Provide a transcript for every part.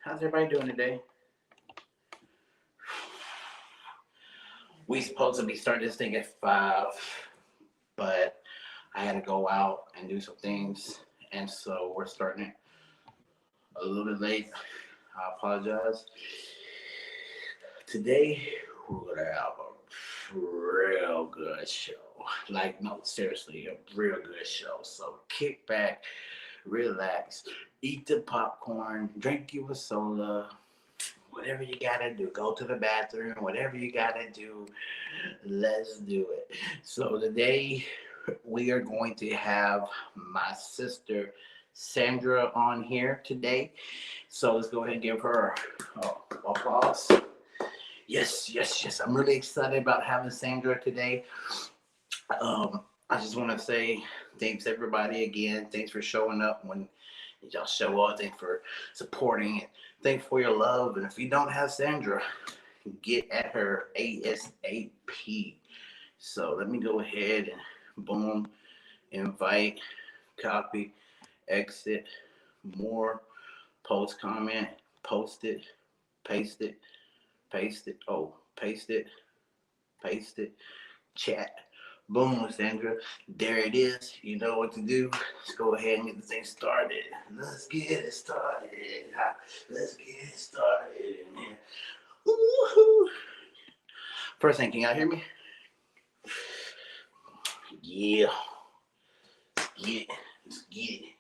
How's everybody doing today? We supposed to be starting this thing at 5, but I had to go out and do some things, and so we're starting it a little bit late. I apologize. Today we're gonna have a real good show. Like, no, seriously, a real good show. So kick back, relax, eat the popcorn, drink you a soda, whatever you gotta do. Go to the bathroom, whatever you gotta do, let's do it. So today we are going to have my sister Sandra on here today. So let's go ahead and give her applause. Yes, yes, yes. I'm really excited about having Sandra today. I just want to say thanks everybody again. Thanks for showing up when y'all show up. Thanks for supporting it. Thanks for your love. And if you don't have Sandra, get at her ASAP. So let me go ahead and boom, invite, copy, exit, more, post comment, post it, paste it, paste it. Oh, paste it, chat. Boom, Sandra. There it is. You know what to do. Let's go ahead and get the thing started. Let's get it started. Let's get it started in here. Woo-hoo. First thing, can y'all hear me? Yeah. Let's get it. Let's get it.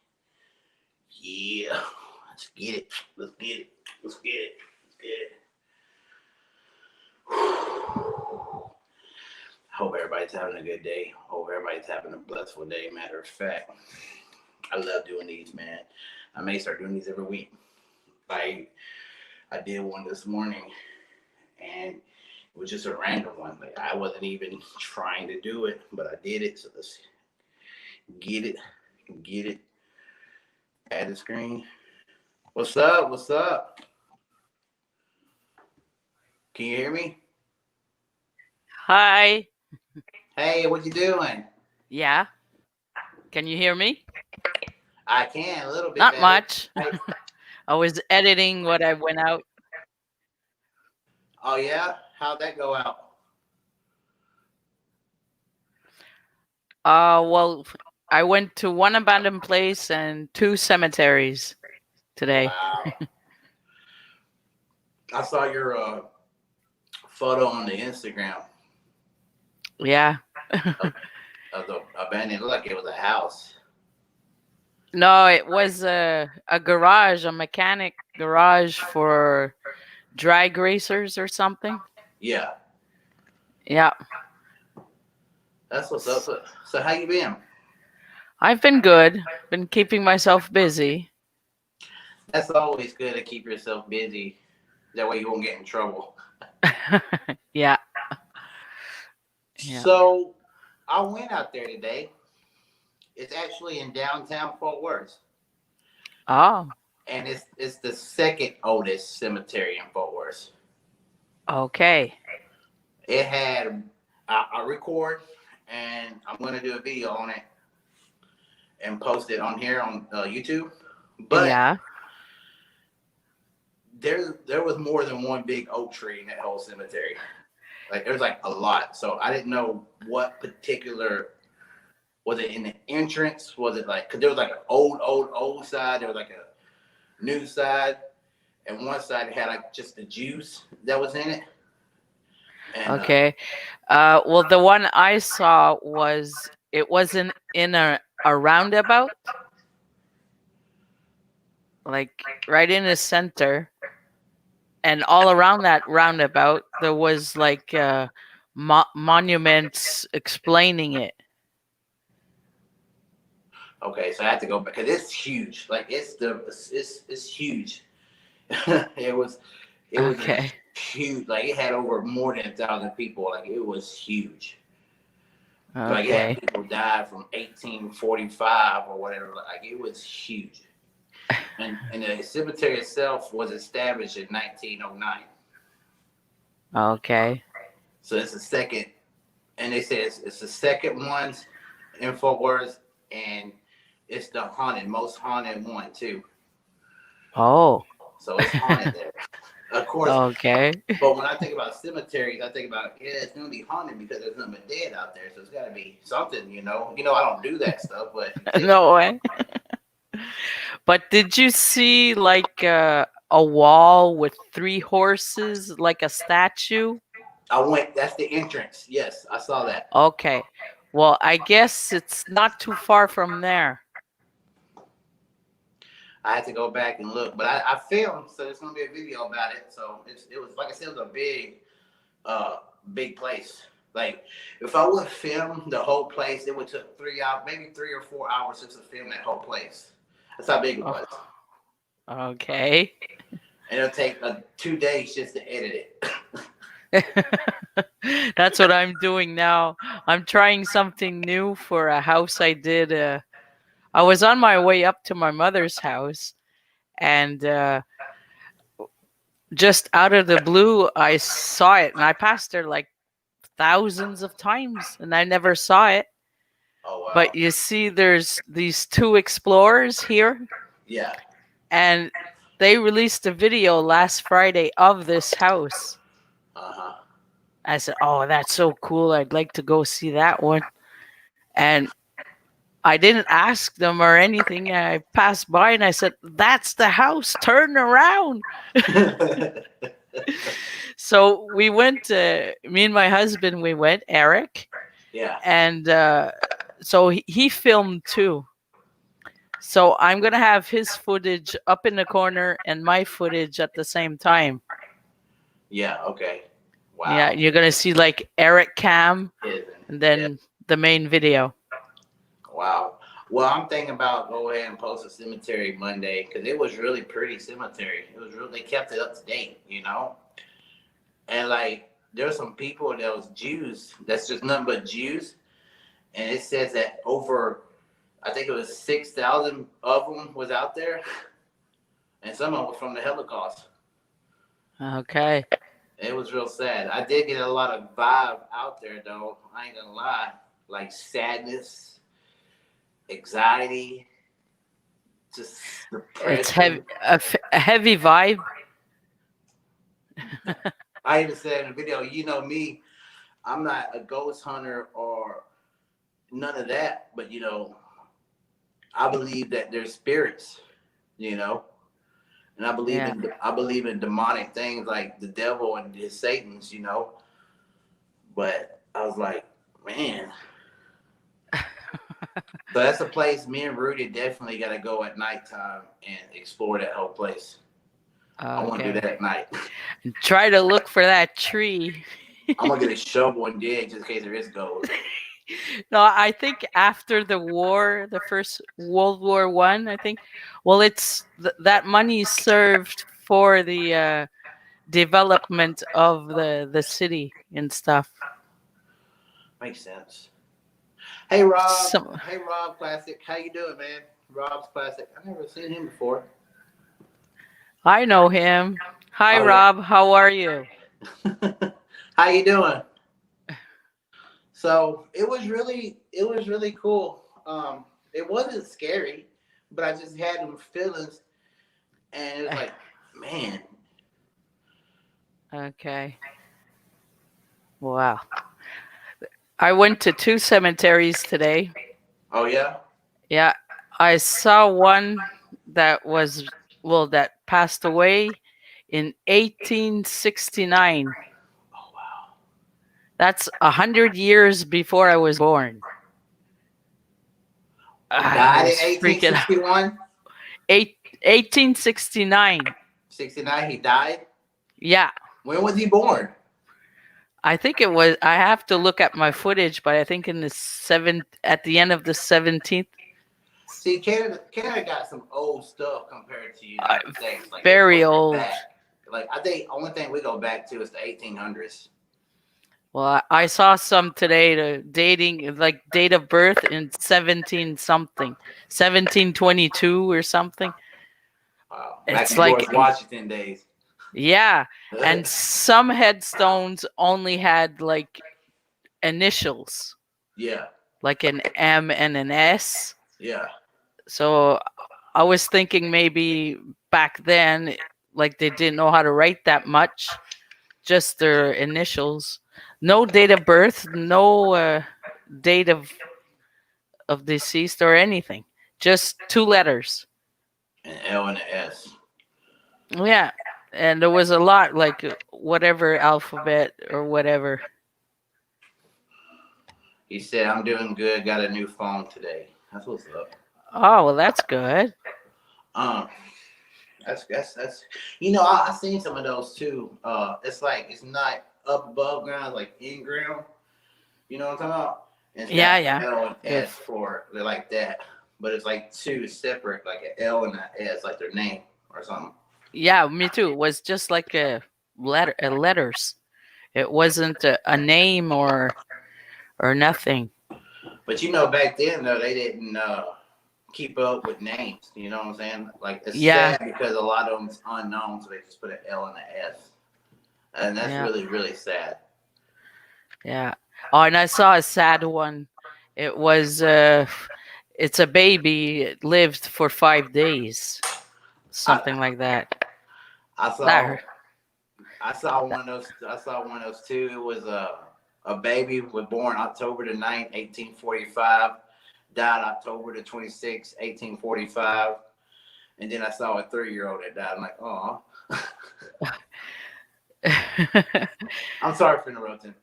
Yeah. Let's get it. Let's get it. Let's get it. Let's get it. Hope everybody's having a good day. Hope everybody's having a blissful day. Matter of fact, I love doing these, man. I may start doing these every week. Like, I did one this morning, and it was just a random one. Like, I wasn't even trying to do it, but I did it. So let's get it. Get it. Add the screen. What's up? What's up? Can you hear me? Hi. Hey, what you doing? Yeah. Can you hear me? I can, a little bit Not better. much. I was editing what I went out. Oh, yeah? How'd that go out? Well, I went to one abandoned place and 2 cemeteries today. Wow. I saw your photo on the Instagram Yeah. of the abandoned. It looked like it was a house. No, it was a garage, a mechanic garage for drag racers or something. Yeah, Yeah. that's what's up. So how you been? I've been good. Been keeping myself busy. That's always good to keep yourself busy. That way you won't get in trouble. Yeah. Yeah. So I went out there today. It's actually in downtown Fort Worth, Oh, and it's the second oldest cemetery in Fort Worth. okay. It had I record, and I'm gonna do a video on it and post it on here on YouTube. But Yeah. there was more than one big oak tree in that whole cemetery. Like, there's like a lot. So I didn't know what particular, was it in the entrance? Was it like, because there was like an old side. There was like a new side. And one side had like just the juice that was in it. And Okay. Well, the one I saw was it wasn't in a roundabout, like right in the center, and all around that roundabout there was like monuments explaining it. okay, so I had to go back because it's huge. Like, it's huge. it was Okay. huge. Like, it had over more than 1,000 people. Like, it was huge. Like, it had Okay. people died from 1845 or whatever. Like, it was huge. And the cemetery itself was established in 1909. Okay. So it's the second, and they say it's the second one in Fort Worth, and it's the most haunted one too. Oh. so it's haunted there. Of course, Okay. but when I think about cemeteries, I think about it's gonna be haunted because there's nothing but dead out there. So it's gotta be something, you know. You know, I don't do that stuff, but No way. But did you see like a wall with three horses, like a statue? I went. That's the entrance. Yes, I saw that. Okay. Well, I guess it's not too far from there. I had to go back and look, but I filmed, so there's gonna be a video about it. So it was like I said, it was a big place. Like if I would film the whole place, it would took 3 hours, maybe 3 or 4 hours just to film that whole place. That's how big it was. Okay. And it'll take 2 days just to edit it. That's what I'm doing now. I'm trying something new for a house I did. I was on my way up to my mother's house, and just out of the blue, I saw it, and I passed her like thousands of times, and I never saw it. Oh wow. But you see, there's these two explorers here, Yeah. and they released a video last Friday of this house. Uh-huh. I said, "Oh, that's so cool! I'd like to go see that one." And I didn't ask them or anything. I passed by and I said, "That's the house. Turn around." So we went. Me and my husband. We went. Eric. Yeah. And so he filmed too. So I'm gonna have his footage up in the corner and my footage at the same time. Yeah. Okay. Wow. Yeah, you're gonna see like Eric cam and then the main video. Wow. Well, I'm thinking about go ahead and post a cemetery Monday because it was really pretty cemetery. It was really, they kept it up to date, you know. And like there's some people that was Jews. That's just nothing but Jews. And it says that over, I think it was 6,000 of them was out there, and some of them were from the Holocaust. Okay. It was real sad. I did get a lot of vibe out there though. I ain't gonna lie, like sadness, anxiety, just depression. It's heavy, a heavy vibe. I even said in the video, you know me, I'm not a ghost hunter or none of that, but you know, I believe that there's spirits, you know, and I believe in demonic things like the devil and his Satans, you know. But I was like, man. So that's a place me and Rudy definitely got to go at nighttime and explore that whole place. Okay. I want to do that at night. Try to look for that tree. I'm gonna get a shovel and dig just in case there is gold. No, I think after the war, the first World War I, I think. Well, it's that money served for the development of the city and stuff. Makes sense. Hey Rob. So- Hey Rob Classic. How you doing, man? Rob's Classic. I've never seen him before. I know him. Hi, Oh, Rob. How are you? How you doing? So it was really cool. It wasn't scary, but I just had them feelings, and it was like, man. Okay. Wow. I went to 2 cemeteries today. Oh yeah. Yeah, I saw one that that passed away in 1869. Oh wow. That's 100 years before I was born. Died in 1861. 1869. 69. He died. Yeah, When was he born? I think it was. I have to look at my footage, but I think in the at the end of the 17th. See, Canada got some old stuff compared to United States. Like very they go old. back. Like I think only thing we go back to is the 1800s. Well, I saw some today. The date of birth in 17 something, 1722 or something. Wow. It's Back in like- George Washington days. Yeah, and some headstones only had like initials, yeah, like an M and an S. yeah. So I was thinking maybe back then like they didn't know how to write that much, just their initials. No date of birth, no date of deceased or anything. Just two letters. An L and an S. Yeah. And there was a lot like whatever alphabet or whatever. He said, "I'm doing good. Got a new phone today." That's what's up. Oh, well, that's good. Um, that's. You know, I seen some of those too. It's like it's not up above ground, it's like in ground. You know what I'm talking about? And it's Yeah, got yeah. L and Good. S for they're like that, but it's like two separate, like an L and an S, like their name or something. Yeah, me too. It was just like letters. It wasn't a name or nothing. But you know, back then though, they didn't keep up with names. You know what I'm saying? Like it's Yeah, sad because a lot of them's unknown, so they just put an L and an S, and that's yeah, really sad. yeah. Oh, and I saw a sad one. It was it's a baby. It lived for 5 days, something I like that. I That saw hurt. I saw one of those. I saw one of those too. It was a baby was born October the 9th, 1845. Died October the 26th, 1845. And then I saw a 3-year-old that died. I'm like, oh, I'm sorry for interrupting.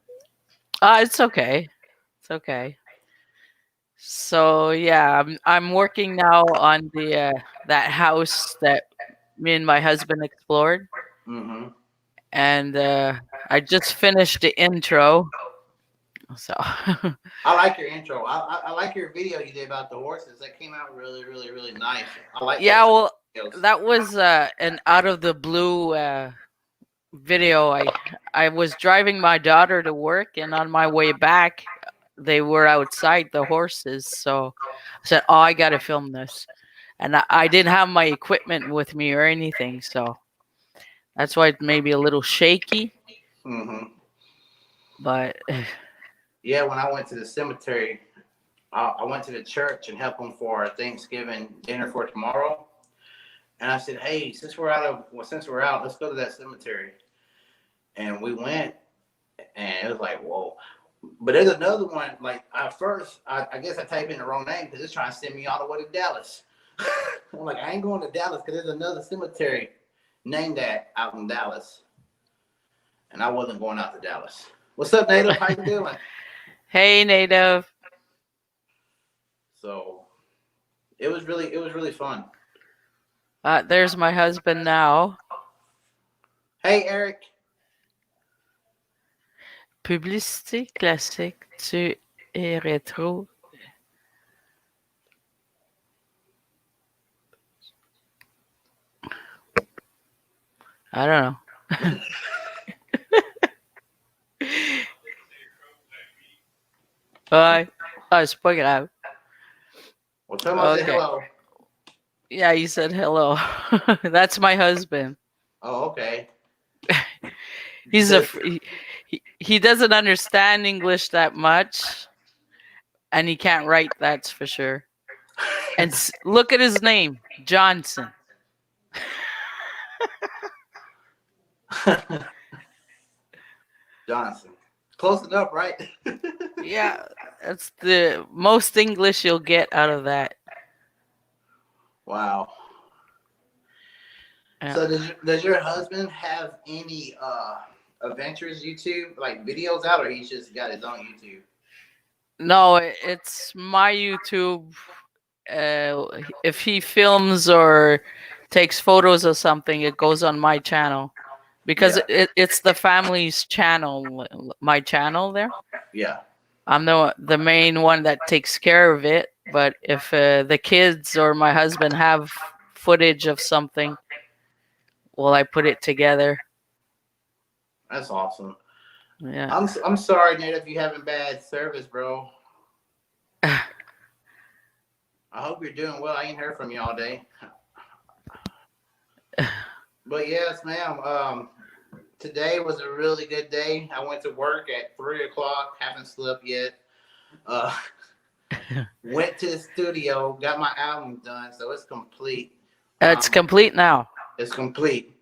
It's okay. It's okay. So yeah, I'm working now on the that house that me and my husband explored, Hmm. and I just finished the intro. So I like your intro. I like your video you did about the horses. That came out really nice. I like yeah, those type well, of videos. that was an out of the blue video. I was driving my daughter to work, and on my way back, they were outside the horses. So I said, "Oh, I got to film this," and I didn't have my equipment with me or anything, so that's why it may be a little shaky. Hmm. But Yeah, when I went to the cemetery, I went to the church and helped them for Thanksgiving dinner for tomorrow. And I said, "Hey, since we're out, let's go to that cemetery." And we went, and it was like, whoa. But there's another one. Like at first, I guess I typed in the wrong name because it's trying to send me all the way to Dallas. I'm like, I ain't going to Dallas because there's another cemetery named that out in Dallas, and I wasn't going out to Dallas. What's up, Native? How you doing? hey, native. So it was really fun. There's my husband now. Hey, Eric. Publicité classique, tu es rétro. I don't know. Ouais. Ah, c'est pas grave. Well, tell him I said Okay. hello. Yeah, you said hello. That's my husband. Oh, okay. He's he doesn't understand English that much, and he can't write. That's for sure. And look at his name, Johnson. Johnson. Close enough, right? Yeah, that's the most English you'll get out of that. Wow. Yeah. So does your husband have any adventures YouTube like videos out, or he's just got his own YouTube? No, it's my YouTube. If he films or takes photos of something, it goes on my channel because Yeah. it's the family's channel. My channel there. Yeah. I'm the main one that takes care of it. But if the kids or my husband have footage of something, well, I put it together. That's awesome. Yeah. I'm sorry, Nate, if you're having bad service, bro. I hope you're doing well. I ain't heard from you all day. But yes, ma'am. Today was a really good day. I went to work at 3 o'clock. Haven't slept yet. Uh, went to the studio. Got my album done, so it's complete. It's complete now. It's complete.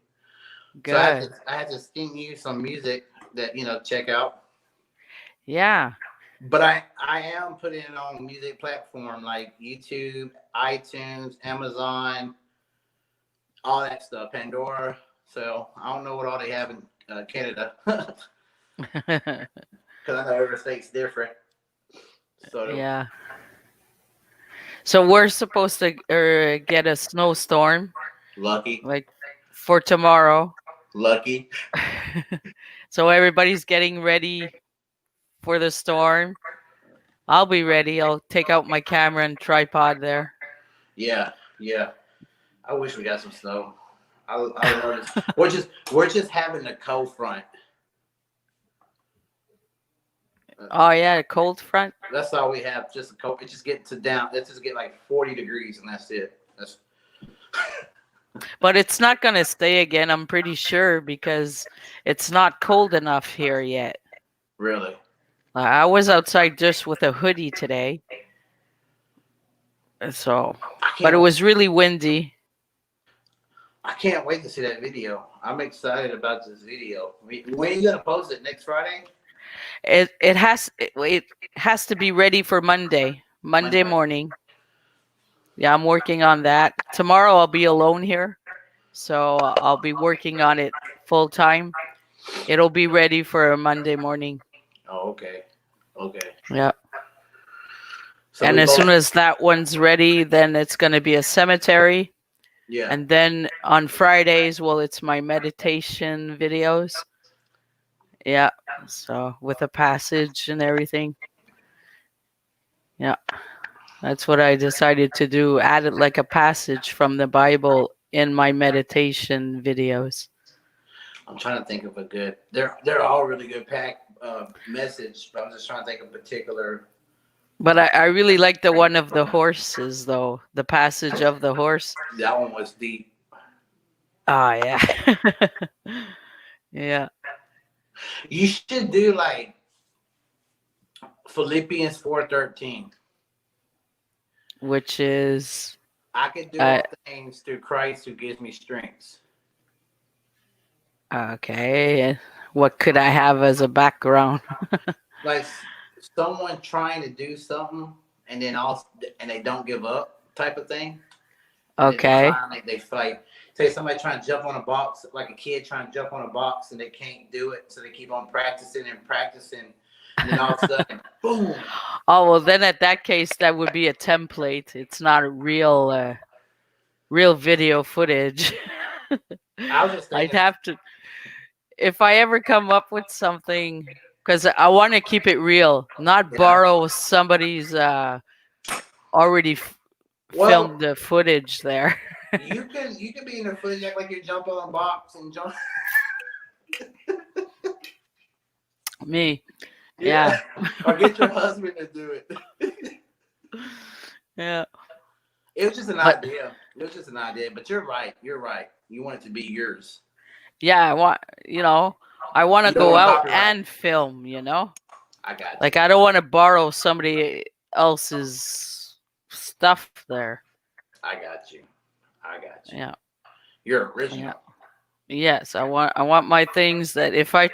So Good. I had to sting you some music that check out. Yeah. But I am putting it on music platform like YouTube, iTunes, Amazon, all that stuff, Pandora. So I don't know what all they have in Canada because I know every state's different. So Yeah. So we're supposed to get a snowstorm lucky, like for tomorrow. lucky. So everybody's getting ready for the storm. I'll be ready. I'll take out my camera and tripod there. Yeah, yeah. I wish we got some snow. I love this. We're just having a cold front. Oh yeah, cold front. That's all we have. Just a cold. It just get to down. It just get like 40 degrees, and that's it. That's But it's not gonna stay again, I'm pretty sure, because it's not cold enough here yet. really. I was outside just with a hoodie today. So, I but it can't. was really windy. I can't wait to see that video. I'm excited about this video. When are you gonna post it? Next Friday? It has to be ready for Monday Monday. morning. Yeah, I'm working on that. Tomorrow I'll be alone here, so I'll be working on it full time. It'll be ready for Monday morning. Oh, okay. Okay. Yeah. So And we as soon both. as that one's ready, then it's going to be a cemetery. Yeah. And then on Fridays, well, it's my meditation videos. Yeah. So with a passage and everything. Yeah. That's what I decided to do. Added like a passage from the Bible in my meditation videos. I'm trying to think of a good. They're all really good pack message, but I'm just trying to think of particular. But I really like the one of the horses, though. The passage of the horse. That one was deep. Oh, yeah. Yeah. You should do like Philippians 4:13. Which is, I can do all things through Christ who gives me strength. okay. What could I have as a background? Like someone trying to do something and then they don't give up type of thing. Okay. They fight. Say somebody trying to jump on a box, like a kid trying to jump on a box and they can't do it, so they keep on practicing and practicing, and then all of a sudden, boom. Oh, well, then at that case, that would be a template. It's not a real video footage. I was just I'd thinking, have to, if I ever come up with something, because I want to keep it real, not borrow somebody's already filmed the footage there. you can be in the footage, act like you jump on a box and jump. Me. Yeah. Or get your husband to do it. Yeah. It was just an idea. It was just an idea. But you're right. You're right. You want it to be yours. Yeah, I want to go out and film, I got you. Like, I don't want to borrow somebody else's stuff there. I got you. Yeah. You're original. Yeah. Yes, I want my things that if I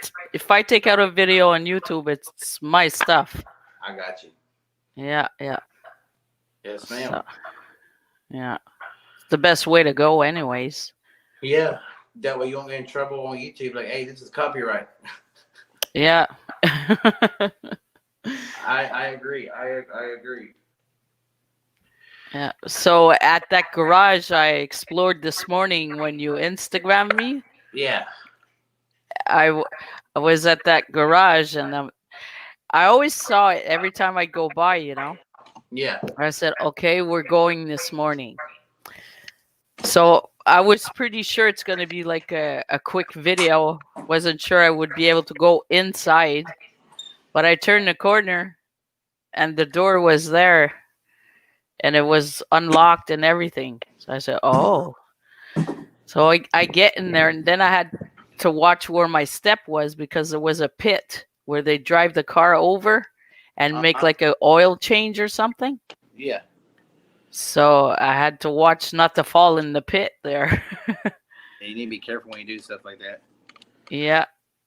take out a video on YouTube, it's my stuff. I got you. Yeah, yeah. Yes, ma'am. So, yeah. It's the best way to go anyways. Yeah. That way you won't get in trouble on YouTube. Like, hey, this is copyright. Yeah. I agree. I agree. Yeah. So at that garage I explored this morning when you Instagrammed me. Yeah. I was at that garage and I always saw it every time I go by, Yeah. I said, okay, we're going this morning. So I was pretty sure it's going to be like a quick video. Wasn't sure I would be able to go inside, but I turned the corner and the door was there and it was unlocked and everything. So I said, oh. So I get in there and then I had to watch where my step was because there was a pit where they drive the car over and make like an oil change or something. Yeah. So I had to watch not to fall in the pit there. And you need to be careful when you do stuff like that. Yeah.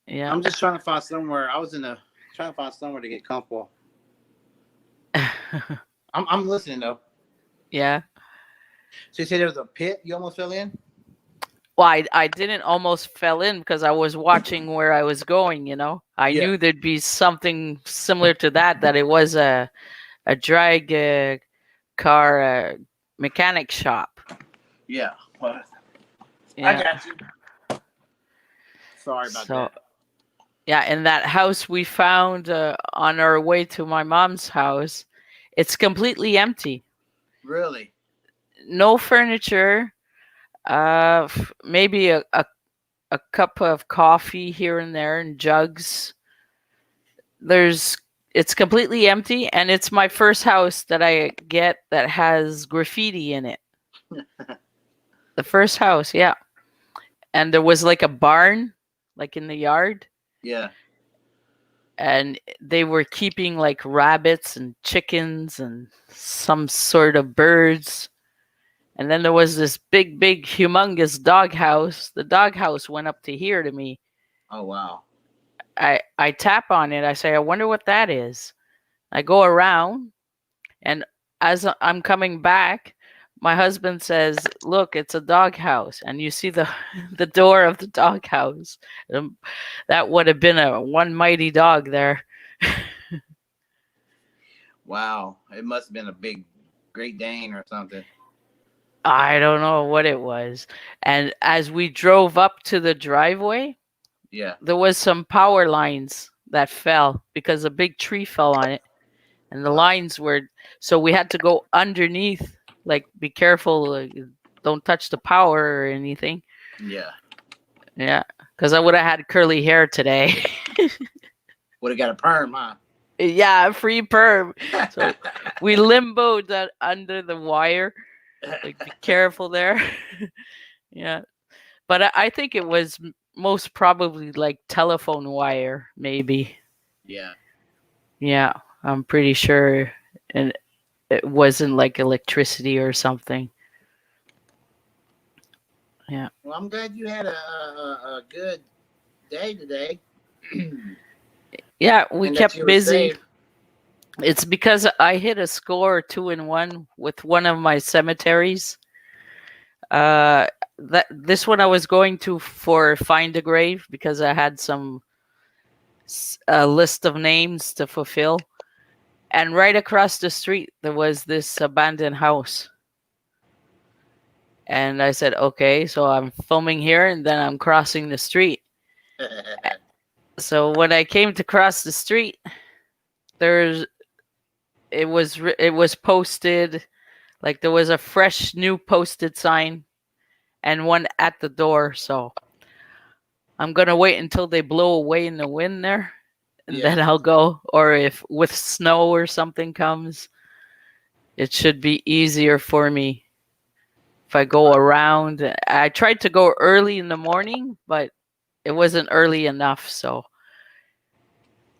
Yeah. I'm just trying to find somewhere. Trying to find somewhere to get comfortable. I'm listening though. Yeah. So you said there was a pit you almost fell in? Well, I didn't almost fell in because I was watching where I was going, I Yeah. knew there'd be something similar to that it was a drag car mechanic shop. Yeah. Well, I Yeah. got you. Sorry about So, that. yeah, and that house we found on our way to my mom's house, it's completely empty. Really? No furniture. Maybe a cup of coffee here and there and jugs. It's completely empty, and it's my first house that I get that has graffiti in it. The first house, yeah. And there was like a barn, like in the yard, Yeah. and they were keeping like rabbits and chickens and some sort of birds. And then there was this big, big, humongous doghouse. The doghouse went up to here to me. Oh wow. I tap on it. I say, I wonder what that is. I go around, and as I'm coming back, my husband says, "Look, it's a doghouse," and you see the the door of the doghouse. That would have been a one mighty dog there. Wow. It must have been a big Great Dane or something. I don't know what it was. And as we drove up to the driveway, Yeah. there was some power lines that fell because a big tree fell on it, and the lines were, so we had to go underneath, like be careful, don't touch the power or anything. Yeah. Yeah, because I would have had curly hair today. Would have got a perm, huh? Yeah, free perm. So we limboed that under the wire. Like, be careful there. Yeah, but I think it was most probably like telephone wire, maybe. Yeah. Yeah, I'm pretty sure, and it wasn't like electricity or something. Yeah. Well, I'm glad you had a good day today. Yeah, we And that kept you were busy. safe. It's because I hit a score 2-1 with one of my cemeteries. That this one I was going to for find a grave because I had some a list of names to fulfill, and right across the street there was this abandoned house. And I said, okay, so I'm filming here and then I'm crossing the street. So when I came to cross the street, there's it was posted, like there was a fresh new posted sign and one at the door. So I'm gonna wait until they blow away in the wind there, and then I'll go. Or if with snow or something comes, it should be easier for me if I go around. I tried to go early in the morning, but it wasn't early enough, so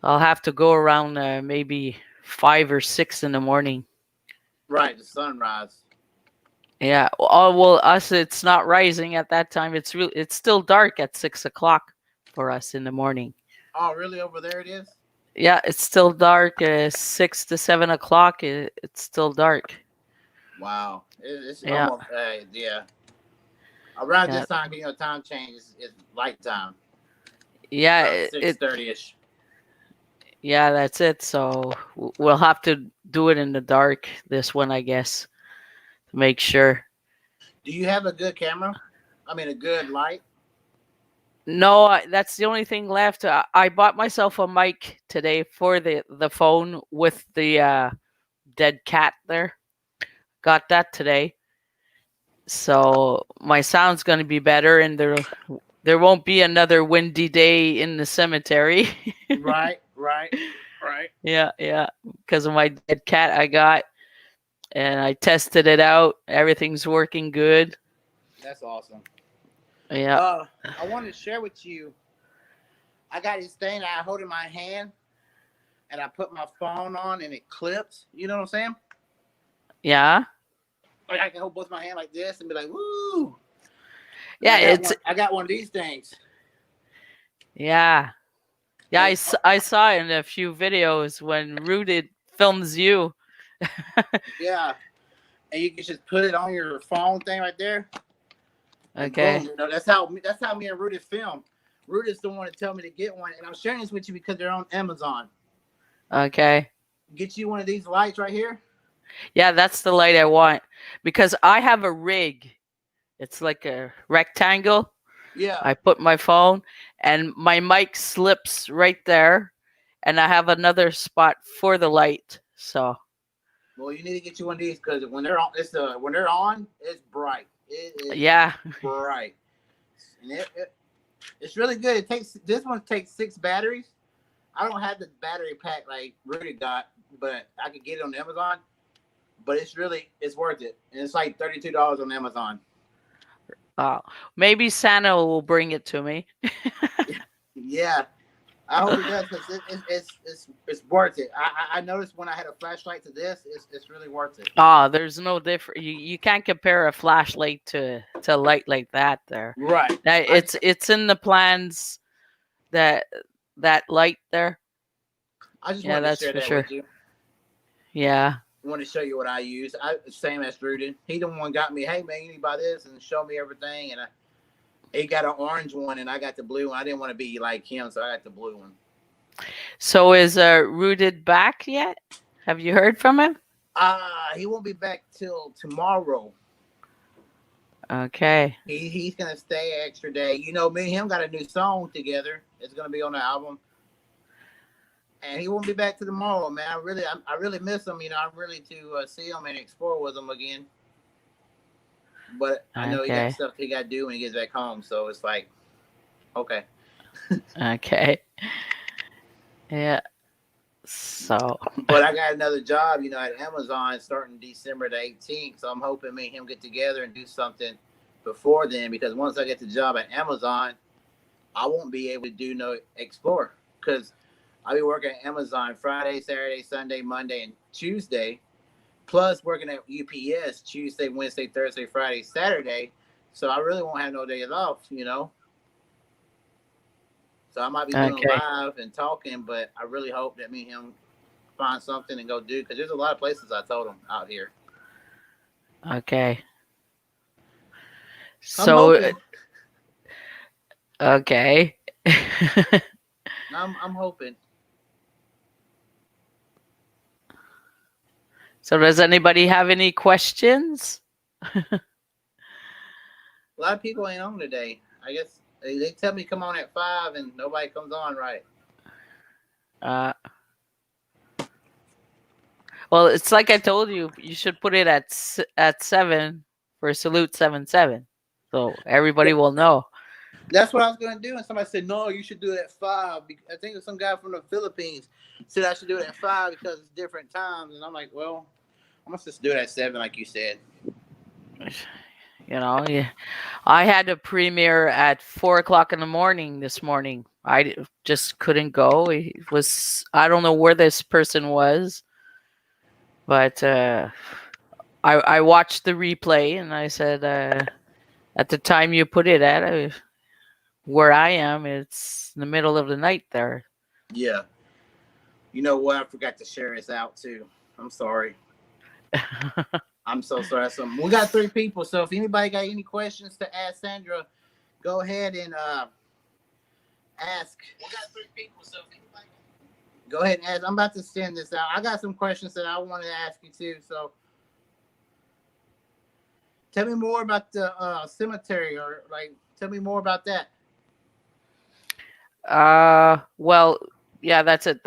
I'll have to go around maybe 5 or 6 in the morning. Right, the sunrise. Yeah. Oh well, us it's not rising at that time. It's still dark at 6 o'clock for us in the morning. Oh, really? Over there it is? Yeah, it's still dark. 6 to 7 o'clock. It's still dark. Wow. It's Yeah. almost, yeah. Around Yeah. this time, time change is light time. Yeah. 6:30ish. Yeah, that's it. So we'll have to do it in the dark. This one, I guess, to make sure. Do you have a good camera? I mean, a good light? No, that's the only thing left. I bought myself a mic today for the phone with the dead cat there. Got that today. So my sound's going to be better, and there won't be another windy day in the cemetery. Right. Yeah, because of my dead cat I got, and I tested it out. Everything's working good. That's awesome. Yeah. I wanted to share with you. I got this thing that I hold in my hand, and I put my phone on, and it clips. You know what I'm saying? Yeah. Like I can hold both my hand like this and be like, "Woo!" Yeah, I got one of these things. yeah. Yeah, I saw in a few videos when Rooted films you. Yeah, and you can just put it on your phone thing right there, and Okay. boom. That's how me and Rooted film. Rooted the one to tell me to get one, and I'm sharing this with you because they're on Amazon. Okay. Get you one of these lights right here. Yeah, that's the light I want because I have a rig. It's like a rectangle. Yeah. I put my phone and my mic slips right there, and I have another spot for the light. So Well, you need to get you one of these because when they're on, when they're on, it's bright. It is yeah. bright, and it's really good. This one takes 6 batteries. I don't have the battery pack like Rudy got, but I could get it on Amazon. But it's worth it, and it's like $32 on Amazon. Maybe Santa will bring it to me. Yeah, I hope it does because it's worth it. I noticed when I had a flashlight to this, it's really worth it. There's no different. You can't compare a flashlight to a light like that. There, Right. it's in the plans that light there. I just Yeah, wanted to that's share for that sure. with you. Yeah. I want to show you what I use. Same as Rudin. He the one got me. Hey man, you need to buy this and show me everything. And he got an orange one, and I got the blue one. I didn't want to be like him, so I got the blue one. So is Rooted back yet? Have you heard from him? He won't be back till tomorrow. Okay. He's gonna stay an extra day. You know, me and him got a new song together. It's gonna be on the album, and he won't be back to tomorrow, man. I really miss him. You know, I'm really to see him and explore with him again. But I know he got stuff he got to do when he gets back home, so it's like, okay. Okay. Yeah. So. But I got another job, you know, at Amazon starting December the 18th. So I'm hoping me and him get together and do something before then. Because once I get the job at Amazon, I won't be able to do no explore. Because I'll be working at Amazon Friday, Saturday, Sunday, Monday, and Tuesday. Plus working at UPS Tuesday, Wednesday, Thursday, Friday, Saturday. So I really won't have no days off, you know. So I might be doing live and talking, but I really hope that me and him find something and go do, because there's a lot of places I told him out here. Okay. So. Okay. I'm hoping. So does anybody have any questions? A lot of people ain't on today. I guess they tell me come on at 5 and nobody comes on right. Well, it's like I told you, you should put it at 7 for Salute 77, so everybody will know. That's what I was gonna do, and somebody said no, you should do it at 5. I think some guy from the Philippines said I should do it at 5 because it's different times, and I'm like, well, I'm gonna just do it at 7, like you said. You know, yeah. I had a premiere at 4:00 in the morning this morning. I just couldn't go. It was, I don't know where this person was, but I watched the replay and I said, at the time you put it at, where I am, it's in the middle of the night there. Yeah. You know what? I forgot to share this out too. I'm sorry. I'm so sorry. We got 3 people, so if anybody got any questions to ask Sandra, go ahead and ask. We got 3 people, so if anybody, go ahead and ask. I'm about to send this out. I got some questions that I wanted to ask you too. So tell me more about the cemetery, or like tell me more about that. Well, yeah, that's it.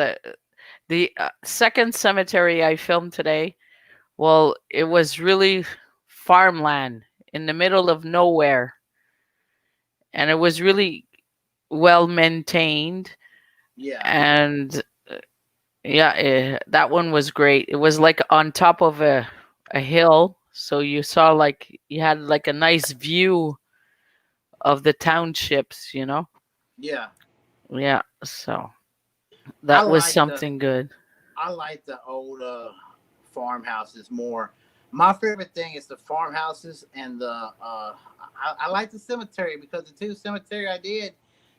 The second cemetery I filmed today, well, it was really farmland in the middle of nowhere. And it was really well maintained. Yeah. And that one was great. It was like on top of a hill. So you saw like, you had like a nice view of the townships, you know? Yeah. Yeah. So that was something good. I like the old farmhouses more. My favorite thing is the farmhouses and the. I like the cemetery because the two cemetery I did,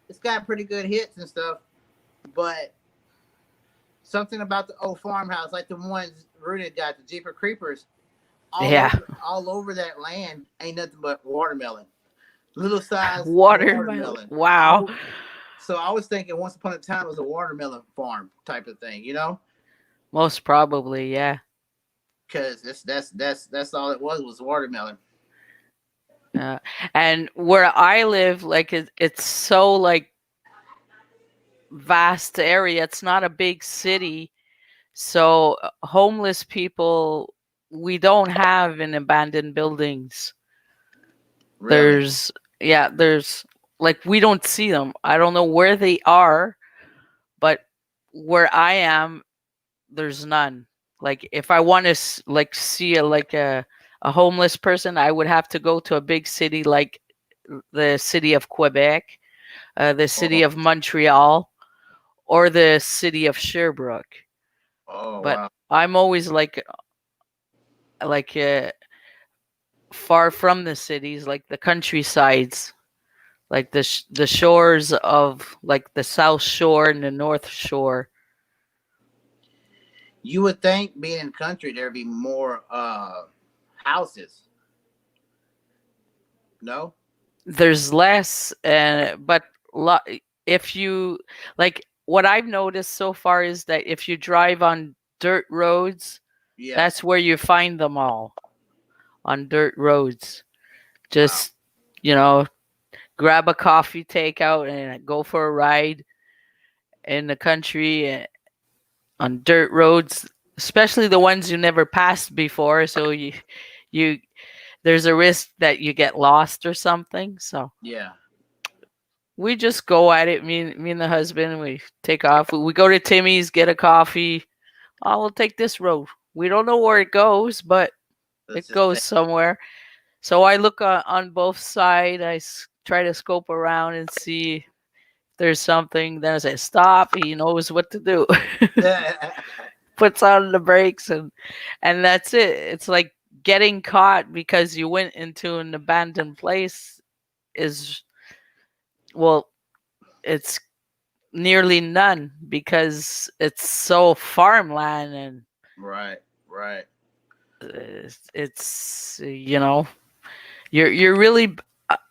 it's got pretty good hits and stuff. But something about the old farmhouse, like the ones Rudy got, the Jeeper Creepers, Yeah. all over that land ain't nothing but watermelon, little size Watermelon. Wow. So I was thinking, once upon a time, it was a watermelon farm type of thing, you know? Most probably, yeah. Because that's all it was watermelon. And where I live, like it's so like vast area. It's not a big city, so homeless people we don't have in abandoned buildings. Really? There's like we don't see them. I don't know where they are, but where I am, there's none. Like if I want to like see a homeless person, I would have to go to a big city like the city of Quebec, the city Oh, of Montreal, or the city of Sherbrooke. oh But wow. I'm always like far from the cities, like the countrysides, like the shores of like the South Shore and the North Shore. You would think being in the country there'd be more houses. No? There's less, but lo- if you like, what I've noticed so far is that if you drive on dirt roads, Yeah. that's where you find them all on dirt roads. Just you know, grab a coffee, take out, and go for a ride in the country on dirt roads, especially the ones you never passed before. So you there's a risk that you get lost or something. So Yeah. we just go at it. Me and the husband, we take off. We go to Timmy's, get a coffee. Oh, we'll take this road. We don't know where it goes, but Let's it just goes say, somewhere. So I look on both sides. Try to scope around and see if there's something. Then I say stop. He knows what to do. Puts on the brakes and that's it. It's like getting caught because you went into an abandoned place is well, it's nearly none because it's so farmland and right, right. it's you know you're really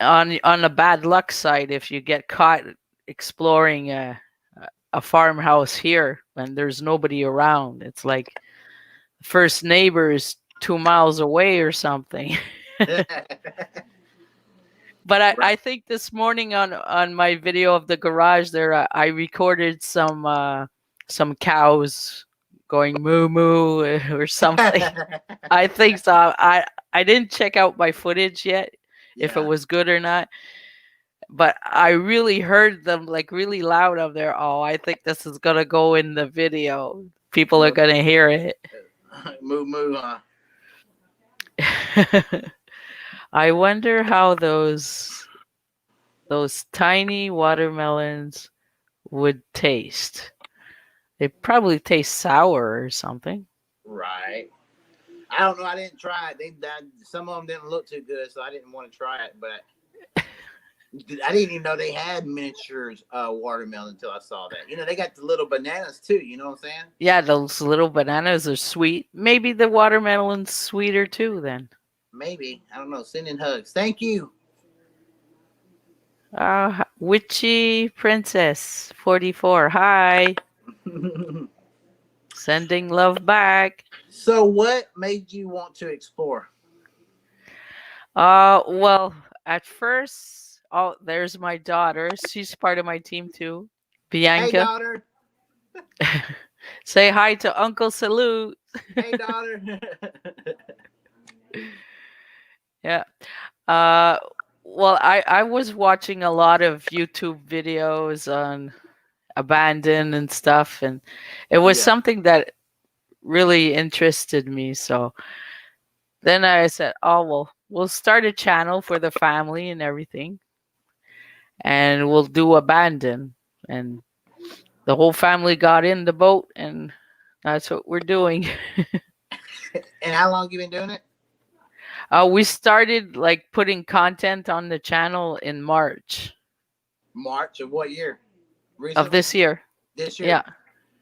on a bad luck side if you get caught exploring a farmhouse here and there's nobody around. It's like first neighbor is 2 miles away or something. But I think this morning on my video of the garage there, I recorded some cows going moo moo or something. I think so. I didn't check out my footage yet if it Yeah. was good or not, but I really heard them like really loud up there. Oh, I think this is gonna go in the video. People are gonna hear it. Moo moo, huh? I wonder how those tiny watermelons would taste. They probably taste sour or something. Right. I don't know. I didn't try it. Some of them didn't look too good, so I didn't want to try it. But I didn't even know they had miniatures watermelon until I saw that. You know, they got the little bananas too. You know what I'm saying? Yeah, those little bananas are sweet. Maybe the watermelon's sweeter too then. Maybe. I don't know. Sending hugs. Thank you. Witchy Princess 44. Hi. Sending love back. So, what made you want to explore? Well, at first, oh, there's my daughter. She's part of my team too. Hey, Bianca. daughter. Say hi to Uncle Salute. Hey, daughter. Yeah. Well, I was watching a lot of YouTube videos on abandon and stuff, and it was Yeah. something that really interested me. So then I said, "Oh well, we'll start a channel for the family and everything, and we'll do abandon." And the whole family got in the boat, and that's what we're doing. And how long you been doing it? We started like putting content on the channel in March March of what year? of Recently? this year. This year. Yeah.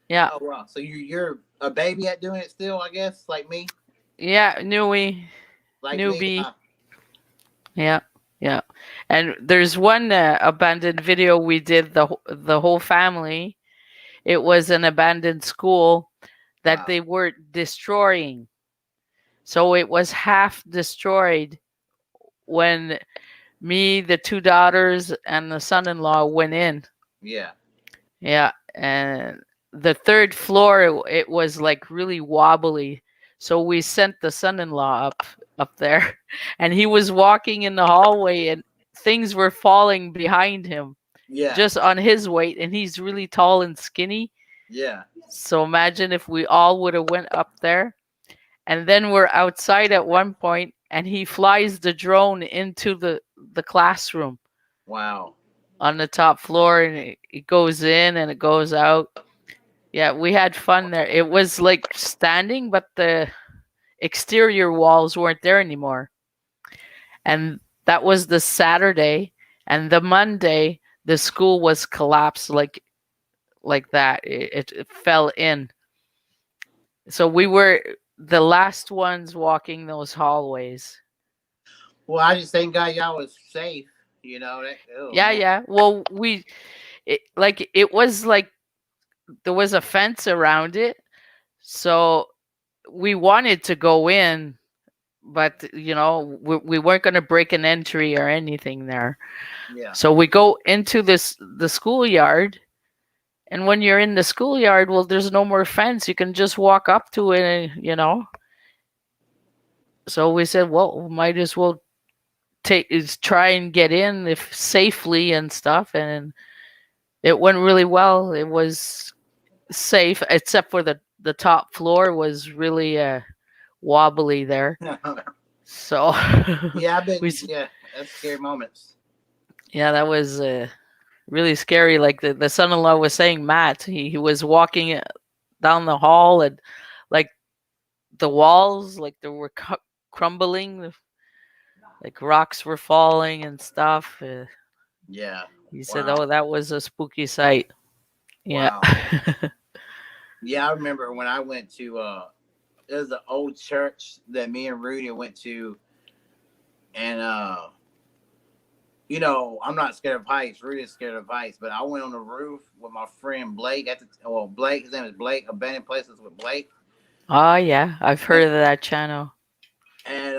Yeah. Oh wow. So you're a baby at doing it still, I guess, like me. Yeah. Newbie. Like me. Newbie. Yeah. Yeah. And there's one abandoned video we did the whole family. It was an abandoned school that Wow. they were destroying. So it was half destroyed when me, the two daughters, and the son-in-law went in. Yeah. Yeah, and the third floor it was like really wobbly. So we sent the son-in-law up there, and he was walking in the hallway, and things were falling behind him Yeah. just on his weight, and he's really tall and skinny. Yeah. So imagine if we all would have went up there. And then we're outside at one point, and he flies the drone into the classroom Wow. on the top floor, and it goes in and it goes out. Yeah, we had fun there. It was like standing, but the exterior walls weren't there anymore. And that was the Saturday, and the Monday the school was collapsed like that. It fell in. So we were the last ones walking those hallways. Well, I just thank God y'all was safe. You know that. Oh, Yeah, man. yeah. Well, it was like there was a fence around it, so we wanted to go in, but we weren't going to break an entry or anything there. Yeah. So we go into the schoolyard, and when you're in the schoolyard, well, there's no more fence. You can just walk up to it, and. So we said, well, we might as well try and get in if safely and stuff, and it went really well. It was safe, except for the top floor was really wobbly there. So Yeah, I've been. we Yeah, that's scary moments. yeah, that was really scary. Like the son-in-law was saying, Matt, he was walking down the hall, and like the walls, like they were crumbling, like rocks were falling and stuff. Yeah. He said, Wow. "Oh, that was a spooky sight." Yeah. Wow. Yeah, I remember when I went to there's an old church that me and Rudy went to, and I'm not scared of heights. Rudy's scared of heights, but I went on the roof with my friend Blake Blake, his name is Blake, Abandoned Places with Blake. Oh yeah, I've heard of that channel. And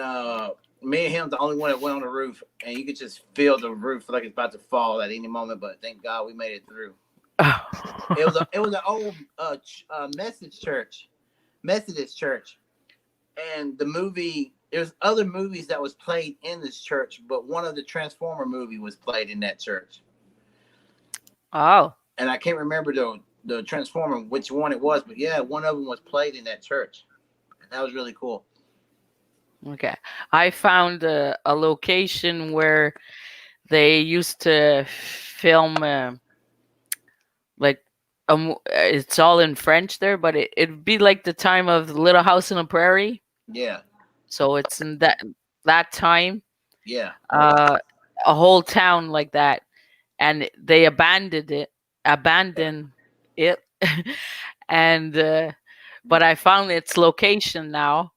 me and him the only one that went on the roof, and you could just feel the roof like it's about to fall at any moment, but thank God we made it through. It was an old Methodist church, and the movie. There's other movies that was played in this church, but one of the Transformer movie was played in that church. Oh. And I can't remember the Transformer which one it was, but yeah, one of them was played in that church, and that was really cool. Okay, I found a location where they used to film. It's all in French there, but it'd be like the time of Little House on the Prairie. Yeah. So it's in that time. Yeah. A whole town like that, and they abandoned it, and but I found its location now.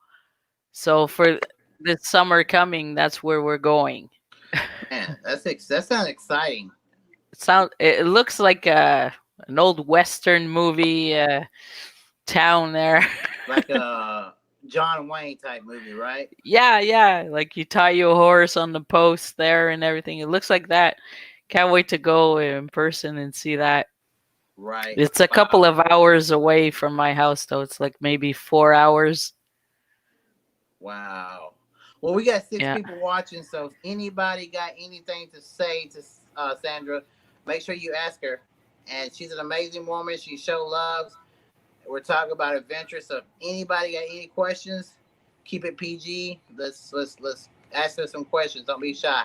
So for this summer coming, that's where we're going. Man, that sounds exciting. It looks like an old Western movie town there. Like a John Wayne type movie, right? Yeah. Like you tie your horse on the post there and everything. It looks like that. Can't wait to go in person and see that. Right. It's a couple of hours away from my house, though. It's like maybe 4 hours. Wow. Well, we got 6 people watching, so if anybody got anything to say to Sandra, make sure you ask her. And she's an amazing woman. She shows love. We're talking about adventure. So if anybody got any questions, keep it PG. Let's ask her some questions. Don't be shy.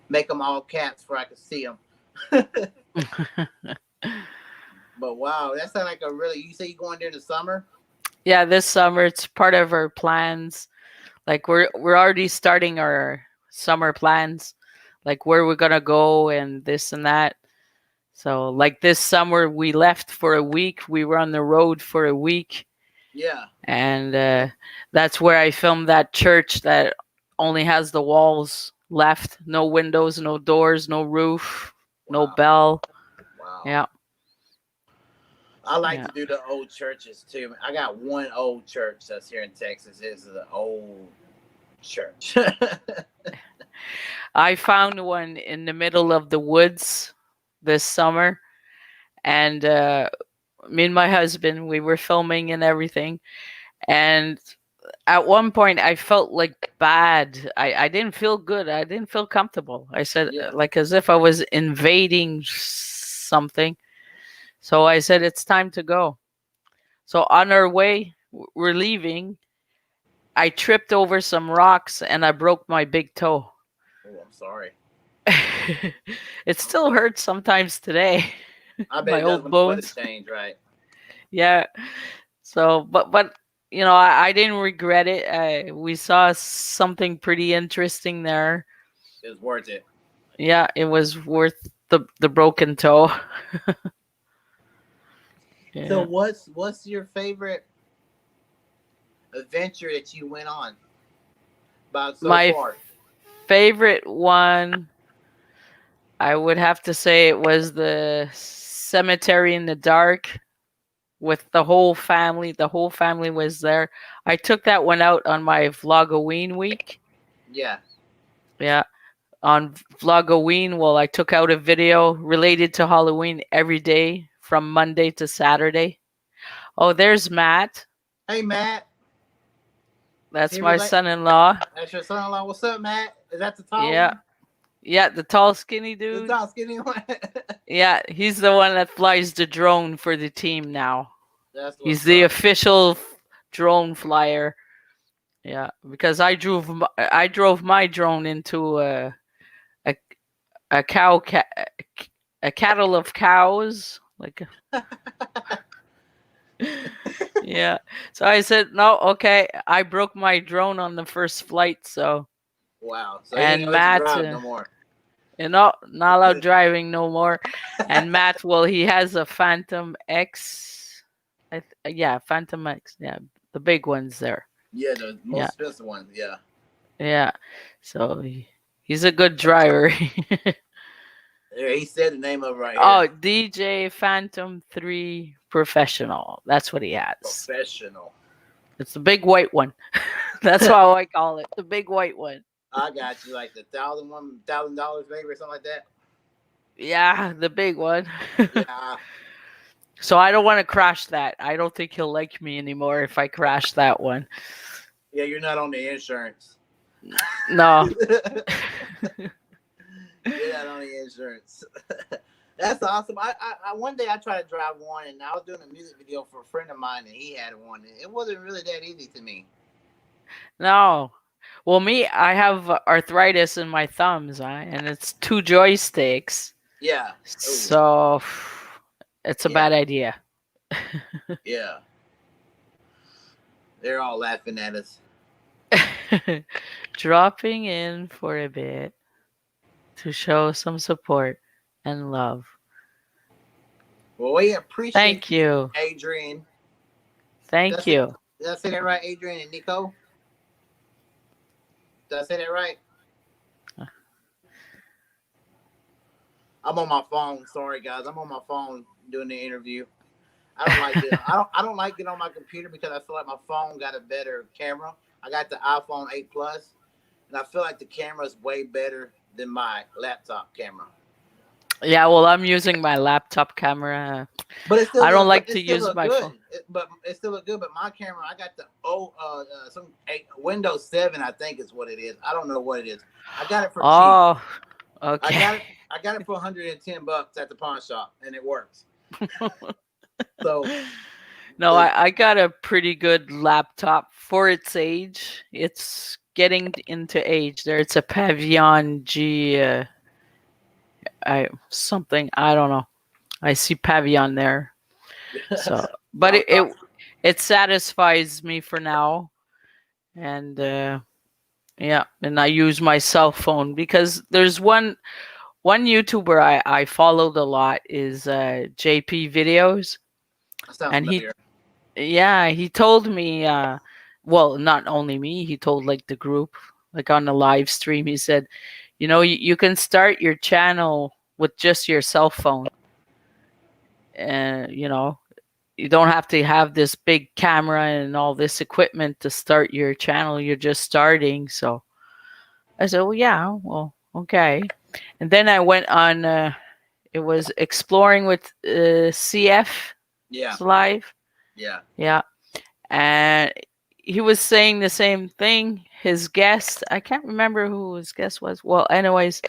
Make them all caps where I can see them. But wow, that sounds like you say you're going there in the summer? Yeah, this summer it's part of our plans. Like we're already starting our summer plans, like where we're gonna go and this and that. So like this summer we left for a week. We were on the road for a week, Yeah. and that's where I filmed that church that only has the walls left, no windows, no doors, no roof, no Wow. bell. Wow. Yeah. I like Yeah. to do the old churches too. I got one old church that's here in Texas. This is an old church. I found one in the middle of the woods this summer, and me and my husband, we were filming and everything. And at one point, I felt like bad. I didn't feel good. I didn't feel comfortable. I said, Yeah. like, as if I was invading something. So I said, it's time to go. So on our way, we're leaving. I tripped over some rocks and I broke my big toe. Oh, I'm sorry. It still hurts sometimes today. I bet My it does old when the weather bones. change, right? Yeah. So, but you know, I didn't regret it. We saw something pretty interesting there. It's worth it. Yeah, it was worth the broken toe. So Yeah. what's your favorite adventure that you went on about so My far? favorite one, I would have to say it was the cemetery in the dark with the whole family. The whole family was there. I took that one out on my Vlogoween week. Yeah. Yeah. On Vlogoween, well, I took out a video related to Halloween every day from Monday to Saturday. Oh, there's Matt. Hey Matt. That's He my relate son-in-law. that's your son-in-law. What's up, Matt? Is that the tall Yeah. one? Yeah, the tall, skinny The dude. tall skinny one? Yeah, he's the one that flies the drone for the team now. That's He's what's the up. official drone flyer. Yeah, because I drove my drone into a a a cattle of cows, like yeah. So I said, no, okay. I broke my drone on the first flight, so Wow. So he ain't and gonna let you Matt, drive no more. you know, not allowed driving no more. And Matt, well, he has a Phantom X. Yeah, Phantom X. Yeah, the big ones there. Yeah, the most Yeah, expensive ones. Yeah. yeah. So he's a good driver. There, he said the name of it right here. Oh, DJ Phantom 3 Professional. That's what he has. Professional. It's the big white one. That's how I call it. The big white one. I got you like the $1,000 maybe or something like that. Yeah, the big one. Yeah. So I don't want to crash that. I don't think he'll like me anymore if I crash that one. Yeah, you're not on the insurance. No. You're not on the insurance. That's awesome. I one day I tried to drive one and I was doing a music video for a friend of mine and he had one. It wasn't really that easy to me. No. Well, me, I have arthritis in my thumbs, and it's 2 joysticks. Yeah. Ooh. So it's a Yeah. bad idea. Yeah. They're all laughing at us. Dropping in for a bit to show some support and love. Well, we appreciate Thank you. Adrian. Thank That's you. Did I say that right, Adrian and Nico? Did I say that right? I'm on my phone. Sorry, guys. I'm on my phone doing the interview. I don't like it. I don't like it on my computer because I feel like my phone got a better camera. I got the iPhone 8 Plus, and I feel like the camera is way better than my laptop camera. Yeah, well, I'm using my laptop camera. But it's still I don't look- like it to still use look my good. phone. But it still look good. But my camera, I got the Windows 7, I think is what it is. I don't know what it is. I got it for cheap. Oh, okay. I got it for $110 at the pawn shop, and it works. So No, I got a pretty good laptop for its age. It's getting into age there. It's a Pavilion G something. I don't know. I see Pavilion there. So, but it satisfies me for now. And Yeah, and I use my cell phone because there's one YouTuber I followed a lot is JP Videos, That sounds and familiar. he told me well, not only me, he told like the group, like on the live stream, he said, you know, you can start your channel with just your cell phone, and you know, you don't have to have this big camera and all this equipment to start your channel. You're just starting. So I said, well, yeah, well, okay. And then I went on, it was Exploring with CF Yeah, live. yeah, Yeah. And he was saying the same thing. His guest, I can't remember who his guest was. Well, anyways,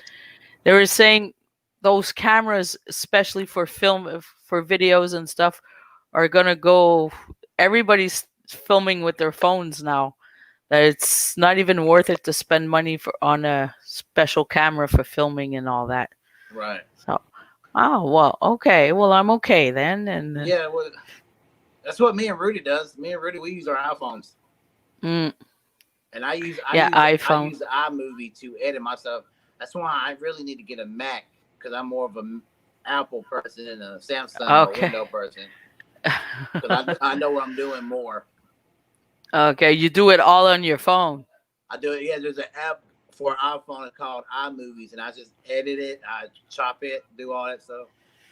they were saying those cameras, especially for film, for videos and stuff, are gonna go. Everybody's filming with their phones now. That it's not even worth it to spend money for on a special camera for filming and all that. right. So, oh well, okay. Well, I'm okay then. And Yeah, well, that's what me and Rudy does. Me and Rudy, we use our iPhones, mm, and I use iPhone. iMovie to edit myself. That's why I really need to get a Mac because I'm more of a Apple person than a Samsung or Okay. Windows person. Because I know what I'm doing more. Okay, you do it all on your phone. I do it. Yeah, there's an app for iPhone called iMovies, and I just edit it. I chop it, do all that stuff.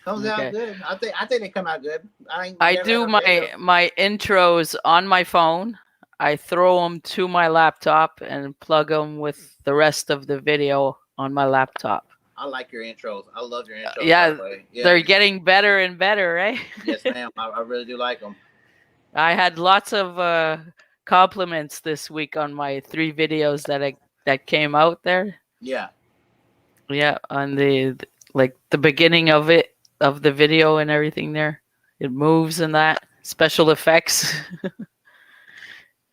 Comes Okay. out good. I think they come out good. I do my intros on my phone. I throw them to my laptop and plug them with the rest of the video on my laptop. I like your intros. I love your intros. Yeah, by the way. Yeah. they're getting better and better, right? Yes, ma'am. I really do like them. I had lots of compliments this week on my 3 videos that came out there. Yeah. Yeah, on the like the beginning of it, of the video and everything there. It moves and that special effects.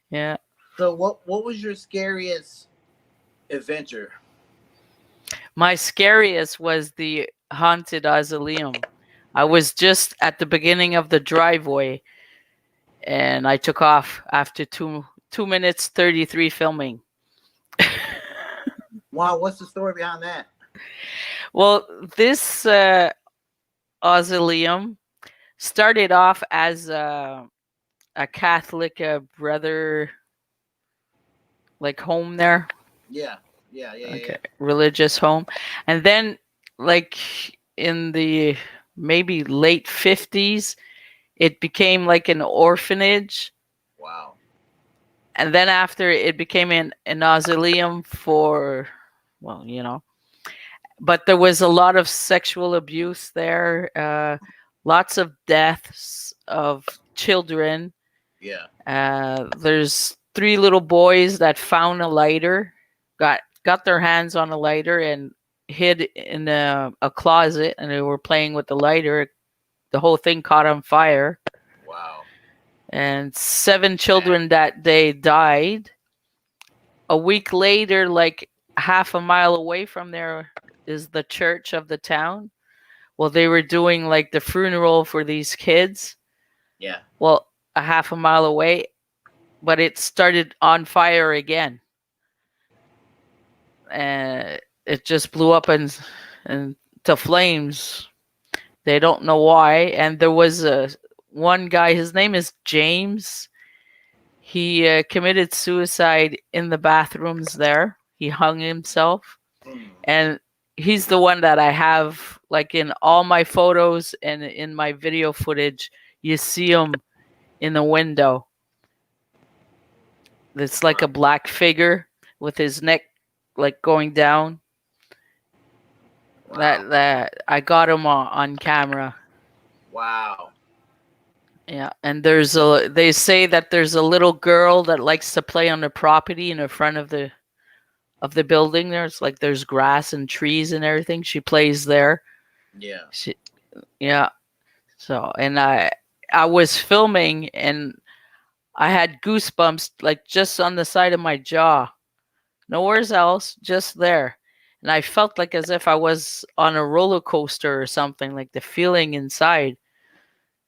Yeah. So what was your scariest adventure? My scariest was the haunted mausoleum. I was just at the beginning of the driveway and I took off after 2 minutes 33 filming. Wow, what's the story behind that? Well, this mausoleum started off as a Catholic brother, like home there. Yeah. Okay, religious home. And then, like in the maybe late 50s, it became like an orphanage. Wow. And then after it became an mausoleum for, well, you know, but there was a lot of sexual abuse there, lots of deaths of children. Yeah. There's 3 little boys that found a lighter, got their hands on a lighter and hid in a closet, and they were playing with the lighter. The whole thing caught on fire. Wow. And 7 children that day died. A week later, like half a mile away from there, is the church of the town. Well, they were doing like the funeral for these kids. Yeah. Well, a half a mile away, but it started on fire again. And it just blew up and to flames. They don't know why. And there was one guy, his name is James. He committed suicide in the bathrooms there. He hung himself. And he's the one that I have, like in all my photos and in my video footage, you see him in the window. It's like a black figure with his neck like going down. Wow. That I got him on camera. Wow. Yeah, and they say that there's a little girl that likes to play on the property in the front of the building. There's grass and trees and everything. She plays there. Yeah. Yeah. So, and I was filming and I had goosebumps like just on the side of my jaw. Nowhere else, just there. And I felt like as if I was on a roller coaster or something, like the feeling inside.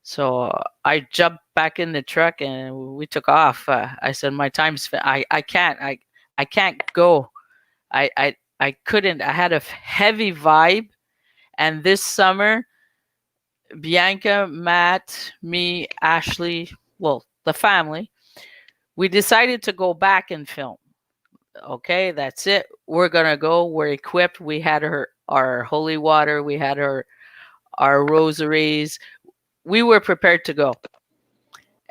So I jumped back in the truck and we took off. I said, my time's I can't. I can't go. I couldn't. I had a heavy vibe, and this summer, Bianca, Matt, me, Ashley, well, the family, we decided to go back and film. Okay, that's it. We're gonna go. We're equipped. We had our holy water. We had our rosaries. We were prepared to go.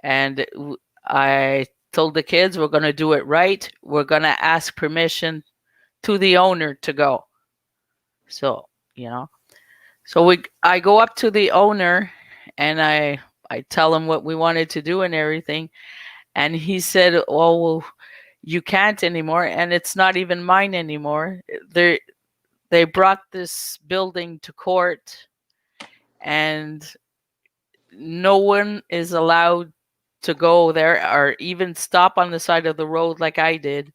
And I told the kids we're gonna do it right. We're gonna ask permission to the owner to go. So so I go up to the owner, and I tell him what we wanted to do and everything, and he said, "Oh, well, you can't anymore, and it's not even mine anymore. They brought this building to court, and no one is allowed to go there or even stop on the side of the road like I did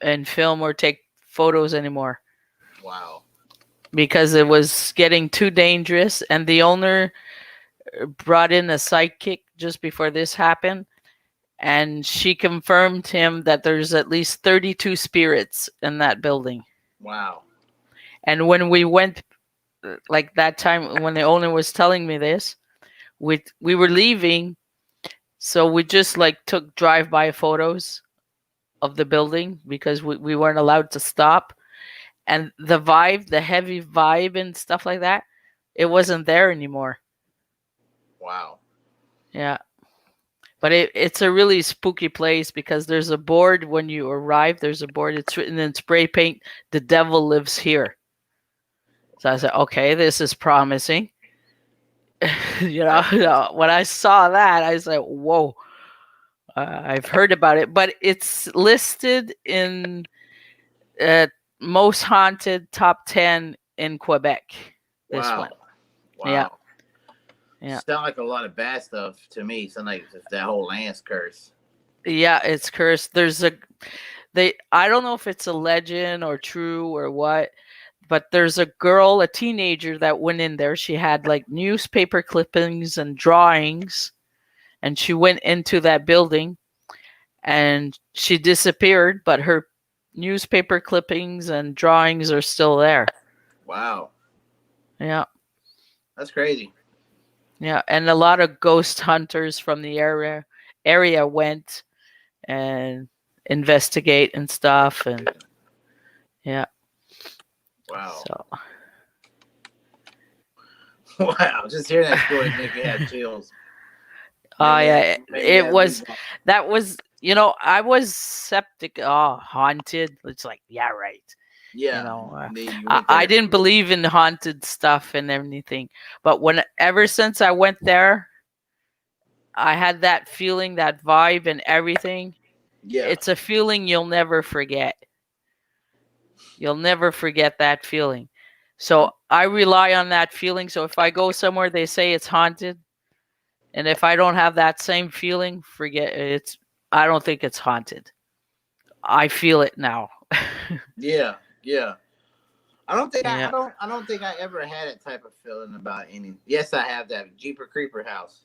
and film or take photos anymore." Wow. Because it was getting too dangerous, and the owner brought in a sidekick just before this happened, and she confirmed him that there's at least 32 spirits in that building. Wow. And when we went, like that time when the owner was telling me this, we were leaving, so we just like took drive-by photos of the building because we weren't allowed to stop. And the vibe, the heavy vibe and stuff like that, it wasn't there anymore. Wow. Yeah. But it's a really spooky place because there's a board when you arrive. There's a board. It's written in spray paint, "The devil lives here." So I said, okay, this is promising. When I saw that, I was like, whoa, I've heard about it. But it's listed in most haunted top 10 in Quebec. This Wow. one. Wow. Yeah. Sound like a lot of bad stuff to me. Sound like that whole land's cursed. Yeah, it's cursed. I don't know if it's a legend or true or what, but there's a girl, a teenager that went in there. She had like newspaper clippings and drawings, and she went into that building and she disappeared, but her newspaper clippings and drawings are still there. Wow. Yeah. That's crazy. Yeah, and a lot of ghost hunters from the area went and investigate and stuff, and yeah. Wow. So Wow. Just hearing that story make me have chills. yeah, Maybe that was I was septic. Oh, haunted. It's like, yeah, right. Yeah. I didn't believe in haunted stuff and everything, but ever since I went there, I had that feeling, that vibe, and everything. Yeah. It's a feeling you'll never forget. You'll never forget that feeling. So I rely on that feeling. So if I go somewhere, they say it's haunted, and if I don't have that same feeling, forget it. I don't think it's haunted. I feel it now. Yeah. Yeah. I don't think Yeah. I don't think I ever had that type of feeling about any. Yes, I have that Jeeper Creeper house.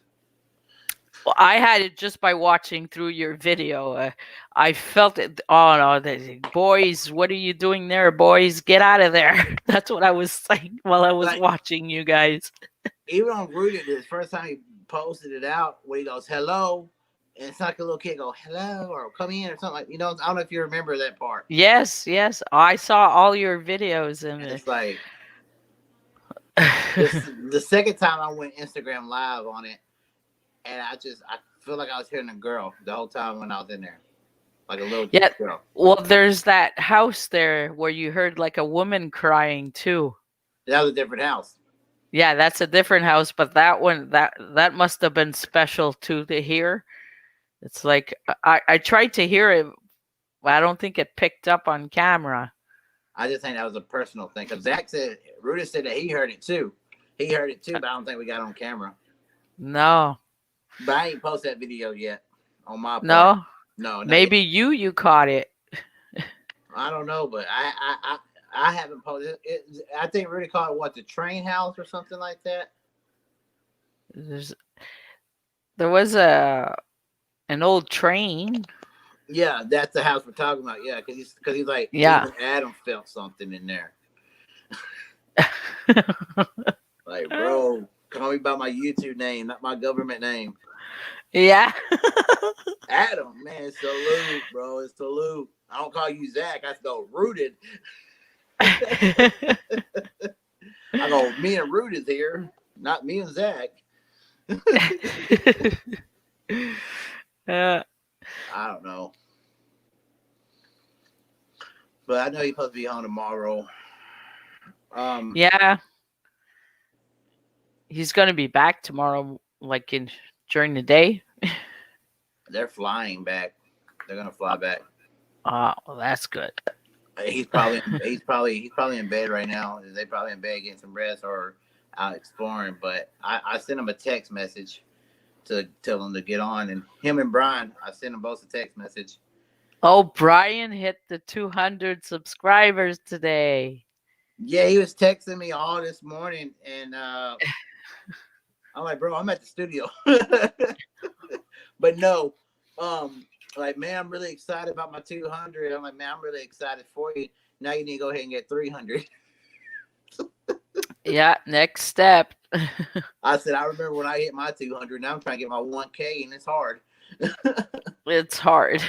Well, I had it just by watching through your video. I felt it. Oh no, boys, what are you doing there, boys? Get out of there. That's what I was saying while I was watching you guys. Even on Rooted, the first time he posted it out, when he goes, "Hello," and it's like a little kid go, "Hello," or "Come in," or something like. I don't know if you remember that part. Yes, I saw all your videos, and it's like the second time I went Instagram live on it, and I feel like I was hearing a girl the whole time when I was in there, like a little girl. Well, there's that house there where you heard like a woman crying too. That was a different house. Yeah, that's a different house, but that one that must have been special too to hear. It's like I tried to hear it, but I don't think it picked up on camera. I just think that was a personal thing because Rudy said that he heard it too. He heard it too, but I don't think we got on camera. No. But I ain't posted that video yet on my part. No. Maybe you caught it. I don't know, but I haven't posted it. I think Rudy called it the train house or something like that. There was an old train. Yeah, that's the house we're talking about. Yeah, because he's like, Yeah. even Adam felt something in there. Like, bro, call me by my YouTube name, not my government name. Yeah. Adam, man, it's salute, bro. It's salute. I don't call you Zach. I go Rooted. I go, me and Root is here, not me and Zach. Uh, I don't know. But I know he's supposed to be home tomorrow. yeah. He's gonna be back tomorrow, like during the day. They're flying back. They're gonna fly back. Well, that's good. He's probably in bed right now. They probably in bed getting some rest or out exploring. But I sent him a text message to tell him to get on, and him and Brian, I sent them both a text message. Oh, Brian hit the 200 subscribers today. Yeah, he was texting me all this morning, and I'm like, bro, I'm at the studio. But no, like, man, I'm really excited about my 200. I'm like, man, I'm really excited for you. Now you need to go ahead and get 300. Yeah, next step. I said, I remember when I hit my 200. Now I'm trying to get my 1K, and it's hard. It's hard.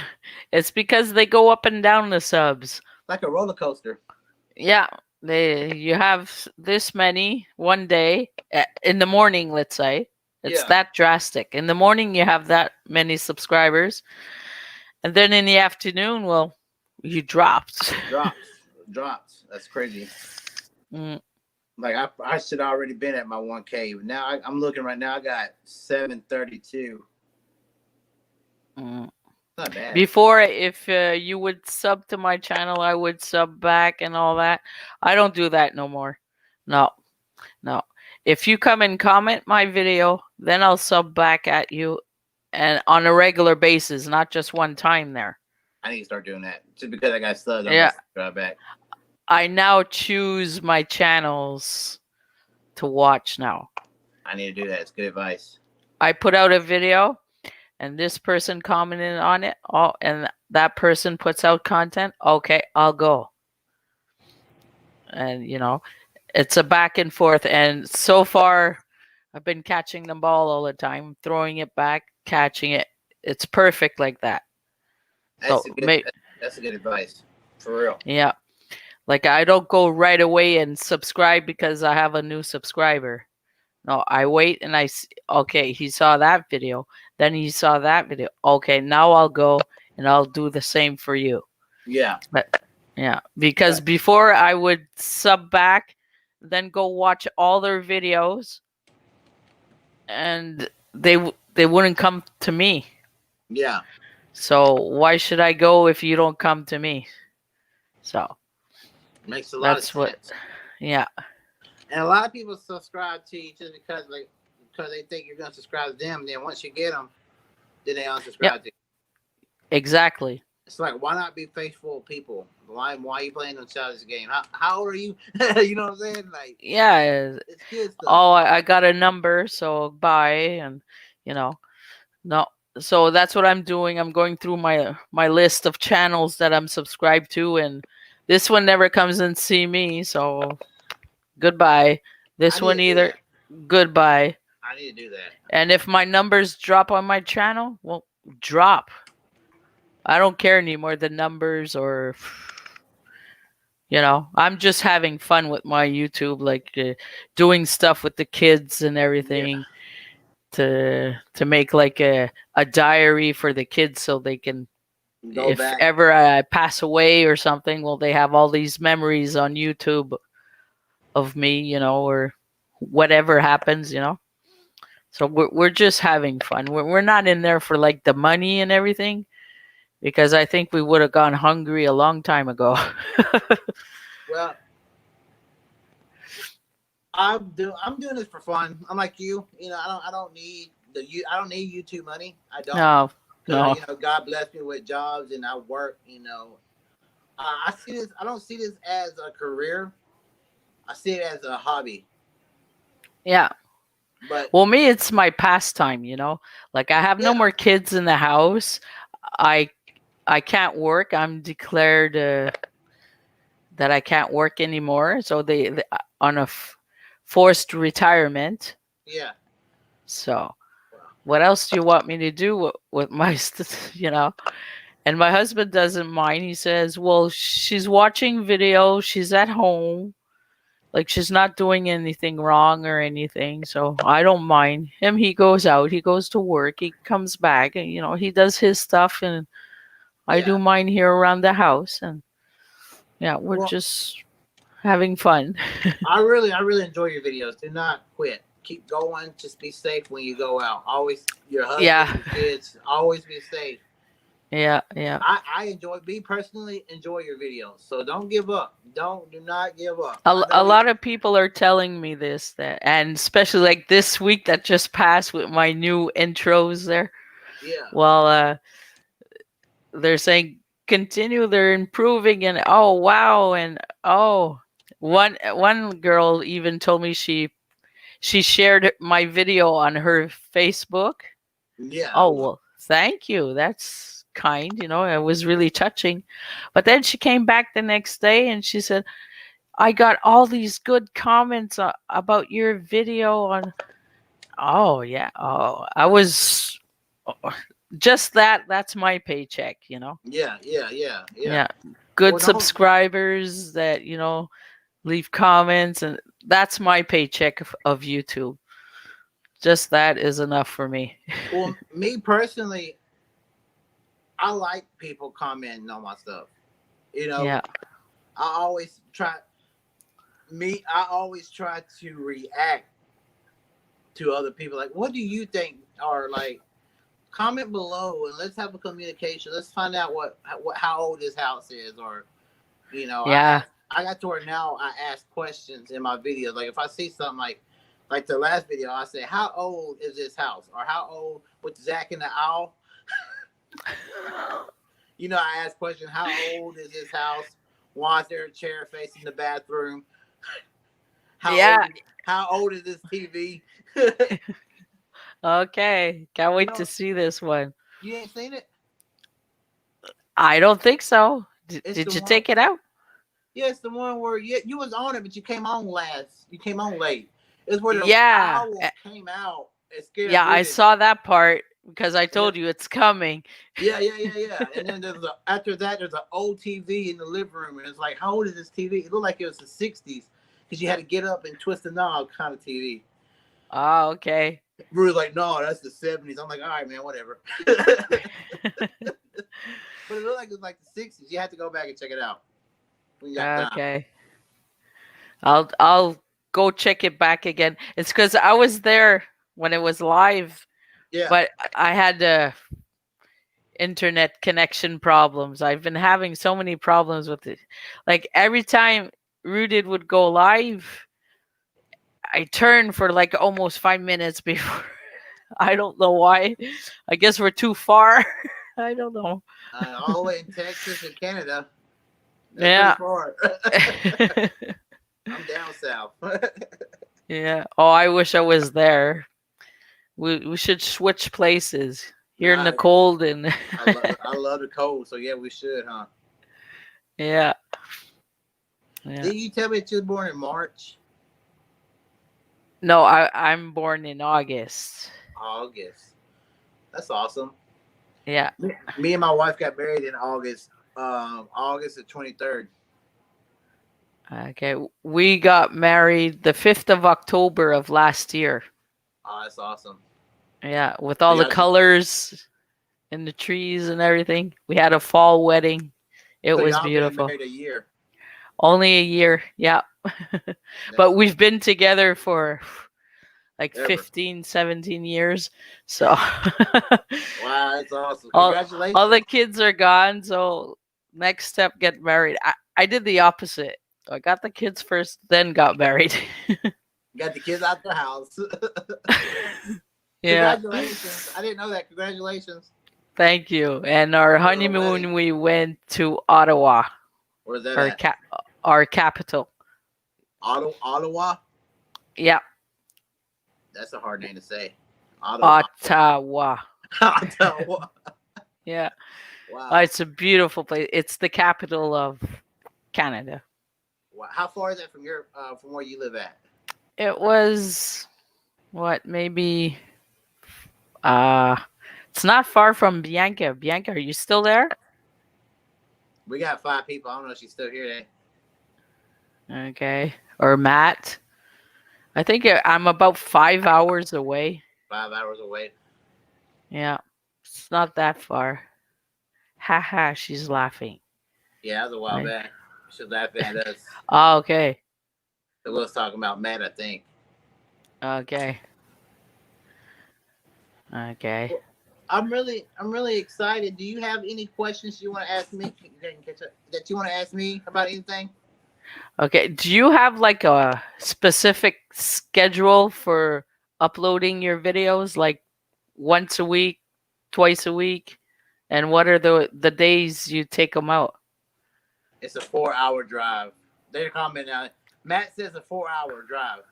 It's because they go up and down the subs. Like a roller coaster. Yeah, you have this many one day in the morning, let's say. It's Yeah. that drastic. In the morning, you have that many subscribers. And then in the afternoon, well, you dropped. Drops. That's crazy. Mm. Like, I should already been at my 1K. But now I'm looking right now. I got 732. Mm. Not bad. Before, if you would sub to my channel, I would sub back and all that. I don't do that no more. No. If you come and comment my video, then I'll sub back at you, and on a regular basis, not just one time there. I need to start doing that. Just because I got stuck, I'm Yeah. drive back. I now choose my channels to watch now. I need to do that. It's good advice. I put out a video, and this person commented on it, and that person puts out content. Okay, I'll go. And it's a back and forth, and so far I've been catching the ball all the time, throwing it back, catching it. It's perfect like that. That's, So, that's a good advice. For real. Yeah. Like, I don't go right away and subscribe because I have a new subscriber. No, I wait and okay, he saw that video. Then he saw that video. Okay, now I'll go and I'll do the same for you. Yeah. Yeah, because before I would sub back, then go watch all their videos, and they wouldn't come to me. Yeah. So why should I go if you don't come to me? So Makes a lot of sense. Yeah. And a lot of people subscribe to you just because they think you're gonna subscribe to them. Then once you get them, then they unsubscribe to you. Exactly. It's like, why not be faithful people? Why are you playing them childish game? How old are you? You know what I'm saying? Like, Yeah. it's good stuff. Oh, I got a number, so bye, and no. So that's what I'm doing. I'm going through my list of channels that I'm subscribed to, and this one never comes and see me, so goodbye. This one either, goodbye. I need to do that. And if my numbers drop on my channel, well, drop. I don't care anymore, the numbers, or I'm just having fun with my YouTube, like doing stuff with the kids and everything, to make like a diary for the kids, so they can, if ever I pass away or something, well, they have all these memories on YouTube of me, or whatever happens, So we're just having fun. We're not in there for like the money and everything, because I think we would have gone hungry a long time ago. Well, I'm doing this for fun. I'm like you. I don't need YouTube money. I don't. No. God bless me with jobs and I work. I see this. I don't see this as a career. I see it as a hobby. Yeah. But well, me, it's my pastime. Like, I have no more kids in the house. I I can't work. I'm declared that I can't work anymore. So they on a forced retirement. Yeah. So what else do you want me to do with my, And my husband doesn't mind. He says, well, she's watching video. She's at home. Like she's not doing anything wrong or anything. So I don't mind him. He goes out. He goes to work. He comes back and, he does his stuff. And I do Yeah. mine here around the house. And yeah, we're Well, just having fun. I really enjoy your videos. Do not quit. Keep going. Just be safe when you go out. Always your husband, Yeah. your kids. Always be safe. Yeah. I enjoy. Me personally, enjoy your videos. So don't give up. Do not give up. A lot of people are telling me this, and especially like this week that just passed with my new intros there. Yeah. Well, they're saying continue, they're improving, and oh wow, and oh, one girl even told me she shared my video on her Facebook. Yeah. Oh well, thank you, that's kind, it was really touching. But then she came back the next day and she said, I got all these good comments about your video on. Oh yeah, oh I was just that's my paycheck. Yeah. Yeah, good Well, no, subscribers that leave comments, and that's my paycheck of YouTube. Just that is enough for me. well, me personally, I like people commenting on my stuff. Yeah, I always try to react to other people. Like, what do you think? Or like, comment below and let's have a communication. Let's find out how old this house is, or yeah, I got to where now I ask questions in my videos. Like if I see something like the last video, I say, how old is this house? Or how old with Zach and the owl? I ask questions, how old is this house? Why is there a chair facing the bathroom? How old is this TV? Okay, can't wait to see this one. You ain't seen it? I don't think so. Did you one- take it out? Yeah, it's the one where you was on it, but you came on late. It's where the Yeah. owl came out and scared. Yeah, I Rudis. saw that part because I told you it's coming. Yeah. And then after that, there's an old TV in the living room, and it's like, how old is this TV? It looked like it was the '60s because you had to get up and twist the knob kind of TV. Oh, okay. We were like, no, that's the '70s. I'm like, all right, man, whatever. But it looked like it was like the '60s. You had to go back and check it out. When you got time. Okay. I'll go check it back again. It's because I was there when it was live, Yeah. but I had internet connection problems. I've been having so many problems with it. Like every time Rooted would go live, I turned for like almost 5 minutes before. I don't know why. I guess we're too far. I don't know. All the way in Texas and Canada. That's Yeah. pretty far. I'm down south. Yeah. Oh, I wish I was there. We should switch places. Here in the Nah, cold and I love the cold, so yeah, we should, huh? yeah. Did you tell me that you were born in March? No, I'm born in August. August. That's awesome. Yeah. Me and my wife got married in August. August the 23rd. Okay. We got married the 5th of October of last year. Oh, that's awesome. Yeah, with all the Yeah. colors and the trees and everything. We had a fall wedding. It So was y'all been beautiful. married a year. Only a year. Yeah. But we've been together for like Ever. 15, 17 years. So Wow, that's awesome. all Congratulations. the kids are gone. So next step, get married. I did the opposite. I got the kids first, then got married. Got the kids out the house. Yeah. Congratulations. I didn't know that. Congratulations. Thank you. And our Little honeymoon, wedding. we went to Ottawa, Where's that our at? our capital. Ottawa? Yeah, That's a hard name to say. Ottawa. Ottawa. Ottawa. Yeah. Wow. It's a beautiful place. It's the capital of Canada. Wow. How far is that from your from where you live at? It was what, maybe uh it's not far from Bianca. Bianca, are you still there? We got 5 people. I don't know if she's still here. Okay. Or Matt. I think I'm about 5 hours away. 5 hours away. Yeah. It's not that far. Haha, she's laughing. Yeah, that was a while Right. back. She was laughing at us. Oh, okay. It was talking about Matt, I think. Okay. Okay. I'm really excited. Do you have any questions you want to ask me? That you want to ask me about anything? Okay. Do you have like a specific schedule for uploading your videos, like once a week, twice a week? And what are the days you take them out? It's a 4-hour drive. They're commenting on it. Matt says a 4-hour drive.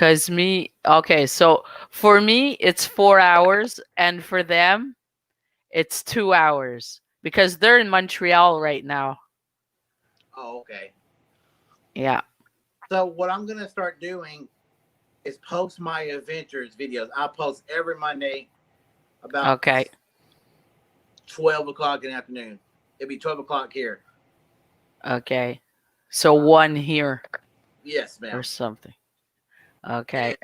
Okay, so for me it's 4 hours, and for them it's 2 hours because they're in Montreal right now. Oh, okay. Yeah. So what I'm gonna start doing is post my adventures videos. I'll post every Monday about Okay. 12 o'clock in the afternoon. It'll be 12 o'clock here. Okay. So one here Yes, ma'am. or something. Okay.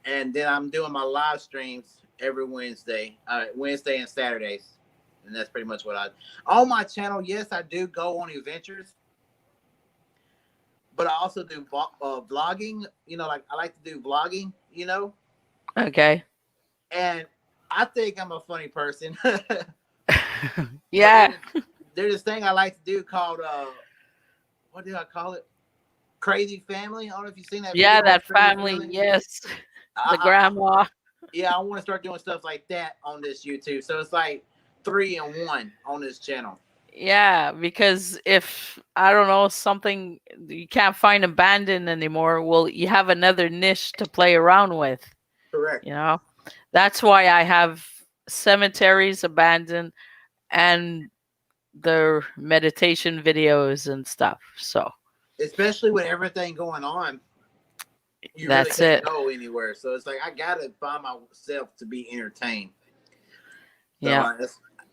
And then I'm doing my live streams every Wednesday, Wednesday and Saturdays, and that's pretty much what I. On my channel, yes, I do go on adventures, but I also do vlogging. You know, like I like to do vlogging. You know, Okay. and I think I'm a funny person. Yeah. There's this thing I like to do called what do I call it? Crazy Family. I don't know if you've seen that. Yeah, video, that Crazy family. Yes. The I- grandma. Yeah, I want to start doing stuff like that on this YouTube. So it's like 3 in 1 on this channel. Yeah, because if I don't know something you can't find abandoned anymore, well, you have another niche to play around with. Correct. You know, that's why I have cemeteries abandoned and the meditation videos and stuff. So Especially with everything going on, you that's really it. can't go anywhere. So it's like I gotta find myself to be entertained. So, Yeah.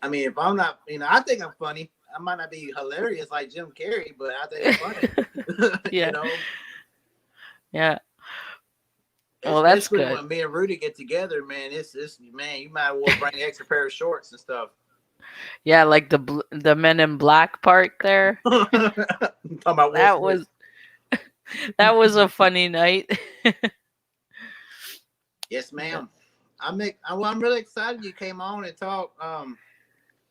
I mean, if I'm not, I think I'm funny. I might not be hilarious like Jim Carrey, but I think I'm funny. Yeah. You know. Yeah. Well, that's Especially good. when me and Rudy get together, man. It's man, you might well bring an extra pair of shorts and stuff. Yeah, like the Men in Black part there. Talking about That Will was that was a funny night. Yes, ma'am. I'm really excited you came on and talked.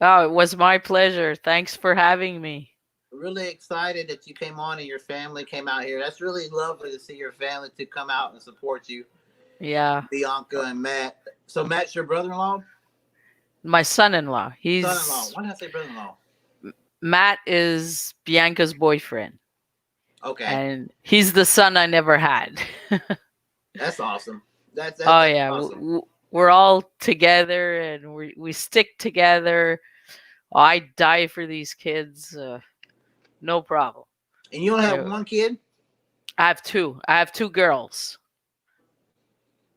Oh, it was my pleasure. Thanks for having me. Really excited that you came on and your family came out here. That's really lovely to see your family to come out and support you, Yeah. Bianca and Matt. So Matt's your brother-in-law? My son-in-law. He's Son-in-law. Why did I say brother-in-law? Matt is Bianca's boyfriend. Okay. And he's the son I never had. That's awesome. That's Oh yeah, awesome. we're all together and we stick together. Oh, I die for these kids. No problem. And you only have Yeah. one kid? I have two. I have 2 girls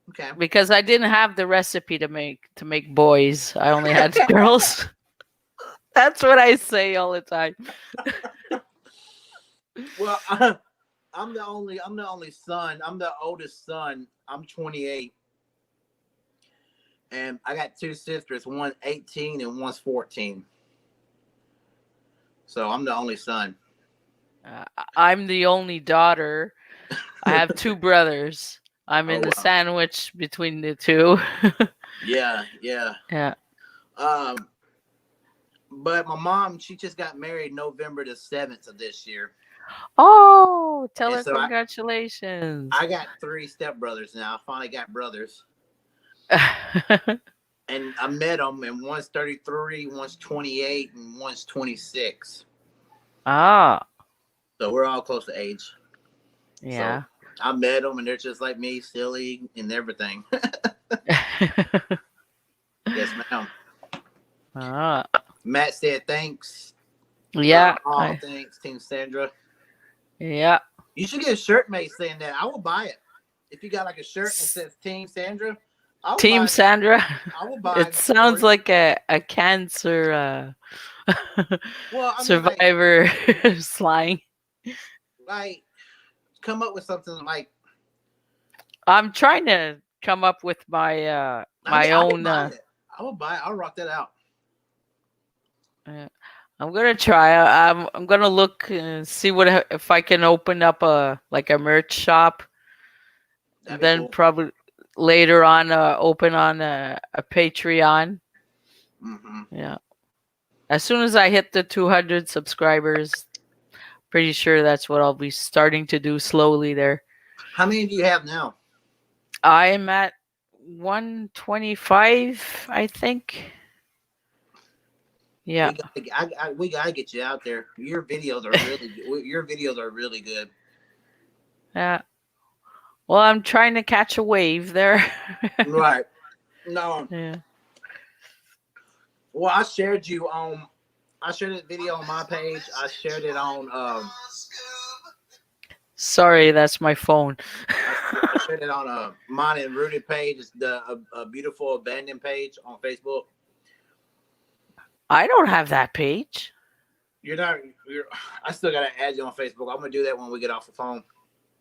Okay. because I didn't have the recipe to make boys. I only had girls. That's what I say all the time. Well, I'm the only son. I'm the oldest son. I'm 28. And I got 2 sisters, one's 18 and one's 14. So I'm the only son. I'm the only daughter. I have 2 brothers. I'm in the wow. sandwich between the 2. Yeah. Yeah. But my mom, she just got married November the 7th of this year. Oh, tell And her so congratulations. I got 3 stepbrothers now. I finally got brothers. And I met them, and one's 33, one's 28, and one's 26. Ah, So we're all close to age. yeah. I met them, and they're just like me, silly and everything. Yes, ma'am. Ah, Matt said thanks. yeah, Thanks, Team Sandra. yeah. You should get a shirt made saying that. I will buy it. If you got like a shirt that says Team Sandra, I will buy Team it. Sandra. I will buy it. It sounds like a cancer Well, I mean, survivor slang. like come up with something like I'm trying to come up with my my I will own. buy it. I will buy it. I'll rock that out. I'm gonna try. I'm gonna look see what if I can open up a merch shop. That'd be Then cool. probably later on open on a Patreon. Mm-hmm. Yeah. As soon as I hit the 200 subscribers, pretty sure that's what I'll be starting to do slowly there. How many do you have now? I am at 125, I think. Yeah. We gotta get you out there. Your videos are really good. Yeah. Well, I'm trying to catch a wave there. Right. No. Yeah. Well, I shared that video on my page. I shared it on Sorry, that's my phone. I shared it on mine and Rooted page. It's a beautiful abandoned page on Facebook. I don't have that page. I still gotta add you on Facebook. I'm gonna do that when we get off the phone.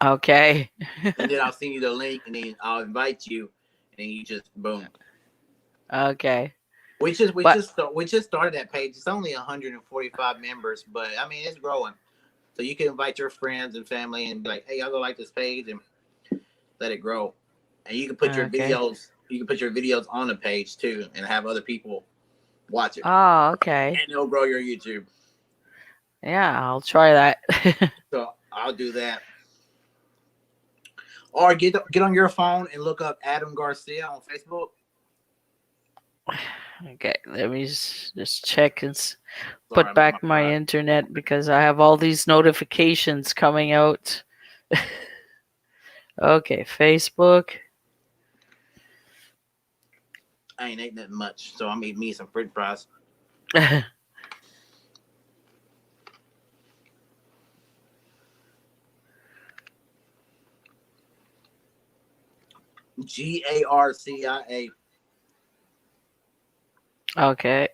Okay. And then I'll send you the link and then I'll invite you and then you just boom. Okay. We just started that page. It's only 145 members, but I mean it's growing. So you can invite your friends and family and be like, hey, y'all go like this page and let it grow. And you can put your videos. You can put your videos on the page too, and have other people watch it. Oh, okay. And it'll grow your YouTube. Yeah, I'll try that. So I'll do that. Or get on your phone and look up Adam Garcia on Facebook. Okay, let me just check and Sorry, put back I'm my on internet because I have all these notifications coming out. Okay, Facebook. I ain't nothing much, so I'm eating me some French fries. Garcia. Okay.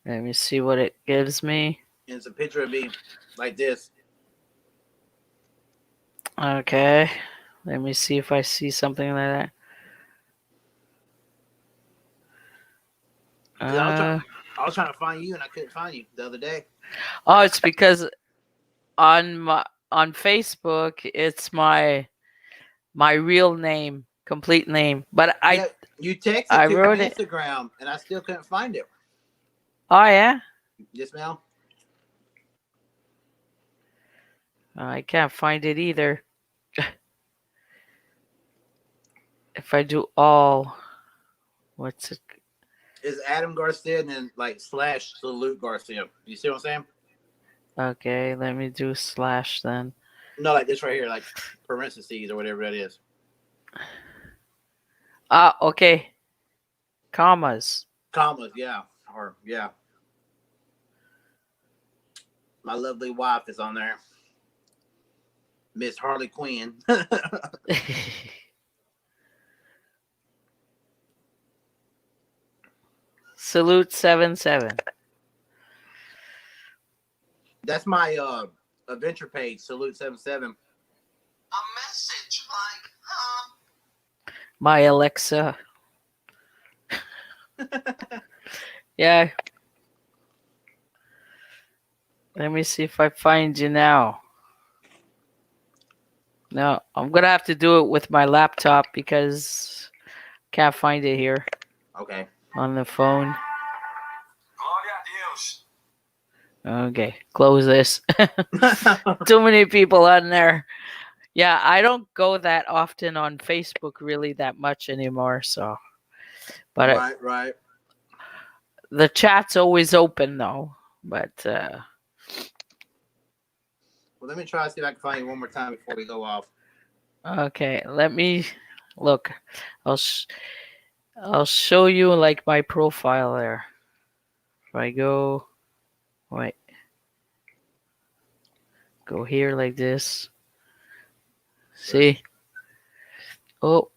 Let me see what it gives me. And it's a picture of me like this. Okay. Let me see if I see something like that. I was trying to find you and I couldn't find you the other day. Oh, it's because on Facebook it's my real name, complete name. But you texted I to wrote my it. Instagram and I still couldn't find it. Oh yeah? Yes, ma'am. I can't find it either. If I do all, what's it? It's Adam Garcia and then like / Salute Garcia. You see what I'm saying? Okay, let me do / then. No, like this right here, like parentheses or whatever that is. Ah, okay. Commas. Commas, yeah. Or yeah. My lovely wife is on there. Miss Harley Quinn. Salute 77. That's my adventure page, Salute 77. A message like, My Alexa. Yeah. Let me see if I find you now. No, I'm gonna have to do it with my laptop because I can't find it here Okay. on the phone. Okay, close this. Too many people on there. Yeah, I don't go that often on Facebook really that much anymore. So, but right. the chat's always open though. But Well, let me try to see if I can find you one more time before we go off. okay, let me look. I'll show you like my profile there. I go, wait, go here like this. See? Oh,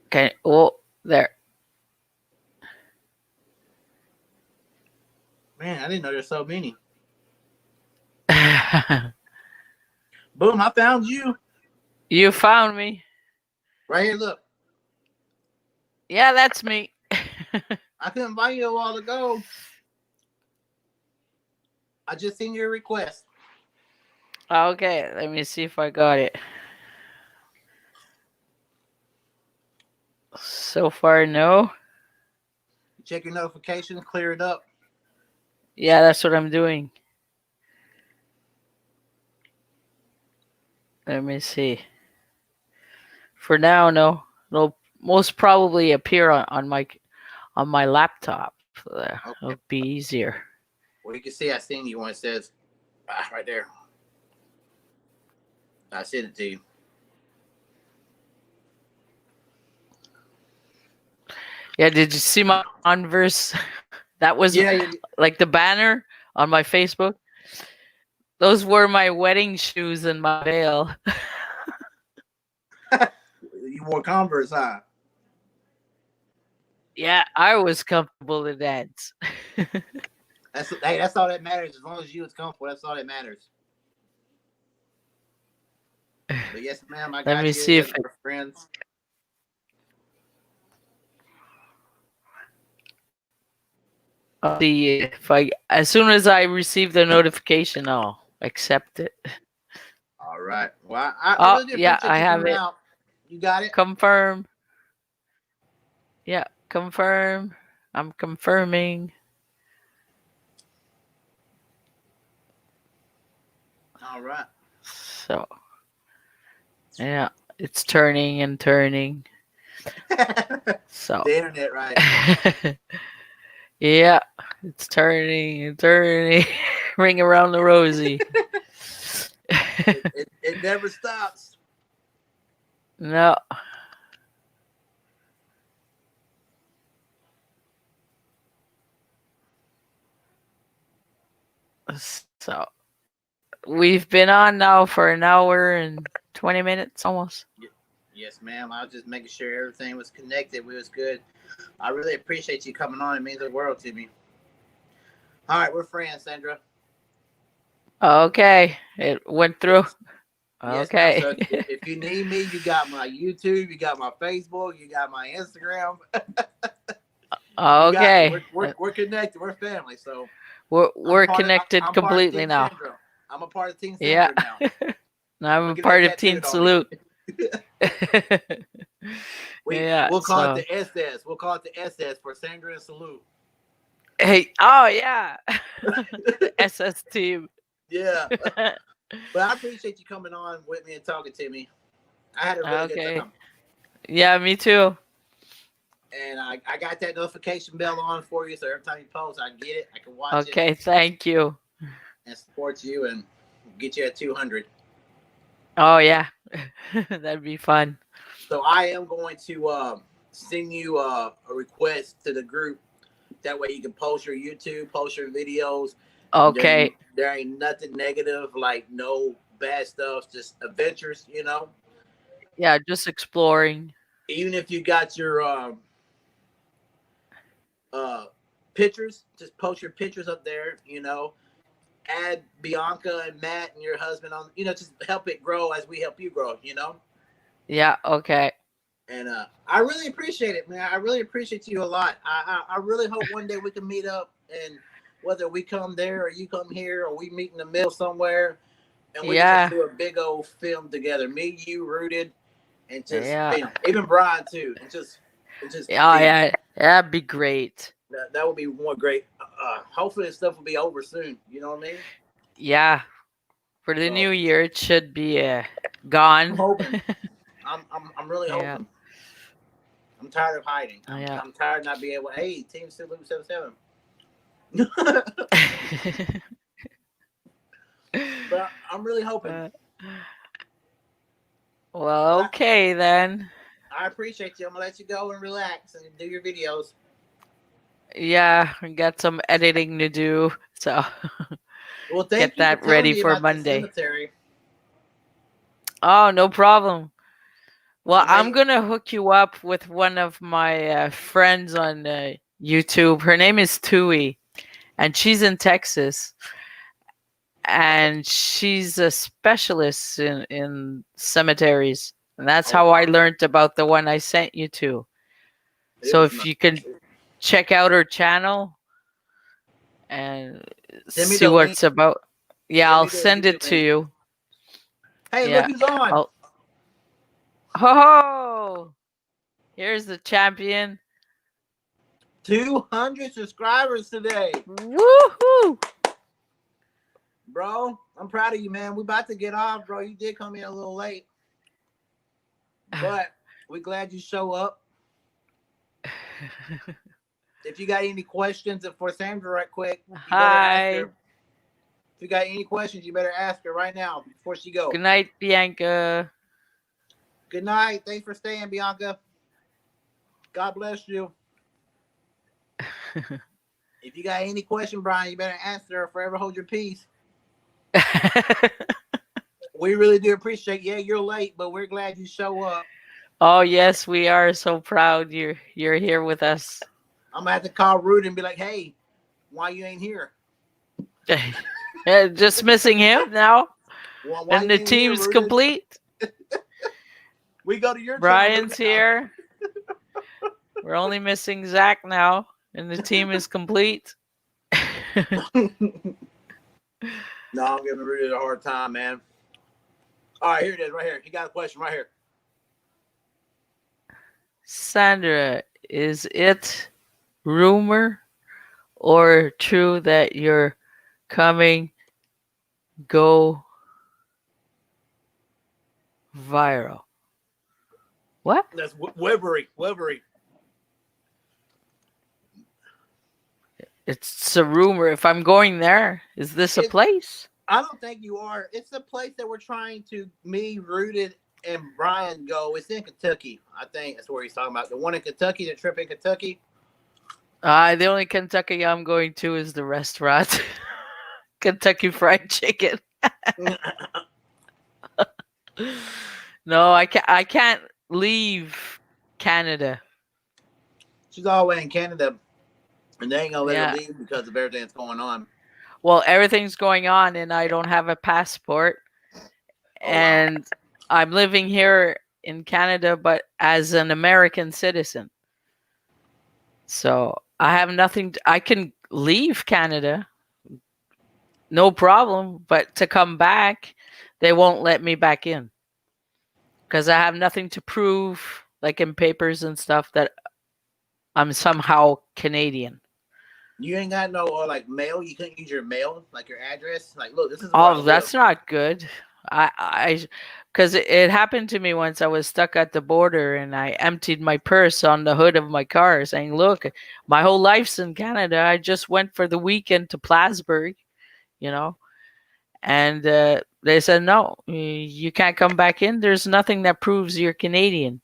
okay. Oh, there. Man, I didn't know there's so many. Boom, I found you. You found me. Right here, look. Yeah, that's me. I couldn't find you a while ago. I just seen your request. Okay, let me see if I got it. So far, no. Check your notifications, clear it up. Yeah, that's what I'm doing. Let me see. For now, no. It'll most probably appear on my laptop. It'll be easier. Well, you can see I seen you when it says right there. I sent it to you. Yeah, did you see my Converse? That was like the banner on my Facebook. Those were my wedding shoes and my veil. You wore Converse, huh? Yeah, I was comfortable to dance. That's all that matters. As long as you was comfortable, that's all that matters. But yes, ma'am, I got Let me you. see if We're friends. I'll see if as soon as I receive the notification, I'll accept it. All right. Well, I Oh, really do yeah, appreciate I you have coming it. out. You got it? Confirm. Yeah, confirm. I'm confirming. All right. So, yeah, it's turning and turning. So, The internet, right? yeah, it's turning and turning. Ring around the rosy. It never stops. No. So, we've been on now for an hour and 20 minutes almost. Yes, ma'am. I was just making sure everything was connected. We was good. I really appreciate you coming on. It means the world to me. All right, we're friends, Sandra. Okay, it went through. Yes, ma'am. Okay. So if you need me, you got my YouTube, you got my Facebook, you got my Instagram. Okay. We're connected. We're family. So We're connected I'm completely part of Team now. Sandra. I'm a part of Team Yeah. Sandra now. Now I'm We're a gonna part get of Teen tattooed on Salute. Yeah. We'll call So. it the SS. We'll call it the SS for Sandra and Salute. Hey. Oh yeah. The SS team. Yeah. But I appreciate you coming on with me and talking to me. I had a really good time. Yeah, me too. And I got that notification bell on for you, so every time you post, I get it. I can watch it. Okay, thank you. And support you and get you at 200. Oh yeah, that'd be fun. So I am going to send you a request to the group. That way you can post your YouTube, post your videos. Okay. There ain't nothing negative, like no bad stuff, just adventures, you know. Yeah, just exploring. Even if you got your pictures, just post your pictures up there, you know. Add Bianca and Matt and your husband on, you know, just help it grow as we help you grow, you know. Yeah. Okay. And I really appreciate it, man. I really appreciate you a lot. I really hope one day we can meet up, and whether we come there or you come here or we meet in the middle somewhere, and we can just do a big old film together. Me, you, Rooted, and just even Brian too, and just yeah, that'd be great. That would be one great. Hopefully, this stuff will be over soon. You know what I mean? Yeah. For the new year, it should be gone. I'm hoping. I'm really hoping. I'm tired of hiding. I'm tired of not being able. Hey, Team Salute 77. But I'm really hoping. Well, okay then. I appreciate you. I'm gonna let you go and relax and do your videos. Yeah, I got some editing to do. So Well, thank get you for that telling ready me for about the Monday. cemetery. Oh, no problem. Well, I I'm may. gonna hook you up with one of my friends on YouTube. Her name is Tui, and she's in Texas, and she's a specialist in cemeteries, and that's Oh how I wow, learned about the one I sent you to. it So was if nice. you can check out her channel and Send me see the what link. it's about, yeah, Send I'll me the send it YouTube to link. you. Hey, look Yeah, who's on. I'll. Oh, here's the champion. 200 subscribers today, Woohoo! bro. I'm proud of you, man. We about to get off, bro. You did come in a little late, but we're glad you show up. If you got any questions for Sandra, right quick, you better ask Hi. her. If you got any questions, you better ask her right now before she goes. Good night, Bianca. Good night. Thanks for staying, Bianca. God bless you. If you got any question, Brian, you better answer or forever hold your peace. We really do appreciate. Yeah, you're late, but we're glad you show up. Oh yes, we are so proud you're here with us. I'm gonna have to call Rude and be like, "Hey, why you ain't here? Just missing him now, Why and you the ain't here, team's Rude? complete. We go to your channel Brian's now." here. We're only missing Zach now, and the team is complete. No, I'm giving Rudy a hard time, man. All right, here it is, right here. He got a question right here. Sandra, is it rumor or true that you're coming go viral? What? That's Webery. It's a rumor. If I'm going there, is this a It's, place? I don't think you are. It's a place that we're trying to me, Rooted, and Brian go. It's in Kentucky. I think that's where he's talking about. The one in Kentucky, the trip in Kentucky. The only Kentucky I'm going to is the restaurant, Kentucky Fried Chicken. No, I can't leave Canada. She's all the way in Canada, and they ain't gonna let her Yeah. leave because of everything that's going on. Well, everything's going on, and I don't have a passport, Oh, wow. and I'm living here in Canada, but as an American citizen. So I have nothing. I can leave Canada, no problem, but to come back, they won't let me back in because I have nothing to prove, like in papers and stuff, that I'm somehow Canadian. You ain't got no like mail. You couldn't use your mail, like your address. Like, look, this is where I Oh, live. that's not good. Because it happened to me once. I was stuck at the border and I emptied my purse on the hood of my car, saying, "Look, my whole life's in Canada. I just went for the weekend to Plattsburgh, you know." And they said, "No, you can't come back in. There's nothing that proves you're Canadian."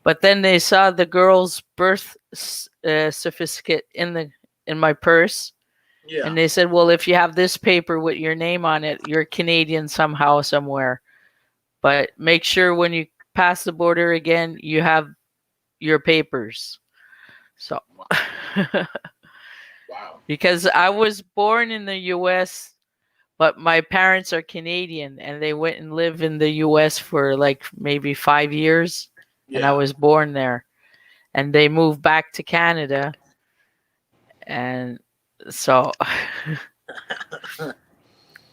But then they saw the girl's birth certificate in my purse. Yeah. And they said, well, if you have this paper with your name on it, you're Canadian somehow, somewhere. But make sure when you pass the border again, you have your papers. So, Wow. because I was born in the US, but my parents are Canadian and they went and lived in the US for like maybe 5 years. Yeah. And I was born there. And they moved back to Canada. And so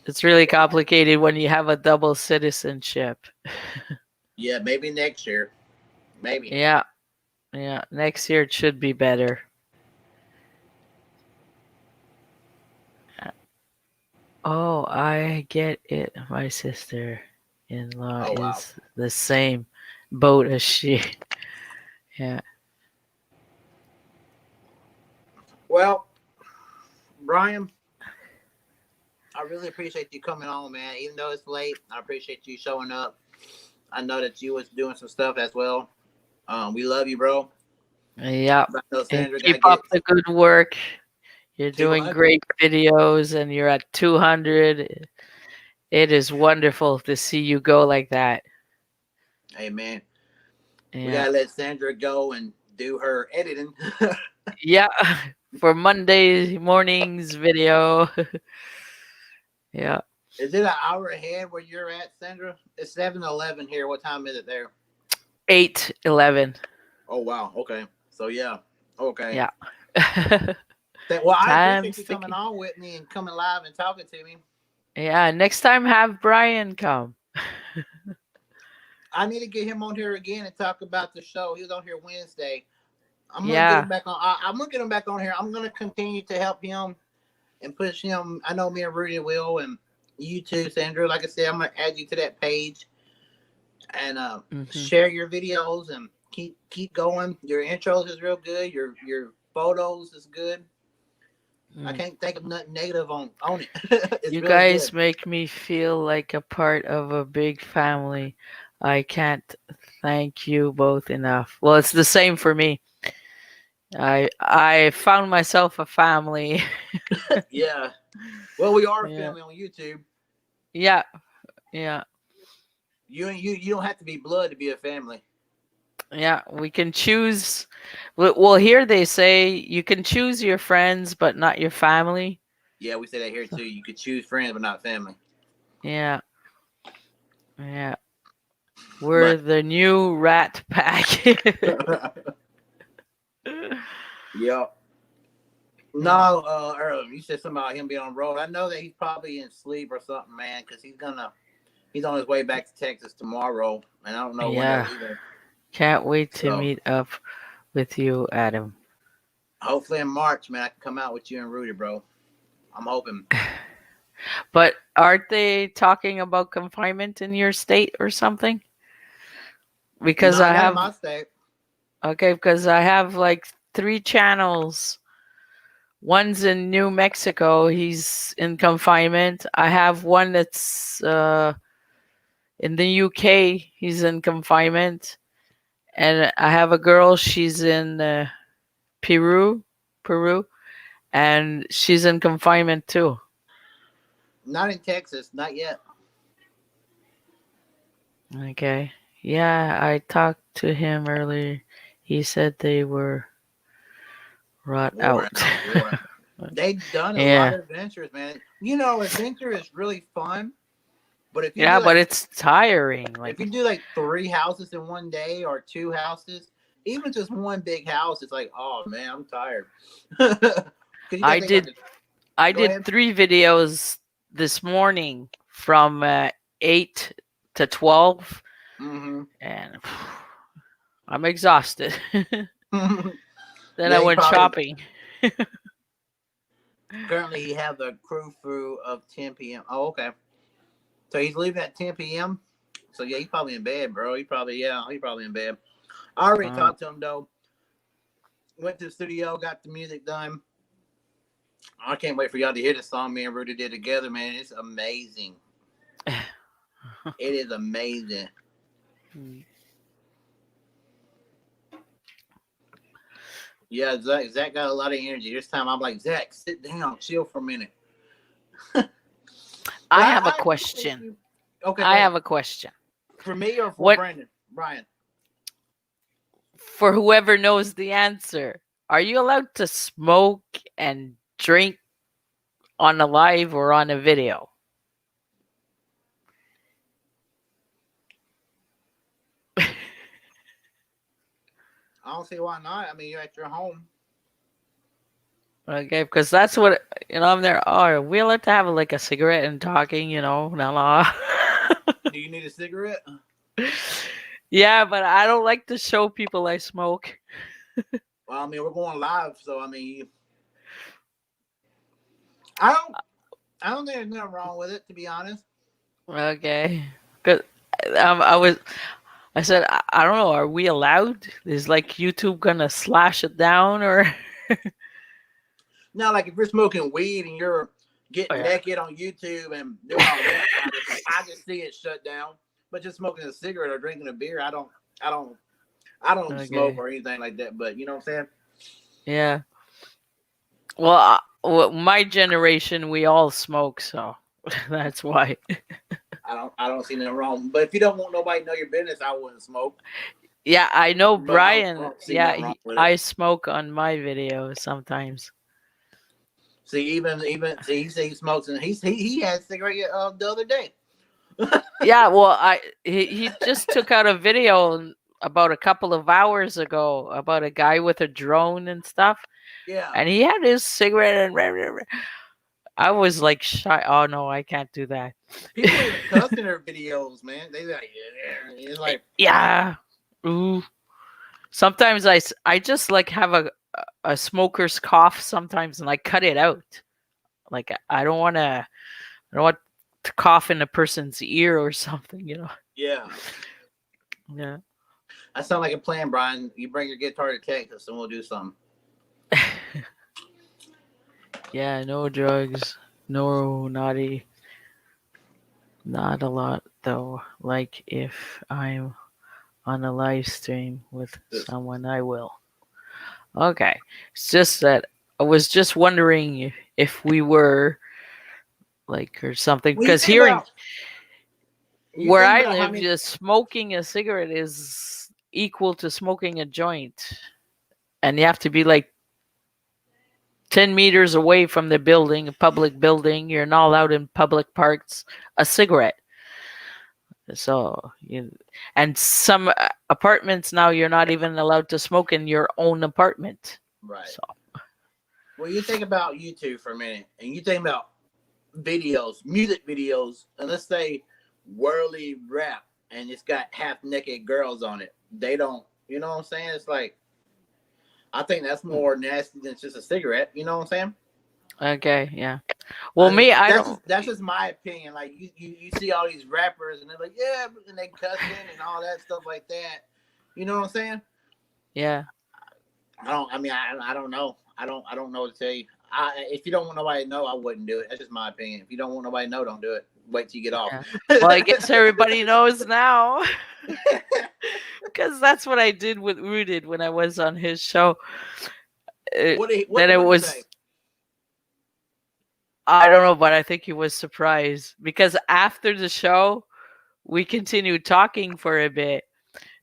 it's really complicated when you have a double citizenship. Yeah, maybe next year. Maybe. Yeah. Yeah. Next year it should be better. Oh, I get it. My sister-in-law Oh, wow. is the same boat as she. Yeah. Well, Brian, I really appreciate you coming on, man. Even though it's late, I appreciate you showing up. I know that you was doing some stuff as well. We love you, bro. Yeah. But I know And Sandra keep got up to the good work. You're get doing 200. great videos and you're at 200. It is wonderful to see you go like that. Hey man, we Yeah. gotta let Sandra go and do her editing. Yeah. For Monday morning's video. Yeah. Is it an hour ahead where you're at, Sandra? It's 7:11 here. What time is it there? 8:11. Oh wow. Okay. So yeah. Okay. Yeah. Well, I appreciate Time's you coming ticking. on with me and coming live and talking to me. Yeah. Next time, have Brian come. I need to get him on here again and talk about the show. He was on here Wednesday. I'm gonna get Yeah. him back on. I'm gonna get him back on here. I'm gonna continue to help him and push him. I know me and Rudy will, and you too, Sandra. Like I said, I'm gonna add you to that page and Mhm. share your videos and keep going. Your intros is real good. Your photos is good. I Mm. can't think of nothing negative on it. It's You really guys good. make me feel like a part of a big family. I can't thank you both enough. Well, it's the same for me. I found myself a family. Yeah. Well, we are a Yeah. family on YouTube. Yeah. Yeah. You don't have to be blood to be a family. Yeah, we can choose. Well, here they say you can choose your friends, but not your family. Yeah, we say that here too. You could choose friends, but not family. Yeah, yeah. We're the new Rat Pack. Yeah. No, you said something about him being on the road. I know that he's probably in sleep or something, man, because he's on his way back to Texas tomorrow, and I don't know when they're Yeah, leaving. can't wait to So meet up with you, Adam. hopefully in March, man, I can come out with you and Rudy, bro. I'm hoping. But aren't they talking about confinement in your state or something? Because No, I not in have my state. because I have like 3 channels. One's in New Mexico. He's in confinement. I have one that's in the UK. He's in confinement. And I have a girl. She's in Peru, and she's in confinement too. Not in Texas, not yet. Okay. Yeah, I talked to him earlier. He said they were brought War, out. war. They've done a lot Yeah. of adventures, man. You know, adventure is really fun, but if you Yeah, do but like it's tiring. if Like, you do like 3 houses in one day or 2 houses, even just one big house, it's like, oh man, I'm tired. 'Cause you gotta I think about did it. I Go did ahead. 3 videos this morning from 8 to 12, Mm-hmm. and I'm exhausted. Then I Yeah, he went probably shopping. currently he have the crew through of 10 p.m. Oh, okay. So he's leaving at 10 p.m. So yeah, he's probably in bed, bro. He's probably in bed. I already talked to him though. Went to the studio, got the music done. I can't wait for y'all to hear the song me and Rudy did together, man. It's amazing. It is amazing. Yeah, Zach got a lot of energy. This time I'm like, Zach, sit down, chill for a minute. I have a appreciate question. you. Okay, I have a question. for me or for What Brian? for whoever knows the answer? Are you allowed to smoke and drink on a live or on a video? I don't see why not. I mean, you're at your home. Okay, because that's what I'm there. Oh, are we allowed to have like a cigarette and talking? La. Do you need a cigarette? Yeah, but I don't like to show people I smoke. Well, I mean, we're going live, so I mean, I don't think there's nothing wrong with it, to be honest. Okay, good. I said I don't know. Are we allowed? Is like YouTube gonna slash it down or? Now, like if you're smoking weed and you're getting Oh, yeah. naked on YouTube and doing all that, I just see it shut down. But just smoking a cigarette or drinking a beer, I don't I don't Okay. smoke or anything like that, but you know what I'm saying? Yeah. Well, my generation, we all smoke, so that's why. I don't see nothing wrong. But if you don't want nobody to know your business, I wouldn't smoke. Yeah, I know But I Brian. don't see Yeah, nothing wrong with it. I smoke on my videos sometimes. See, even see, he said he smokes, and he had a cigarette the other day. Yeah, well, he just took out a video about a couple of hours ago about a guy with a drone and stuff, Yeah, and he had his cigarette and I was like shy. Oh no, I can't do that. people even cuss in their videos, man. They like, yeah, it's like, Yeah. Ooh. Sometimes I just like have a smoker's cough sometimes, and I cut it out. Like I don't want to. I don't want to cough in a person's ear or something. yeah. Yeah. That sounds like a plan, Brian. You bring your guitar to Texas, and we'll do something. Yeah. No drugs. No naughty. Not a lot though. Like if I'm on a live stream with Yes. someone, I will. Okay. It's just that I was just wondering if we were like or something When you because think here about, you where think I about how live, many, just smoking a cigarette is equal to smoking a joint, and you have to be like 10 meters away from the building, a public building. You're not allowed in public parks a cigarette. So and some apartments now you're not even allowed to smoke in your own apartment. right? So Well, you think about YouTube for a minute, and you think about videos, music videos, and let's say worldly rap, and it's got half naked girls on it. They don't, you know what I'm saying? It's like, I think that's more nasty than just a cigarette. You know what I'm saying? okay, yeah. Well, me, I that's don't. that's just my opinion. Like you see all these rappers, and they're like, yeah, and they cussing and all that stuff like that. You know what I'm saying? Yeah, I don't know. I don't know what to tell you. If you don't want nobody to know, I wouldn't do it. That's just my opinion. If you don't want nobody to know, don't do it. Wait till you get off. yeah. Well, I guess everybody knows now because that's what I did with Rooted when I was on his show. What Then it he was. say? I don't know, but I think he was surprised because after the show, we continued talking for a bit.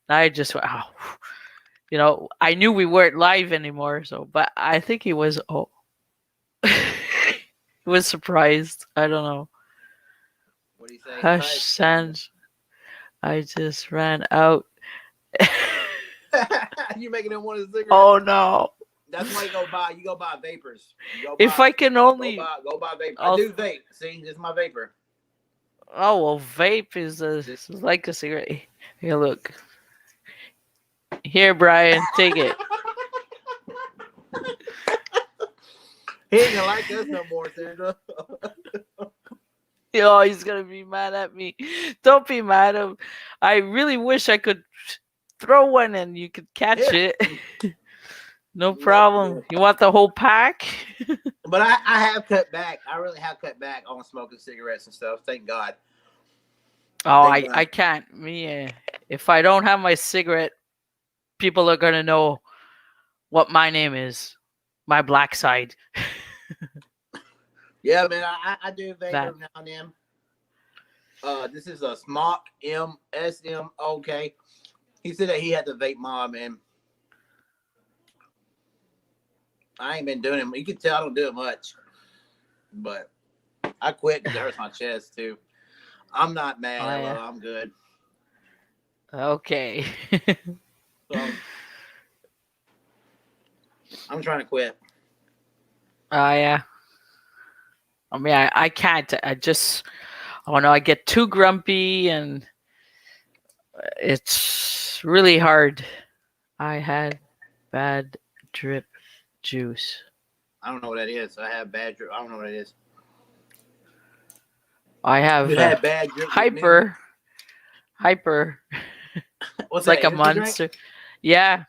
And I just went, oh, I knew we weren't live anymore. So, but I think he was, he was surprised. I don't know. What do you say? Hush, Sanj. I just ran out. You making him want a cigarette? Oh no. That's why you go buy vapors. If I can only. go buy vapor. I do vape. See, this is my vapor. Oh, well, vape is like a cigarette. Here, look. Here, Brian, take it. He ain't gonna like us no more, Sandra. Oh, he's gonna be mad at me. Don't be mad at him. I really wish I could throw one and you could catch it. No problem. You want the whole pack? But I have cut back. I really have cut back on smoking cigarettes and stuff. Thank God. Oh, Thank God. I can't. If I don't have my cigarette, people are gonna know what my name is. My black side. Yeah, man, I do vape That- every now and then. This is a Smok MSMOK. He said that he had to vape mom, and I ain't been doing it. You can tell I don't do it much, but I quit because it hurts my chest too. I'm not mad. Oh, yeah. I'm good. Okay. So, I'm trying to quit. Oh yeah. I mean, I can't. Oh no, I get too grumpy and it's really hard. I had bad drip juice. I don't know what that is. I have bad drip. I don't know what it is. I have You had bad drip. hyper. What's It's like that, a energy drink? monster. Yeah.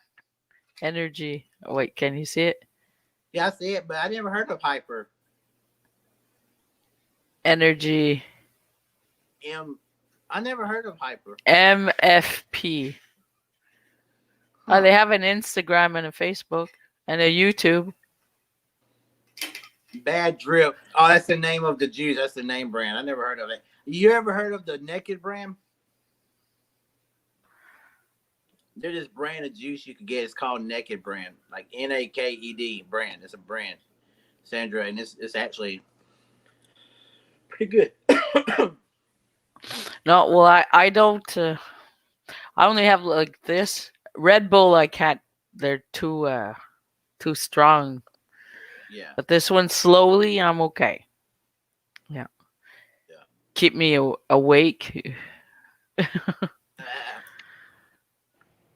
Energy. Oh, wait, can you see it? Yeah, I see it, but I never heard of Hyper. Energy. I never heard of Hyper. MFP. They have an Instagram and a Facebook and a YouTube. Bad Drip. Oh, that's the name of the juice. That's the name brand. I never heard of it. You ever heard of the Naked brand? There's this brand of juice you can get. It's called Naked brand, like Naked brand. It's a brand, Sandra, and it's actually pretty good. No, well, I don't. I only have like this Red Bull. I can't. They're too strong. Yeah. But this one slowly, I'm okay. Yeah. Yeah. Keep me awake.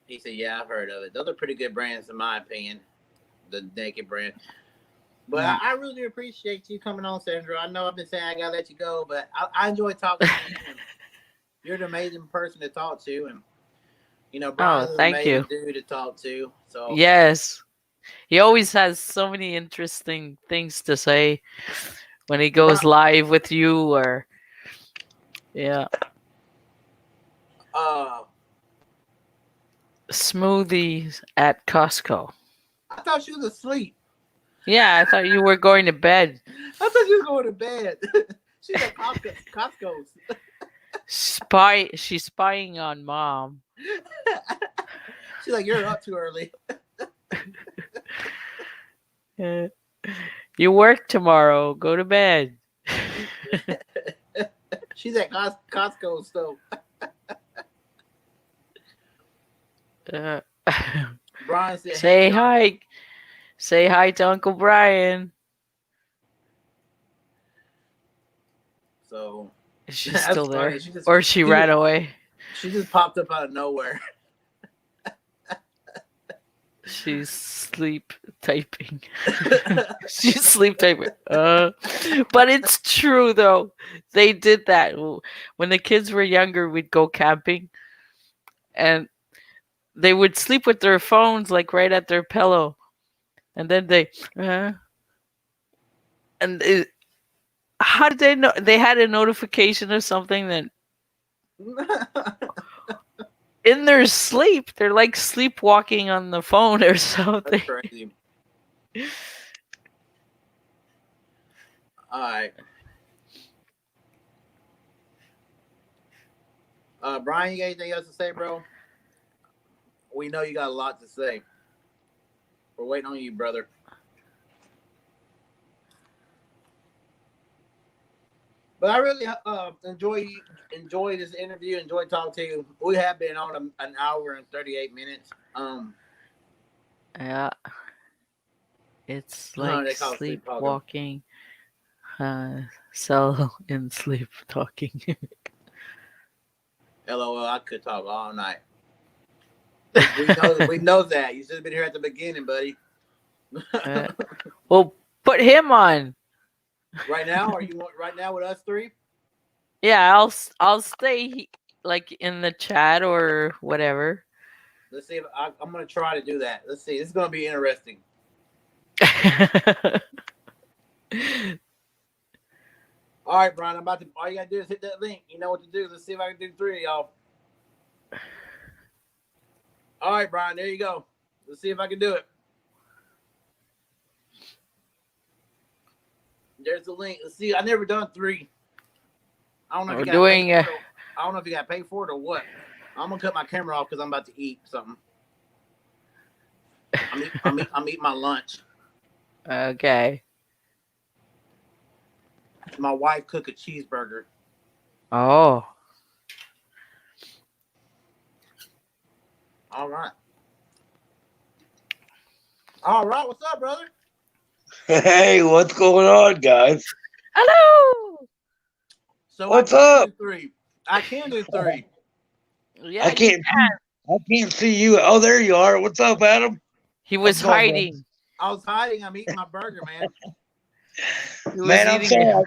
He said, "Yeah, I've heard of it. Those are pretty good brands, in my opinion. The Naked brand." But I really appreciate you coming on, Sandra. I know I've been saying I gotta let you go, but I enjoy talking to you. And you're an amazing person to talk to, and Brian's an thank amazing you. dude to talk to. So Yes. He always has so many interesting things to say when he goes live with you or yeah. Smoothies at Costco. I thought she was asleep. Yeah, I thought you were going to bed. I thought she was going to bed. She's at Costco's. She's spying on Mom. She's like, "You're up too early." You work tomorrow. Go to bed. She's at Costco still. Brian said, Say hi. Say hi to Uncle Brian. So Is she that's still there? funny. Or she ran away? She just popped up out of nowhere. She's sleep typing. She's sleep typing. But it's true though. They did that when the kids were younger. We'd go camping, and they would sleep with their phones like right at their pillow, and then how did they know? They had a notification of something that in their sleep, they're like sleepwalking on the phone or something. That's crazy. All right. Brian, you got anything else to say, bro? We know you got a lot to say. We're waiting on you, brother. But I really enjoy this interview. Enjoy talking to you. We have been on an hour and 38 minutes. Yeah, it's they like call it sleepwalking. So in sleep talking. LOL, I could talk all night. We know that. You should have been here at the beginning, buddy. Well, put him on. Right now? Are you right now with us three? Yeah, I'll stay like in the chat or whatever. Let's see if I'm gonna try to do that. Let's see. This is gonna be interesting. All right, Brian. All you gotta do is hit that link. You know what to do. Let's see if I can do 3 of y'all. All right, Brian. There you go. Let's see if I can do it. There's the link. Let's see. I've never done 3. I don't know if you I don't know if you got to pay for it or what. I'm gonna cut my camera off because I'm about to eat something. I'm eating my lunch. Okay. My wife cooked a cheeseburger. Oh. All right. All right. What's up, brother? Hey, what's going on, guys? Hello. So What's I up? do 3. I can do 3. Yeah, I can't see you. Oh, there you are. What's up, Adam? he was What's going on? hiding. I was hiding. I'm eating my burger, man. He was Man, I'm eating sorry.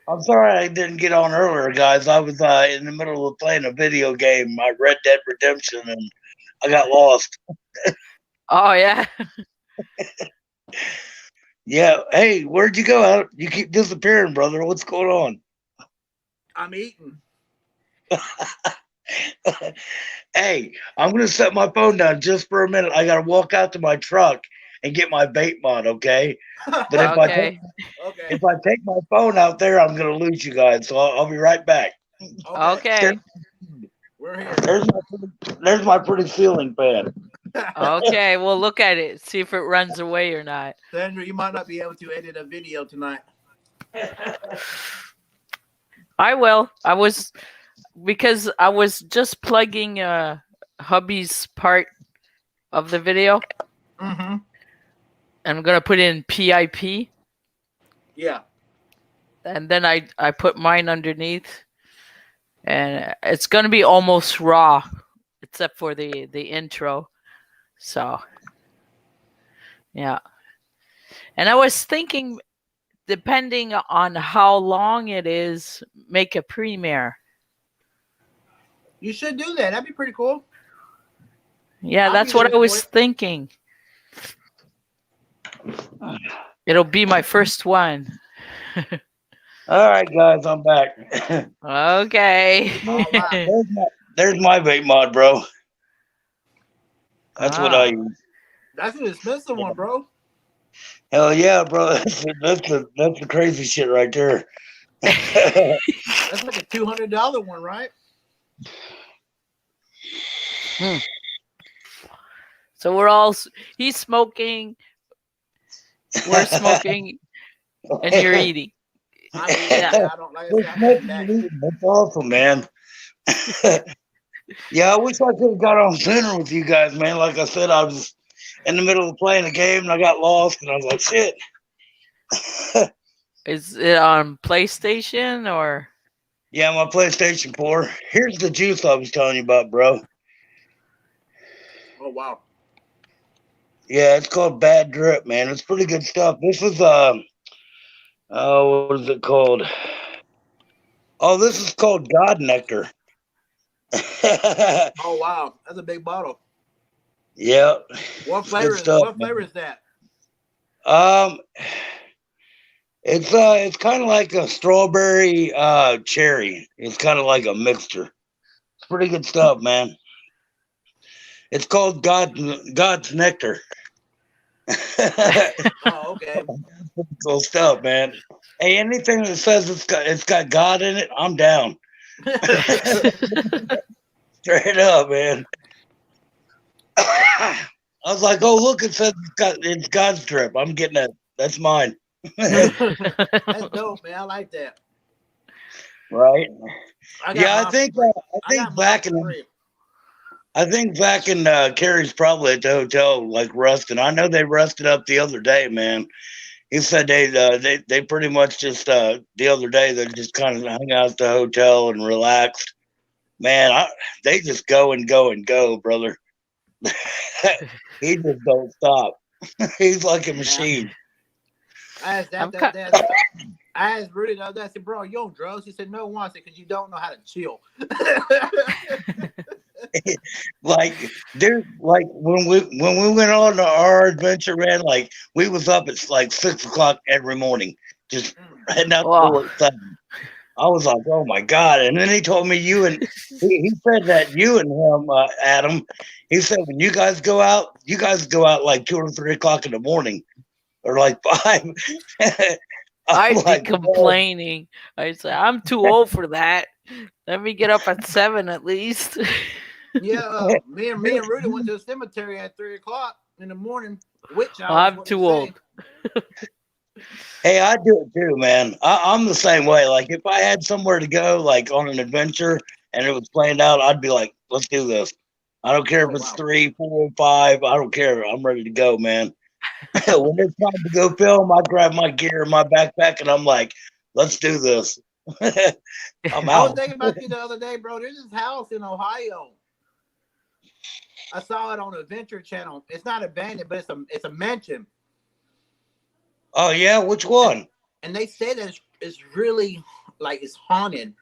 I'm sorry I didn't get on earlier, guys. I was in the middle of playing a video game, my Red Dead Redemption, and I got lost. Oh yeah. Yeah. Hey, where'd you go, Adam? You keep disappearing, brother. What's going on? I'm eating. Hey, I'm gonna set my phone down just for a minute. I gotta walk out to my truck and get my bait mod, okay? But Okay. Okay. if I take my phone out there, I'm gonna lose you guys. So I'll be right back. Okay. We're here. There's my pretty ceiling fan. Okay. We'll look at it. See if it runs away or not. Sandra, you might not be able to edit a video tonight. I will. Because I was just plugging hubby's part of the video. Mm-hmm. I'm gonna put in PIP, Yeah. and then I put mine underneath, and it's gonna be almost raw, except for the intro. So yeah, and I was thinking, depending on how long it is, make a premiere. You should do that. That'd be pretty cool. Yeah, I'll that's be what there I was for it. thinking. It'll be my first one. All right, guys, I'm back. Okay. All right. there's my bait mod, bro. That's what I use. That's an expensive one, bro. Hell yeah, bro. That's the crazy shit right there. That's like a $200 one, right? So we're all he's smoking, we're smoking, and you're eating. I mean, yeah, I don't like I said, I'm back. That's awesome, man. Yeah, I wish I could have got on sooner with you guys, man. Like I said, I was in the middle of playing a game and I got lost, and I was like, shit. Is it on PlayStation or? Yeah, my PlayStation 4. Here's the juice I was telling you about, bro. Oh wow. Yeah, it's called Bad Drip, man. It's pretty good stuff. This is what is it called? Oh, this is called God Nectar. Oh wow. That's a big bottle. Yeah. What flavor is stuff, what man. flavor is that? It's kind of like a strawberry cherry. It's kind of like a mixture. It's pretty good stuff, man. It's called God's Nectar. Oh, okay. Cool stuff, man. Hey, anything that says it's got God in it, I'm down. Straight up, man. I was like, oh look, it says it's God's drip. I'm getting that. That's mine. That's dope, man. I like that. Right? I think back in Carrie's probably at the hotel, like resting. I know they rested up the other day, man. He said they pretty much just the other day they just kind of hung out at the hotel and relaxed. Man, they just go and go and go, brother. He just don't stop. He's like a machine. I asked Rudy the other day, I said, bro, you on drugs? He said, no, once because you don't know how to chill. Like, dude, like when we went on our adventure, man, like we was up at like 6:00 every morning, just heading out the door at 7. I was like, oh my God. And then he told me he said that you and him, Adam, he said when you guys go out like 2 or 3 o'clock in the morning, or like 5. I'd like, be complaining. I say I'm too old for that. Let me get up at 7 at least. Yeah, me and Rudy went to the cemetery at 3 o'clock in the morning. Which I'm too old. Hey, I do it too, man. I'm the same way. Like if I had somewhere to go, like on an adventure, and it was planned out, I'd be like, let's do this. I don't care if it's 3, 4, 5. I don't care. I'm ready to go, man. When it's time to go film, I grab my gear, my backpack, and I'm like, let's do this. I'm I was out. thinking about you the other day, bro. There's this house in Ohio. I saw it on Adventure Channel. It's not abandoned, but it's a mansion. Oh yeah, which one? And they say that it's really like it's haunted,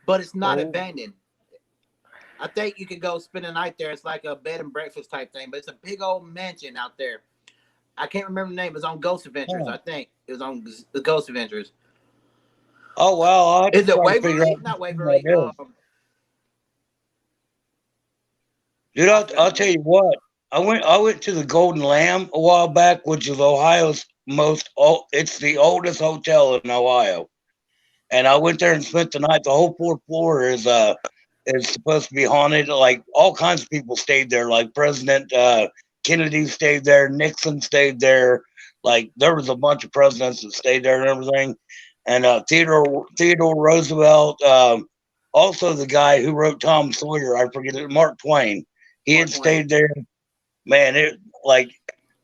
but it's not Oh. abandoned. I think you could go spend a night there. It's like a bed and breakfast type thing, but it's a big old mansion out there. I can't remember the name. It was on Ghost Adventures, Oh. I think. It was on the Ghost Adventures. Oh wow, Is it Waverly? Not Waverly. It is. Dude, I'll tell you what. I went to the Golden Lamb a while back, which is Ohio's it's the oldest hotel in Ohio. And I went there and spent the night. The whole fourth floor is supposed to be haunted. Like all kinds of people stayed there. Like President Kennedy stayed there, Nixon stayed there. Like there was a bunch of presidents that stayed there and everything. And Theodore Roosevelt, also the guy who wrote Tom Sawyer, I forget it, Mark Twain. He had stayed there. Man,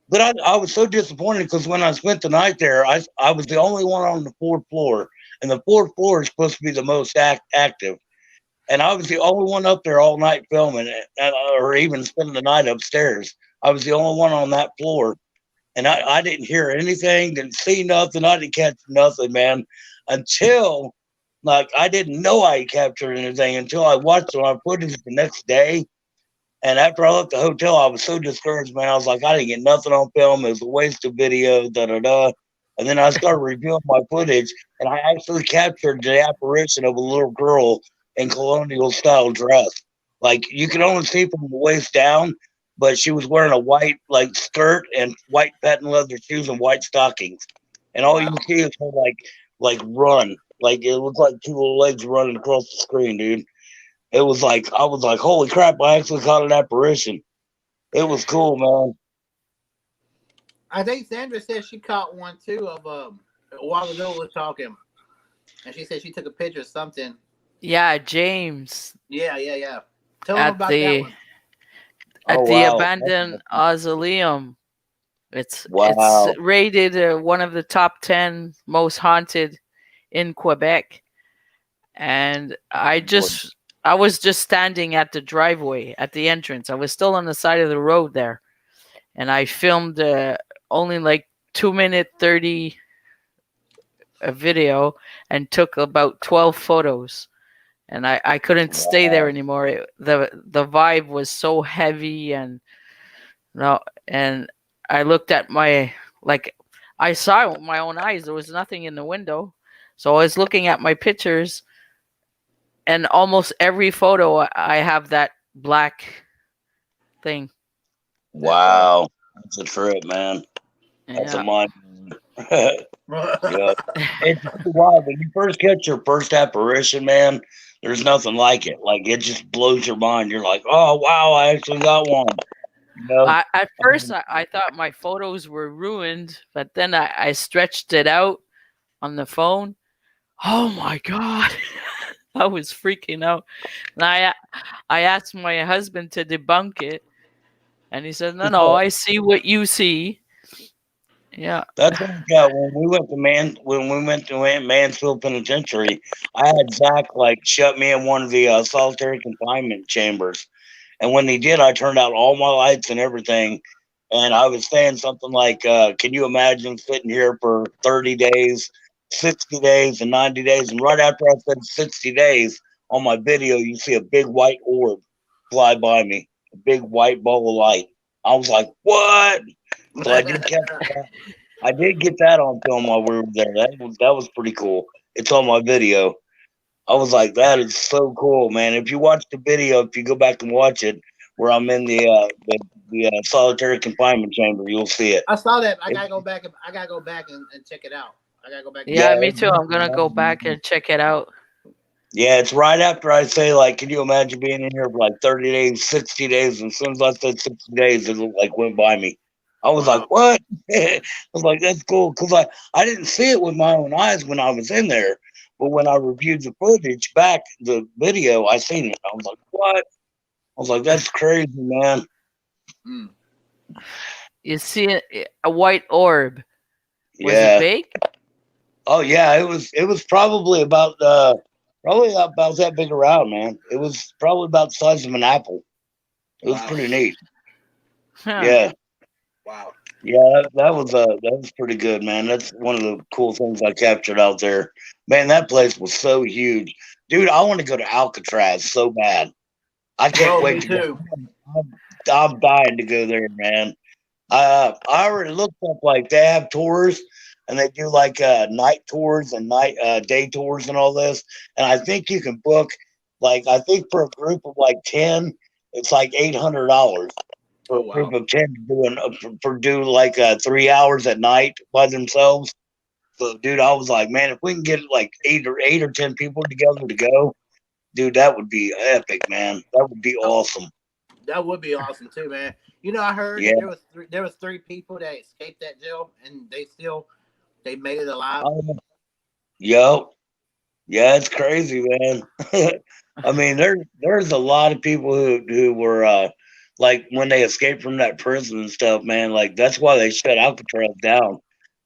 but I was so disappointed because when I spent the night there, I was the only one on the fourth floor, and the fourth floor is supposed to be the most active. And I was the only one up there all night filming it, or even spending the night upstairs. I was the only one on that floor, and I didn't hear anything, didn't see nothing, I didn't catch nothing, man, until like I didn't know I captured anything until I watched my footage the next day. And after I left the hotel, I was so discouraged, man. I was like, I didn't get nothing on film. It was a waste of video, da-da-da. And then I started reviewing my footage, and I actually captured the apparition of a little girl in colonial-style dress. Like, you could only see from the waist down, but she was wearing a white, like, skirt and white patent leather shoes and white stockings. And all you can see is her, like run. Like, it looked like two little legs running across the screen, dude. It was like, I was like, holy crap, I actually caught an apparition. It was cool, man. I think Sandra said she caught one too of a while ago we were talking. And she said she took a picture of something. Yeah, James. Yeah. Tell them about that one. At the abandoned mausoleum. It's rated one of the top 10 most haunted in Quebec. And I was just standing at the driveway at the entrance. I was still on the side of the road there. And I filmed only like 2-minute 30 video and took about 12 photos. And I couldn't stay there anymore. The vibe was so heavy, and I looked at I saw it with my own eyes. There was nothing in the window. So I was looking at my pictures, and almost every photo I have that black thing. Wow. That's a trip, man. That's a mind. Yeah. It's wild. When you first catch your first apparition, man, there's nothing like it. Like, it just blows your mind. You're like, oh, wow, I actually got one. You know? At first, I thought my photos were ruined, but then I stretched it out on the phone. Oh, my God. I was freaking out. And I asked my husband to debunk it. And he said, no, I see what you see. Yeah. That's like when we went to Mansfield Penitentiary, I had Zach shut me in one of the solitary confinement chambers. And when he did, I turned out all my lights and everything. And I was saying something like, can you imagine sitting here for 30 days, 60 days, and 90 days? And right after I said 60 days on my video, you see a big white orb fly by me, a big white ball of light. I was like, what? So I did catch that. I did get that on film while we were there. That was pretty cool. It's on my video. I was like, that is so cool, man. If you watch the video, if you go back and watch it, where I'm in the solitary confinement chamber, you'll see it. I saw that. I gotta go back and check it out. I gotta go back. Yeah, me too. I'm gonna go back and check it out. Yeah, it's right after I say, can you imagine being in here for 30 days, 60 days? And as soon as I said 60 days, it went by me. I was like, what? I was like, that's cool. Because I didn't see it with my own eyes when I was in there. But when I reviewed the footage back, the video, I seen it. I was like, what? I was like, that's crazy, man. You see a white orb. Was it big? Oh, yeah. It was probably about that big around, man. It was probably about the size of an apple. It was pretty neat. Huh. Yeah. Wow. Yeah, that was pretty good, man. That's one of the cool things I captured out there. Man, that place was so huge. Dude, I want to go to Alcatraz so bad. I can't wait to go. I'm dying to go there, man. I already looked up they have tours, and they do night tours and day tours and all this. And I think you can book I think for a group of 10, It's like $800 for Oh, a wow. group of 10 for do like 3 hours at night by themselves. So, dude, I was like, man, if we can get like eight or 10 people together to go, dude, that would be epic, man. That would be awesome. That would be awesome too, man. You know, I heard Yeah. that there was 3 people that escaped that jail, and they made it alive. Yep. Yeah, it's crazy, man. I mean, there's a lot of people who were like when they escaped from that prison and stuff, man. Like that's why they shut Alcatraz down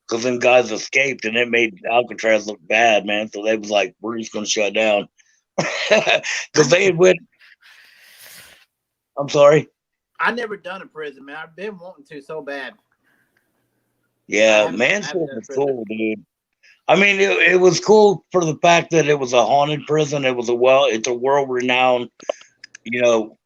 because them guys escaped and it made Alcatraz look bad, man. So they was like, we're just gonna shut down because they had went. I'm sorry. I never done a prison, man. I've been wanting to so bad. Yeah, I haven't Mansfield done was prison. cool, dude. I mean, it was cool for the fact that it was a haunted prison. It's a world renowned,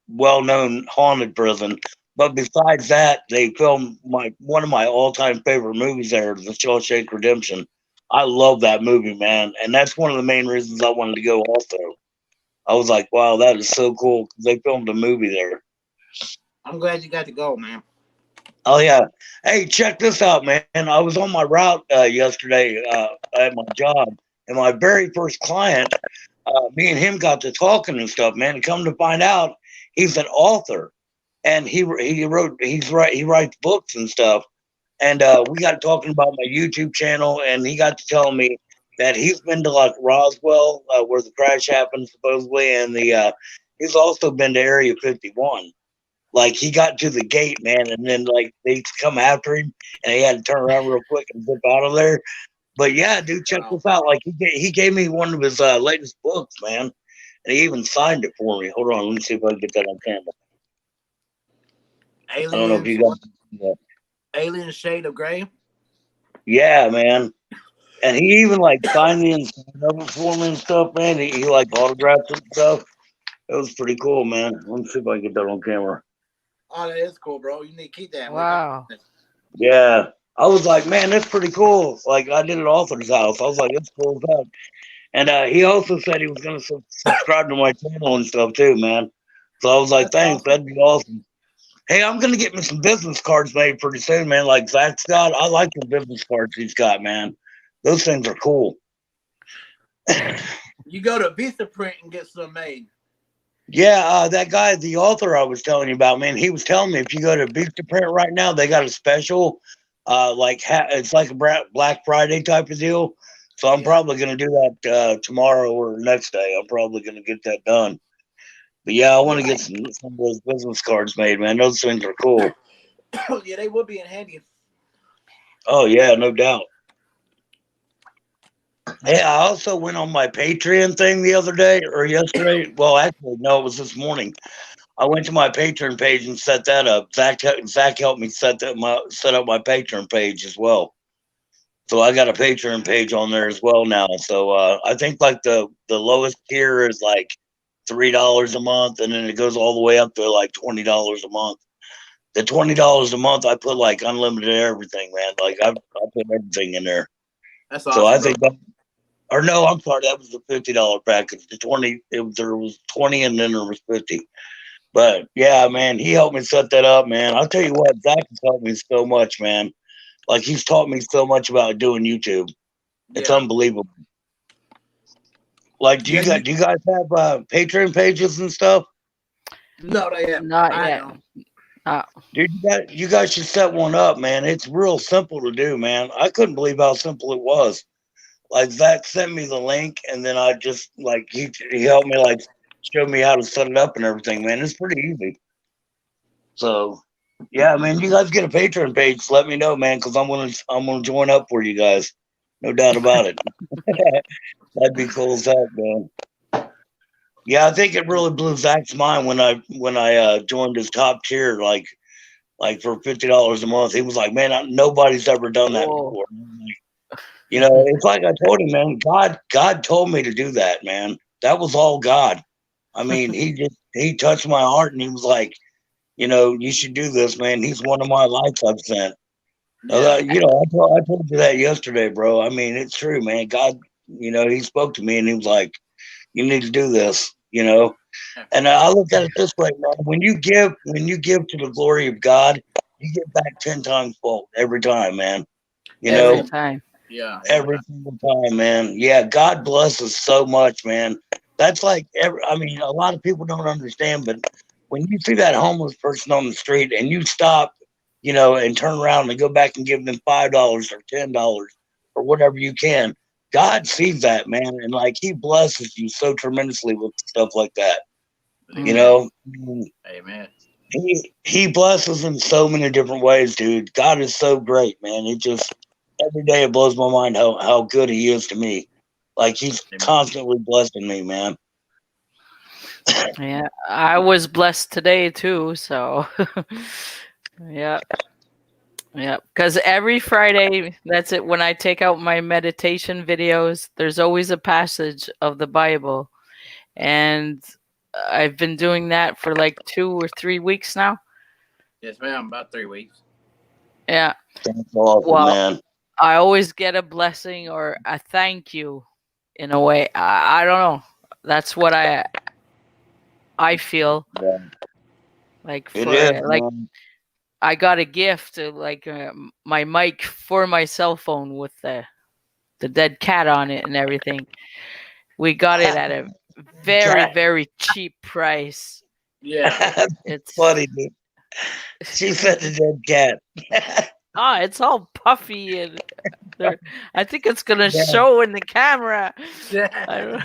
well known haunted prison. But besides that, they filmed one of my all time favorite movies there, The Shawshank Redemption. I love that movie, man, and that's one of the main reasons I wanted to go. Also, I was like, wow, that is so cool. They filmed a movie there. I'm glad you got to go, man. Oh yeah. Hey, check this out, man. I was on my route yesterday at my job, and my very first client, me and him got to talking and stuff, man. And come to find out, he's an author, and he writes books and stuff. And we got talking about my YouTube channel, and he got to tell me that he's been to like Roswell, where the crash happened supposedly, and he's also been to Area 51. Like he got to the gate, man, and then like they come after him, and he had to turn around real quick and zip out of there. But yeah, dude, check this out. Like he gave me one of his latest books, man, and he even signed it for me. Hold on, let me see if I can get that on camera. I don't know if you got. Alien Shade of Grey. Yeah, man, and he even like signed the inside of it for me and stuff, man. He like autographed it and stuff. It was pretty cool, man. Let me see if I can get that on camera. Oh, that is cool, bro. You need to keep that. Wow. Yeah. I was like, man, that's pretty cool. Like, I did it off at his house. I was like, that's cool as heck. And he also said he was going to subscribe to my channel and stuff too, man. So I was like, That's thanks. awesome. That'd be awesome. Hey, I'm going to get me some business cards made pretty soon, man. Like Zach's got. I like the business cards he's got, man. Those things are cool. You go to Vista Print and get some made. Yeah, that guy, the author I was telling you about, man, he was telling me if you go to Vista Print right now, they got a special, it's like a Black Friday type of deal. So I'm probably going to do that tomorrow or next day. I'm probably going to get that done. But yeah, I want to get some of those business cards made, man. Those things are cool. Yeah, they would be in handy. Oh yeah, no doubt. Hey, I also went on my Patreon thing the other day or yesterday. Well, actually, no, it was this morning. I went to my Patreon page and set that up. Zach helped me set up my Patreon page as well. So I got a Patreon page on there as well now. So I think like the lowest tier is like $3 a month, and then it goes all the way up to like $20 a month. The $20 a month, I put like unlimited everything, man. Like I put everything in there. That's awesome. So I think that. Or no, I'm sorry, that was the $50 package. The 20, there was 20 and then there was 50. But yeah, man, he helped me set that up, man. I'll tell you what, Zach has helped me so much, man. Like he's taught me so much about doing YouTube. It's unbelievable. Like, do you guys have Patreon pages and stuff? No, they haven't. Not yet. Dude, you guys should set one up, man. It's real simple to do, man. I couldn't believe how simple it was. Like Zach sent me the link, and then I just like he helped me like show me how to set it up and everything, man. It's pretty easy. So yeah, man, you guys get a Patreon page, let me know, man, because I'm gonna join up for you guys. No doubt about it. That'd be cool as heck, man. Yeah, I think it really blew Zach's mind when I joined his top tier, like for $50 a month. He was like, man, nobody's ever done that before. It's like I told him, man, God told me to do that, man. That was all God. I mean, he touched my heart and he was like, you should do this, man. He's one of my lights I've sent. I told you that yesterday, bro. I mean, it's true, man. God, he spoke to me and he was like, you need to do this, And I look at it this way, man. When you give to the glory of God, you get back 10 times fold every time, man. You Every know, time. Yeah. every single time, man. Yeah, God bless us so much, man. That's like I mean, a lot of people don't understand, but when you see that homeless person on the street and you stop, you know, and turn around and go back and give them $5 or $10 or whatever you can, God sees that, man, and like He blesses you so tremendously with stuff like that. You know, Amen. he blesses in so many different ways, dude. God is so great, man. It just every day it blows my mind how good He is to me. Like He's constantly blessing me, man. Yeah, I was blessed today too. So, yeah, yeah. Because every Friday, that's it. When I take out my meditation videos, there's always a passage of the Bible, and I've been doing that for like 2 or 3 weeks now. Yes, ma'am. About 3 weeks. Yeah. That's awesome, Well, man. I always get a blessing or a thank you, in a way. I don't know. That's what I feel Yeah. like It for is, like. man. I got a gift, like my mic for my cell phone with the dead cat on it and everything. We got it at a very, Cat. very cheap price. Yeah. It's Funny, dude. She said the dead cat. it's all puffy and I think it's gonna Yeah. show in the camera. I don't,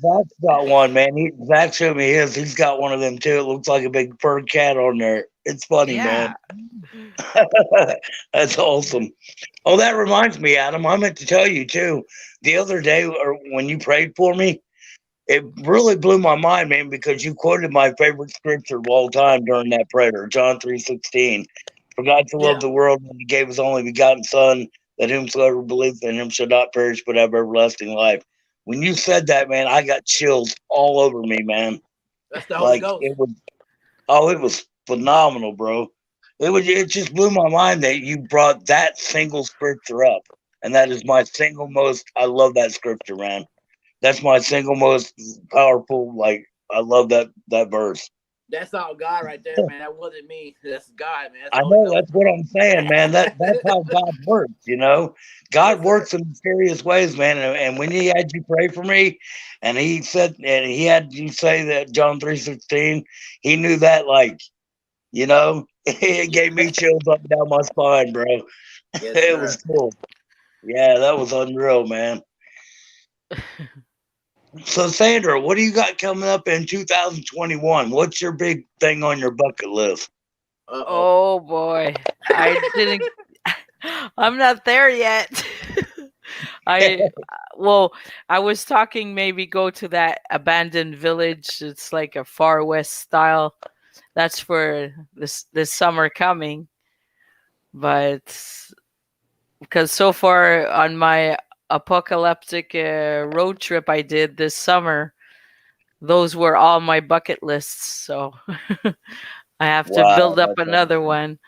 Zach's got one, man. Zach showed me his. He's got one of them too. It looks like a big fur cat on there. It's funny, yeah. man. That's awesome. Oh, that reminds me, Adam. I meant to tell you too. The other day, or when you prayed for me, it really blew my mind, man, because you quoted my favorite scripture of all time during that prayer, John 3:16. For God so loved the world that He gave His only begotten Son, that whomsoever believeth in Him shall not perish but have everlasting life. When you said that, man, I got chills all over me, man. That's the Holy Like Ghost. it was phenomenal, bro. It just blew my mind that you brought that single scripture up. And that is my single most I love that scripture, man. That's my single most powerful, like I love that verse. That's all God right there, man. That wasn't me. That's God, man. That's I the Holy know Ghost. that's what I'm saying, man. That's how God works, you know. God Yes, works in mysterious ways, man. And when He had you pray for me, and He said, and He had you say that John 3:16, He knew that, like, you know, it gave me chills up and down my spine, bro. Yes, It sir. was cool. Yeah, that was unreal, man. So, Sandra, what do you got coming up in 2021? What's your big thing on your bucket list? Oh boy. I didn't I'm not there yet. I I was talking maybe go to that abandoned village. It's like a Far West style. That's for this summer coming. But because so far on my apocalyptic road trip I did this summer, those were all my bucket lists. So I have to Wow, build up that's another awesome. one.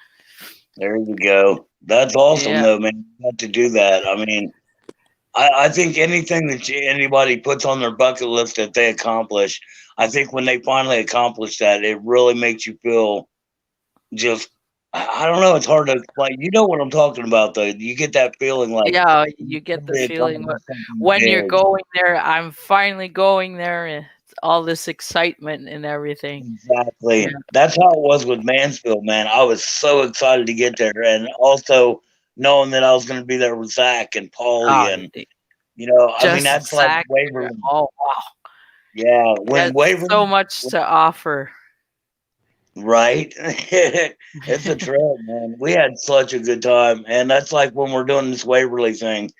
There you go. That's awesome, Yeah. though, man. You got to do that. I mean, I think anything that anybody puts on their bucket list that they accomplish, I think when they finally accomplish that, it really makes you feel just, I don't know, it's hard to explain. You know what I'm talking about, though. You get that feeling like Yeah, you get the really feeling accomplished something when you're big. going there. I'm finally going there. And all this excitement and everything. Exactly. Yeah. That's how it was with Mansfield, man. I was so excited to get there. And also knowing that I was going to be there with Zach and Paulie. And, you know, I mean, Just that's like Zach. Waverly. Oh wow, Yeah. he When has Waverly. so much to offer. Right. It's a trip, man. We had such a good time. And that's like when we're doing this Waverly thing.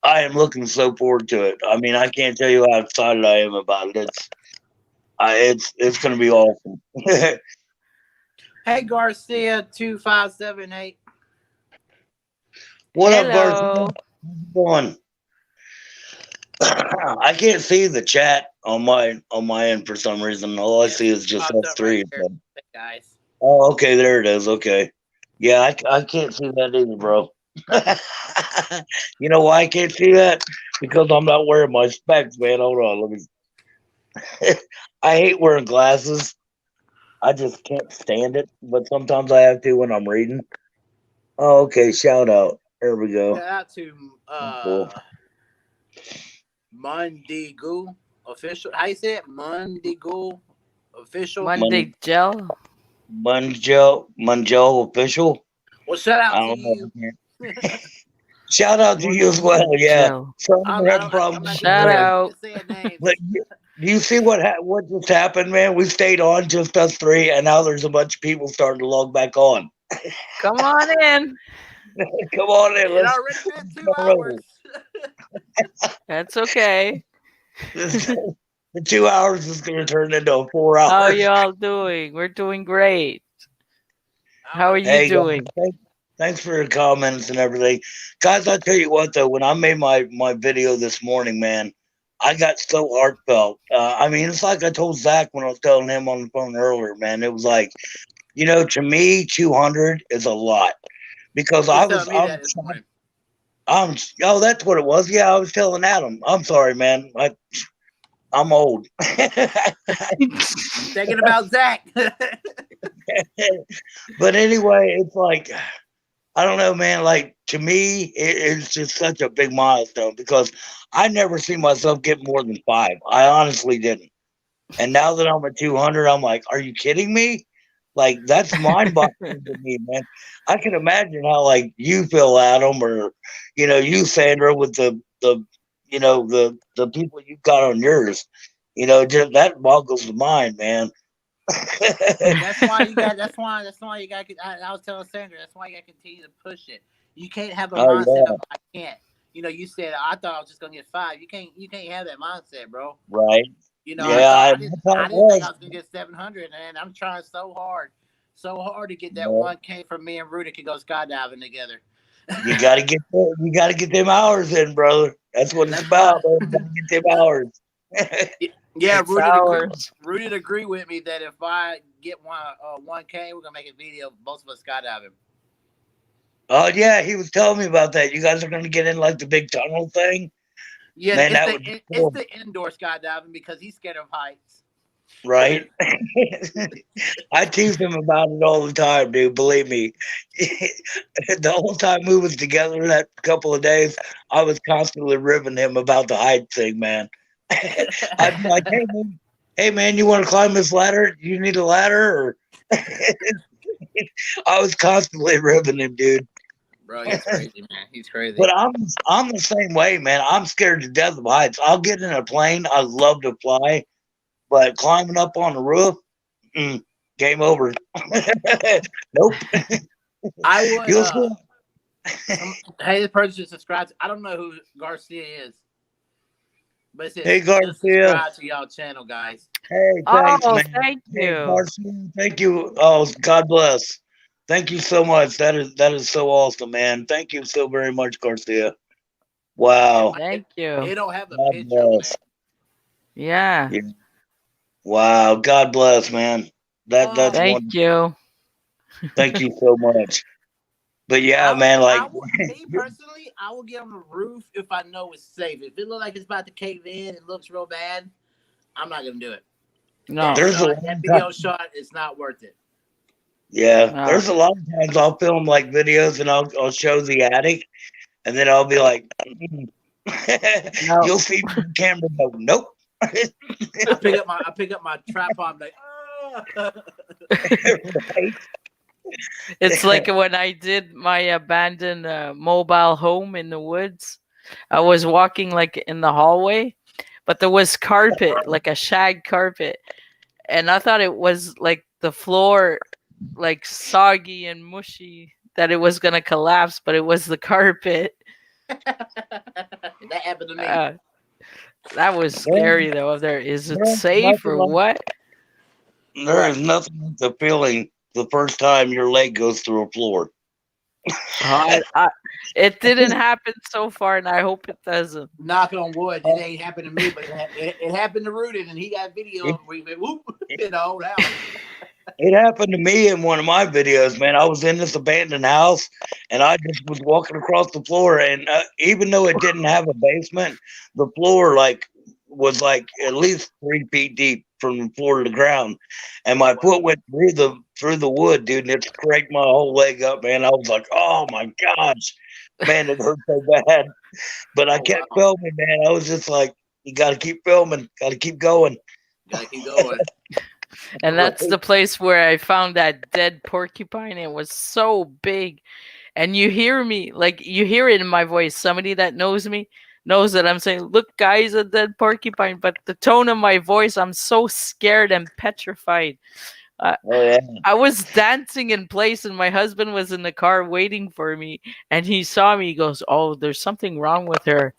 I am looking so forward to it. I mean, I can't tell you how excited I am about it. It's going to be awesome. Hey, Garcia 2578. What up, Hello. Garcia? How's it going? I can't see the chat on my end for some reason. All I see is just Popped us up three. right there. So. Hey, guys. Oh, okay, there it is. Okay. Yeah, I can't see that either, bro. You know why I can't see that? Because I'm not wearing my specs, man. Hold on, let me. I hate wearing glasses. I just can't stand it, but sometimes I have to when I'm reading. Oh, okay. Shout out. There we go. Shout out to Cool. Mundigu official. How you say it? Mundigu official. Monday gel. Munjo official. Well, shout I out to don't you. know. Shout out to you as well. Yeah. Gel. So I'm, I'm having I'm problems. not Shout gonna out. say names. But do you see what just happened, man? We stayed on just us three, and now there's a bunch of people starting to log back on. Come on in. Come on in. It Let's already been 2 go over. hours. That's okay. The 2 hours is going to turn into 4 hours. How y'all doing? We're doing great. How are you Hey, guys, doing? thanks for your comments and everything. Guys, I'll tell you what, though, when I made my video this morning, man, I got so heartfelt. I mean, it's like I told Zach when I was telling him on the phone earlier, man. It was like, you know, to me, 200 is a lot. Because You I telling was, me that this morning. oh, that's what it was. Yeah, I was telling Adam. I'm sorry, man. I'm old. Thinking about Zach. But anyway, it's like, I don't know, man. Like, to me, it's just such a big milestone because I never see myself get more than 5. I honestly didn't. And now that I'm at 200, I'm like, are you kidding me? Like, that's mind-boggling to me, man. I can imagine how, like, you feel, Adam, or, you know, you, Sandra, with the you know, the people you got on yours. You know, just that boggles the mind, man. That's why you got. That's why you got. I was telling Sandra. That's why you got to continue to push it. You can't have a mindset of I can't. You know, you said I thought I was just gonna get 5. You can't have that mindset, bro. Right. You know, Yeah, I didn't think I was gonna get 700, and I'm trying so hard to get that 1K from me and Rudy can go skydiving together. You gotta get them hours in, brother. That's what it's about. You gotta get them hours. Yeah, Hours. Rudy'd agree with me that if I get 1K, we're gonna make a video of both of us skydiving. Oh yeah, he was telling me about that. You guys are gonna get in like the big tunnel thing. Yeah, Man, it's the indoor skydiving because he's scared of heights. Right? I tease him about it all the time, dude. Believe me. The whole time we was together that couple of days, I was constantly ribbing him about the height thing, man. I'd be like, hey man, you want to climb this ladder? You need a ladder? Or I was constantly ribbing him, dude. Bro, he's crazy, man. He's crazy. But I'm the same way, man. I'm scared to death of heights. I'll get in a plane. I love to fly, but climbing up on the roof, game over. Nope. I would. Hey, this person just subscribed. I don't know who Garcia is, but it says, hey, Garcia. Subscribe to y'all channel, guys. Hey, thanks, man. Thank you. Hey, Garcia, thank you. Oh, God bless. Thank you so much. That is so awesome, man. Thank you so very much, Garcia. Wow. Thank They you. don't have a God picture on bless. there. Yeah. Wow. God bless, man. That's Thank wonderful. you. Thank you so much. But yeah, man, like me personally, I will get on the roof if I know it's safe. If it looks like it's about to cave in, it looks real bad, I'm not gonna do it. No. That video shot is not worth it. yeah, No. there's a lot of times I'll film like videos and I'll show the attic, and then I'll be like, No. you'll see the camera go, nope. I pick up my tripod, like, Right? It's like when I did my abandoned mobile home in the woods. I was walking like in the hallway, but there was carpet, like a shag carpet. And I thought it was like the floor, like soggy and mushy, that it was going to collapse, but it was the carpet. that happened to me. That was scary though. Is it safe or what? There is nothing like the feeling the first time your leg goes through a floor. It didn't happen so far, and I hope it doesn't. Knock on wood, it ain't happened to me, but it happened to Rudy, and he got video of me whoop in the old house. It happened to me in one of my videos, man. I was in this abandoned house, and I just was walking across the floor, and even though it didn't have a basement, the floor was like at least 3 feet deep from the floor to the ground, and my foot went through the wood, dude, and it scraped my whole leg up, man. I was like, oh my gosh, man, it hurt so bad. But I Oh, kept wow. filming, man. I was just like, you got to keep filming, got to keep going. Gotta keep going. And that's the place where I found that dead porcupine. It was so big. And you hear me, like you hear it in my voice. Somebody that knows me knows that I'm saying, look, guys, a dead porcupine. But the tone of my voice, I'm so scared and petrified. Oh yeah, I was dancing in place, and my husband was in the car waiting for me. And he saw me. He goes, oh, there's something wrong with her.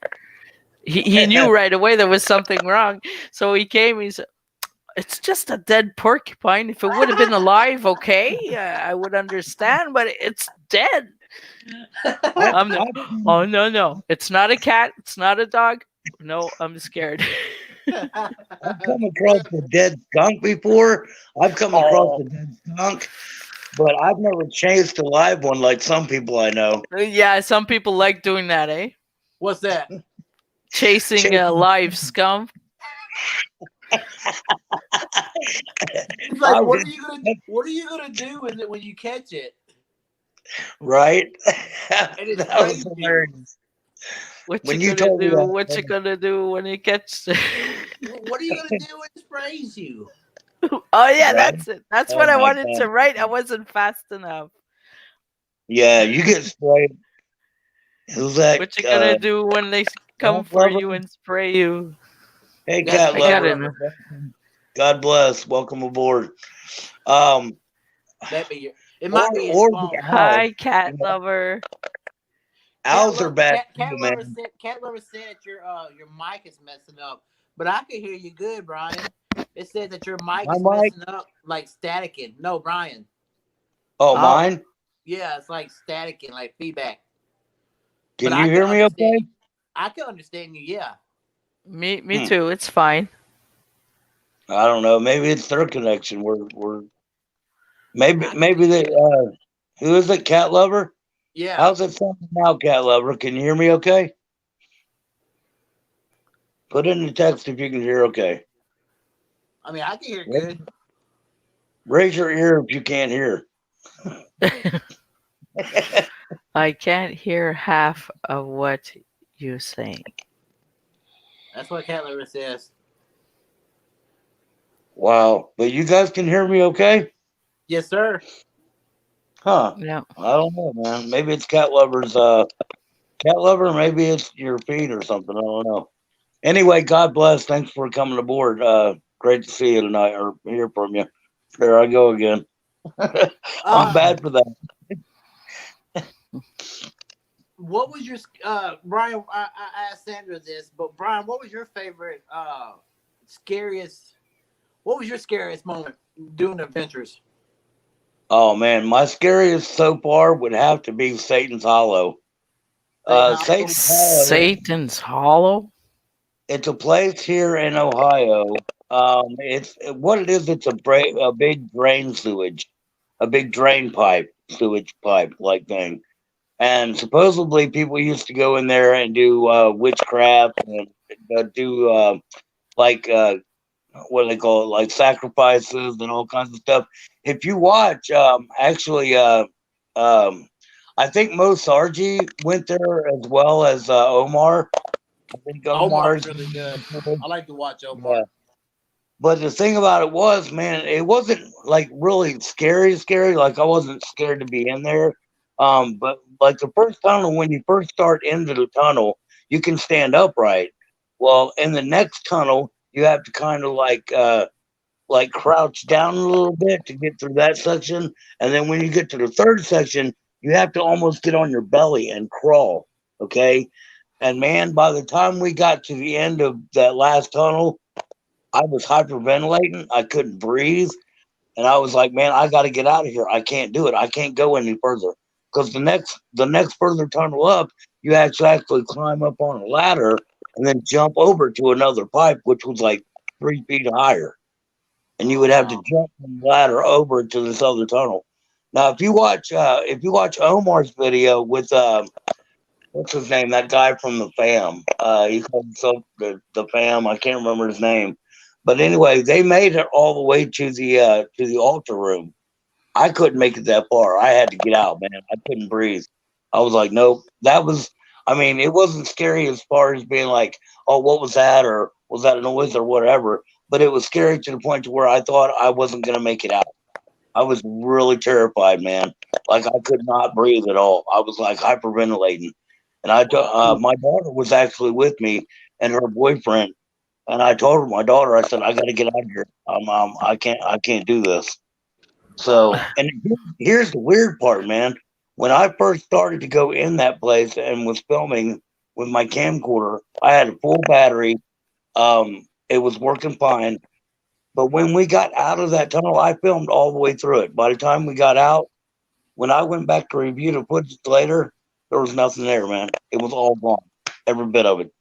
He knew right away there was something wrong. So he came. He said, it's just a dead porcupine. If it would have been alive, okay, I would understand, but it's dead. I'm the, oh no, it's not a cat, it's not a dog. No, I'm scared. I've come across a dead skunk before. I've come across a dead skunk, but I've never chased a live one like some people I know. Yeah, some people like doing that, eh? What's that? Chasing a live skunk. It's like, I what did- are you gonna do? What are you gonna do with it when you catch it? Right? it's That was crazy. hilarious. What When you you gonna told me do? that, What you gonna do when you catch? What are you gonna do when it sprays you? Oh yeah, Right? that's it. That's Oh what I my wanted to God. write. I wasn't fast enough. Yeah, you get sprayed. Who's that? What you gonna do when they come Cat for lover? you and spray you? Hey, That's cat the cat lover. lover. God bless. Welcome aboard. Um, That be your. It might be his or phone. the owl. Hi, cat Yeah. lover. Owls are bad Cat too, lover man. said. Cat lover said that your mic is messing up, but I can hear you good, Brian. It said that your mic My is mic? messing up, like staticking. No, Brian. Oh, Oh. mine? Yeah, it's like staticking, like feedback. Can But you I hear me understand- okay? I can understand you. Yeah. Me too. It's fine. I don't know. Maybe it's their connection. We're maybe I maybe they who is it? Cat lover? Yeah. How's it sounding now, cat lover? Can you hear me okay? Put in the text if you can hear okay. I mean, I can hear good. Raise your ear if you can't hear. I can't hear half of what you're saying. That's what Cat lover says. Wow. But you guys can hear me okay? Yes, sir. Huh. No. I don't know, man. Maybe it's cat lover's cat lover, maybe it's your feed or something. I don't know. Anyway, God bless. Thanks for coming aboard. Great to see you tonight or hear from you. There I go again. I'm bad for that. What was your Brian? I asked Sandra this, but Brian, what was your favorite scariest? What was your scariest moment doing adventures? Oh man, my scariest so far would have to be Satan's Hollow. Satan's Hollow. Satan's Hollow? It's a place here in Ohio. It's what it is. It's a big drain sewage, a big drain pipe, sewage pipe like thing. And supposedly people used to go in there and do witchcraft and do like what do they call it, like sacrifices and all kinds of stuff. If you watch, I think Mo Sargi went there as well as Omar. I think Omar's Omar's really good. I like to watch Omar. Yeah. But the thing about it was, man, it wasn't like really scary. Like I wasn't scared to be in there. But like the first tunnel, when you first start into the tunnel, you can stand upright. Well, in the next tunnel, you have to kind of like crouch down a little bit to get through that section. And then when you get to the third section, you have to almost get on your belly and crawl. Okay. And man, by the time we got to the end of that last tunnel, I was hyperventilating. I couldn't breathe. And I was like, man, I got to get out of here. I can't do it. I can't go any further. Because the next further tunnel up, you actually climb up on a ladder and then jump over to another pipe, which was like 3 feet higher. And you would have to jump from the ladder over to this other tunnel. Now, if you watch Omar's video with what's his name? That guy from the Fam. He called himself the Fam. I can't remember his name, But anyway, they made it all the way to the altar room. I couldn't make it that far. I had to get out, man. I couldn't breathe. I was like, nope. That was, I mean, it wasn't scary as far as being like, oh, what was that? Or was that a noise or whatever? But it was scary to the point to where I thought I wasn't going to make it out. I was really terrified, man. Like I could not breathe at all. I was like hyperventilating. And my daughter was actually with me and her boyfriend. And I told my daughter, I said, I got to get out of here. I can't do this. So, and here's the weird part, man. When I first started to go in that place and was filming with my camcorder, I had a full battery. It was working fine. But when we got out of that tunnel, I filmed all the way through it. By the time we got out, when I went back to review the footage later, there was nothing there, man. It was all gone, every bit of it.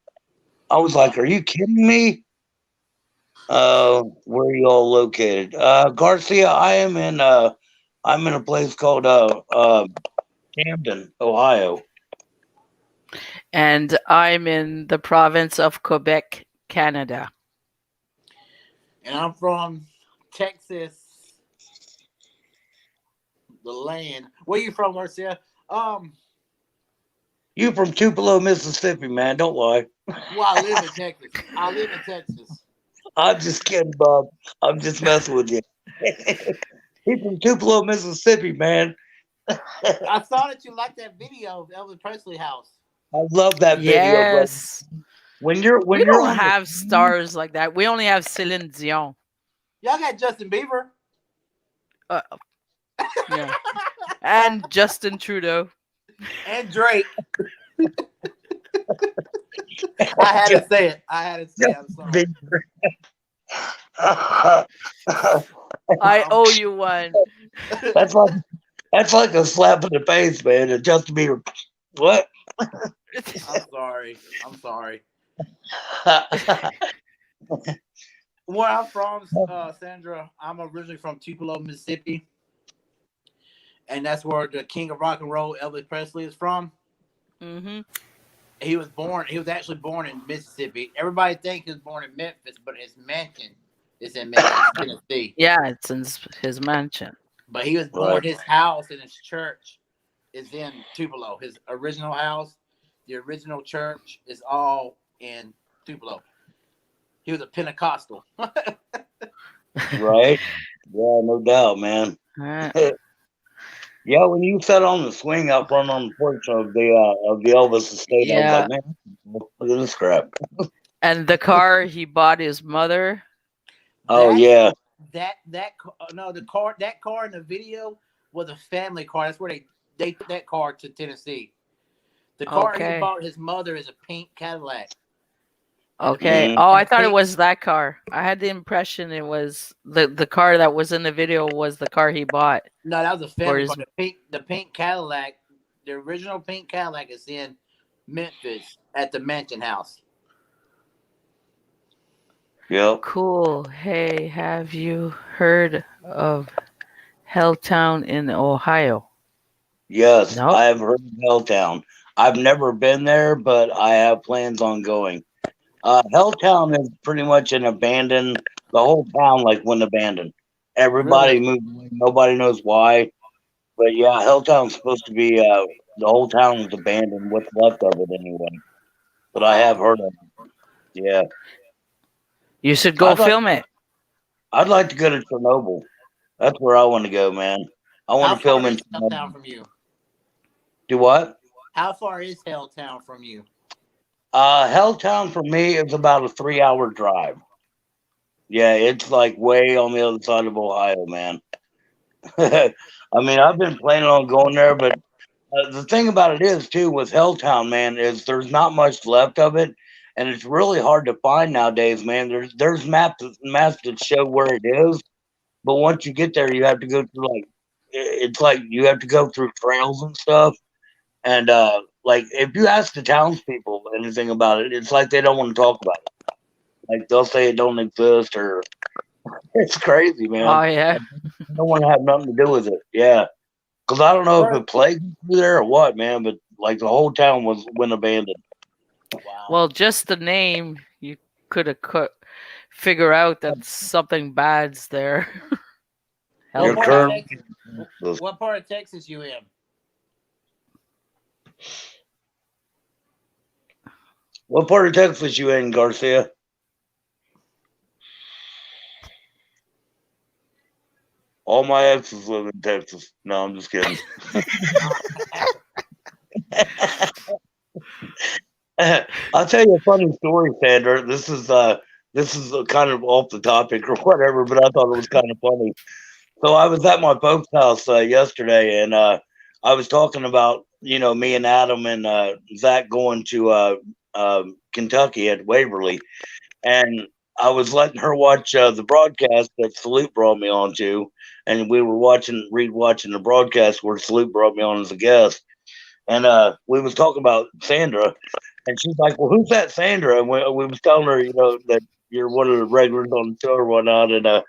I was like, "Are you kidding me?" Where are you all located? Garcia, I'm in a place called Camden, Ohio. And I'm in the province of Quebec, Canada. And I'm from Texas, the land. Where you from, Marcia? You from Tupelo, Mississippi, man. Don't lie. Well, I live in Texas. I'm just kidding, Bob. I'm just messing with you. He's from Tupelo, Mississippi, man. I saw that you liked that video of Elvis Presley house. I love that video. Yes. Bro. When you're We don't have stars like that. We only have Celine Dion. Y'all got Justin Bieber. Yeah. And Justin Trudeau. And Drake. I had to say it. I'm sorry. I owe you one. That's like a slap in the face, man. And Justin Bieber. What? I'm sorry. Where I'm from, Sandra, I'm originally from Tupelo, Mississippi. And that's where the king of rock and roll, Elvis Presley, is from. Mm-hmm. He was actually born in Mississippi. Everybody thinks he was born in Memphis, but his mansion is in Memphis, Tennessee. Yeah, it's in his mansion. But he was born, his house and his church is in Tupelo. His original house, the original church is all in Tupelo. He was a Pentecostal. Right? Yeah, no doubt, man. Yeah, when you sat on the swing out front on the porch of the Elvis estate, I was like, man, look at this crap. And the car he bought his mother. The car in the video was a family car. That's where they took that car to Tennessee. The car he bought his mother is a pink Cadillac. Okay. Mm-hmm. Oh, I thought it was that car. I had the impression it was the car that was in the video was the car he bought. No, that was a family car. The pink Cadillac, the original pink Cadillac is in Memphis at the Mansion House. Yep. Cool. Hey, have you heard of Helltown in Ohio? Yes, Nope. I have heard of Helltown. I've never been there, but I have plans on going. Helltown is pretty much the whole town went abandoned. Everybody moved away. Nobody knows why. But yeah, Helltown's supposed to be, the whole town is abandoned. What's left of it anyway. But I have heard of it. Yeah. You should go film it. I'd like to go to Chernobyl. That's where I want to go, man. I want to film in Helltown from you? Do what? How far is Helltown from you? Helltown for me is about a 3-hour drive. Yeah, it's like way on the other side of Ohio, man. I mean, I've been planning on going there, but the thing about it is, too, with Helltown, man, is there's not much left of it, and it's really hard to find nowadays, man. There's maps that show where it is, but once you get there, you have to go through, you have to go through trails and stuff, and, if you ask the townspeople anything about it, it's like they don't want to talk about it. Like, they'll say it don't exist, or it's crazy, man. Oh, yeah. I don't want to have nothing to do with it. Yeah. Because I don't know if it plagued through there or what, man, but, the whole town went abandoned. Wow. Well, just the name, you could have figure out that something bad's there. Your What Help part of current- Texas? What part of Texas you in? What part of Texas you in, Garcia? All my exes live in Texas. No, I'm just kidding. I'll tell you a funny story, Sandra. This is kind of off the topic or whatever, but I thought it was kind of funny. So I was at my folks' house yesterday, and I was talking about me and Adam and Zach going to Kentucky at Waverly, and I was letting her watch the broadcast that Salute brought me on to, and we were watching the broadcast where Salute brought me on as a guest, and we was talking about Sandra, and she's like, "Well, who's that Sandra?" And we was telling her, that you're one of the regulars on the show or whatnot, and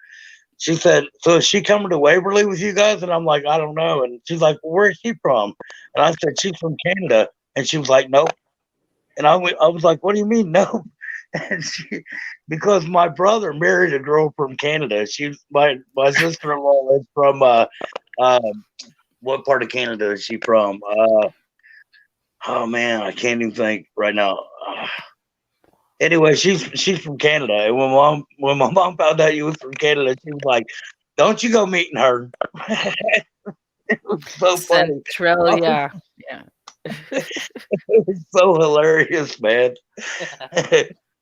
she said, "So is she coming to Waverly with you guys?" And I'm like, "I don't know." And she's like, "Well, where is she from?" And I said, "She's from Canada." And she was like, "Nope." And I was like, "What do you mean, no?" And because my brother married a girl from Canada. My sister-in-law is from what part of Canada is she from? Oh man, I can't even think right now. Anyway, she's from Canada, and when my mom found out you was from Canada, she was like, "Don't you go meeting her." It was so funny. Centralia. Yeah. It was so hilarious, man.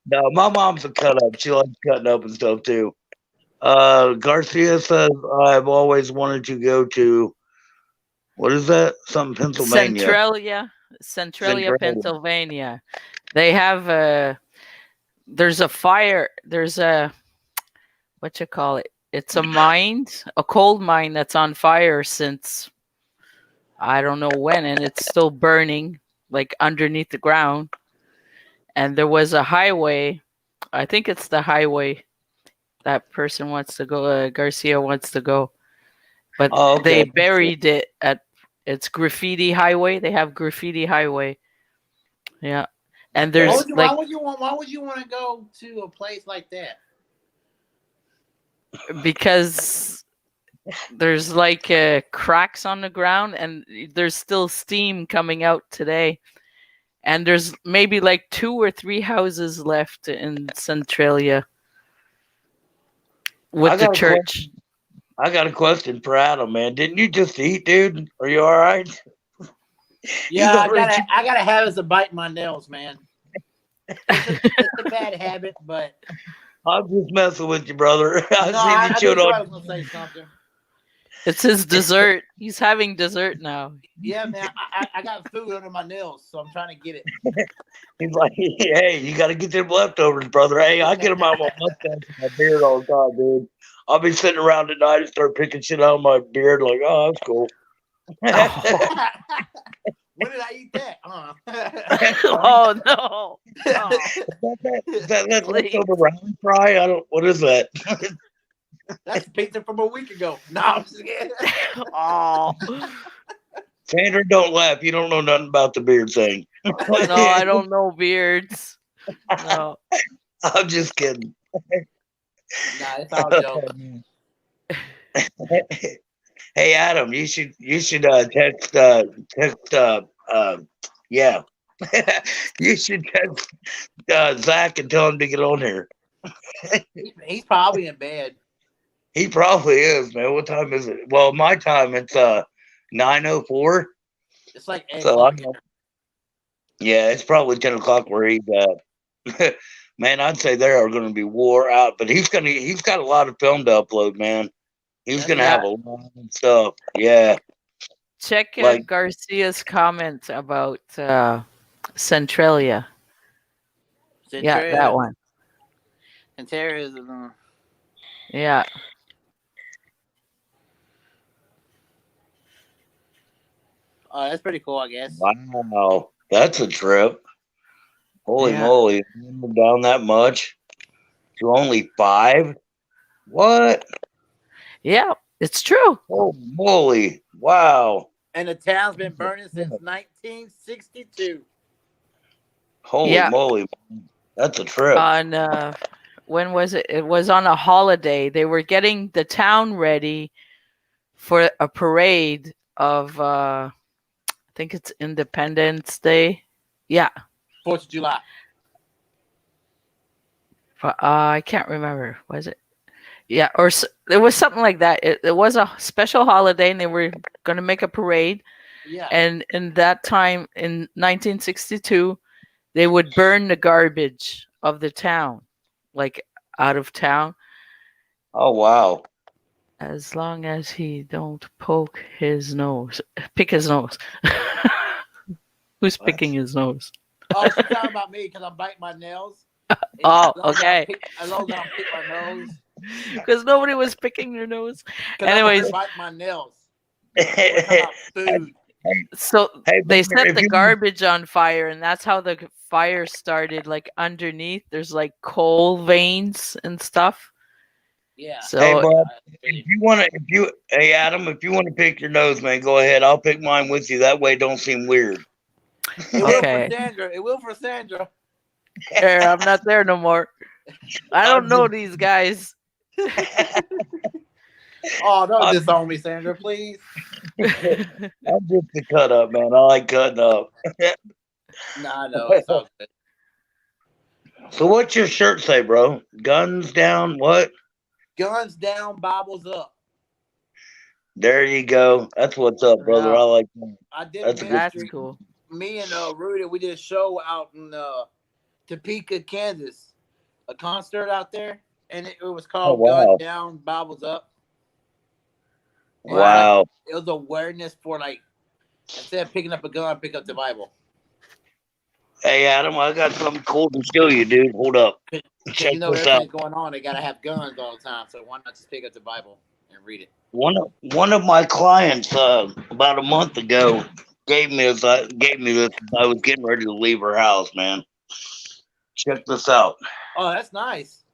No, my mom's a cut up. She likes cutting up and stuff too. Garcia says, "I've always wanted to go to what is that? Something Pennsylvania." Centralia, Pennsylvania. They have there's a fire. There's a what you call it? It's a mine, a coal mine that's on fire since I don't know when, and it's still burning like underneath the ground. And there was a highway. I think it's the highway that person wants to go. Garcia wants to go, but Oh, okay. they buried it at it's Graffiti Highway. They have Graffiti Highway. Yeah, and Why there's would you, like why would you want to go to a place like that? because there's like cracks on the ground, and there's still steam coming out today. And there's maybe like 2 or 3 houses left in Centralia with the church. I got a question for Adam, man. Didn't you just eat, dude? Are you all right? Yeah, I already- gotta have is a bite my nails, man. It's a bad habit, but I'm just messing with you, brother. I no, see I you knew chewed somebody on. was gonna say something. It's his dessert. He's having dessert now. Yeah, man, I got food under my nails, so I'm trying to get it. He's like, "Hey, you got to get them leftovers, brother. Hey, I get them out of my mustache and my beard all the time, dude. I'll be sitting around at night and start picking shit out of my beard, like, oh, that's cool." When did I eat that? Oh no! Oh, Is that leftover round fry? I don't. What is that? That's pizza from a week ago. No, I'm just kidding. oh. Sandra, don't laugh. You don't know nothing about the beard thing. No, I don't know beards. No. I'm just kidding. Nah, it's all joke. Hey, Adam, you should text yeah. You should text Zach and tell him to get on here. He's probably in bed. He probably is, man. What time is it? Well, my time it's 9:04. It's like 8 So o'clock. yeah, it's probably 10 o'clock where he's at. Man, I'd say they are going to be wore out, but he's got a lot of film to upload, man. He's going to have a lot of stuff. Yeah. Check Like- Garcia's comment about Centralia. Yeah, that one. Centralia is Yeah. oh, that's pretty cool, I guess. Wow. That's a trip. Holy Yeah. moly. Down that much to only 5? What? Yeah, it's true. Oh, moly. Wow. And the town's been burning since 1962. Holy Yeah. moly. That's a trip. On when was it? It was on a holiday. They were getting the town ready for a parade of I think it's Independence Day. Yeah. 4th of July. I can't remember. Was it? Yeah, it was something like that. It was a special holiday, and they were going to make a parade. Yeah. And in that time, in 1962, they would burn the garbage of the town, like out of town, Oh wow. as long as he don't pick his nose. Who's What? picking his nose? Oh, she's talking about me because I bite my nails. And Oh, as long as I okay. as long as I don't pick my nose. Because nobody was picking their nose. 'Cause I Anyways, bite my nails. We're talking about food. so Hey, they Boomer, set if the you- garbage on fire, and that's how the fire started. Like underneath, there's like coal veins and stuff. Yeah. So Hey, bro, hey, Adam, if you want to pick your nose, man, go ahead. I'll pick mine with you. That way, it don't seem weird. It will Okay. for Sandra. It will for Sandra. there, I'm not there no more. I don't know these guys. Oh, don't disown me, Sandra, please. I'm just a cut up, man. I like cutting up. Nah, no, it's all good. So, what's your shirt say, bro? Guns down, what? Guns down, Bibles up. There you go. That's what's up, brother. Yeah. I like that. I did That's a a good- That's ministry. cool. Me and Rudy, we did a show out in Topeka, Kansas. A concert out there, and it was called Oh, wow. Guns Down, Bibles Up. Wow. It was awareness for like instead of picking up a gun, pick up the Bible. Hey, Adam, I got something cool to show you, dude. Hold up. 'Cause Check you know this out. everything's going on. They gotta have guns all the time. So why not just pick up the Bible and read it? One of my clients about a month ago gave me this. I was getting ready to leave her house, man. Check this out. Oh, that's nice.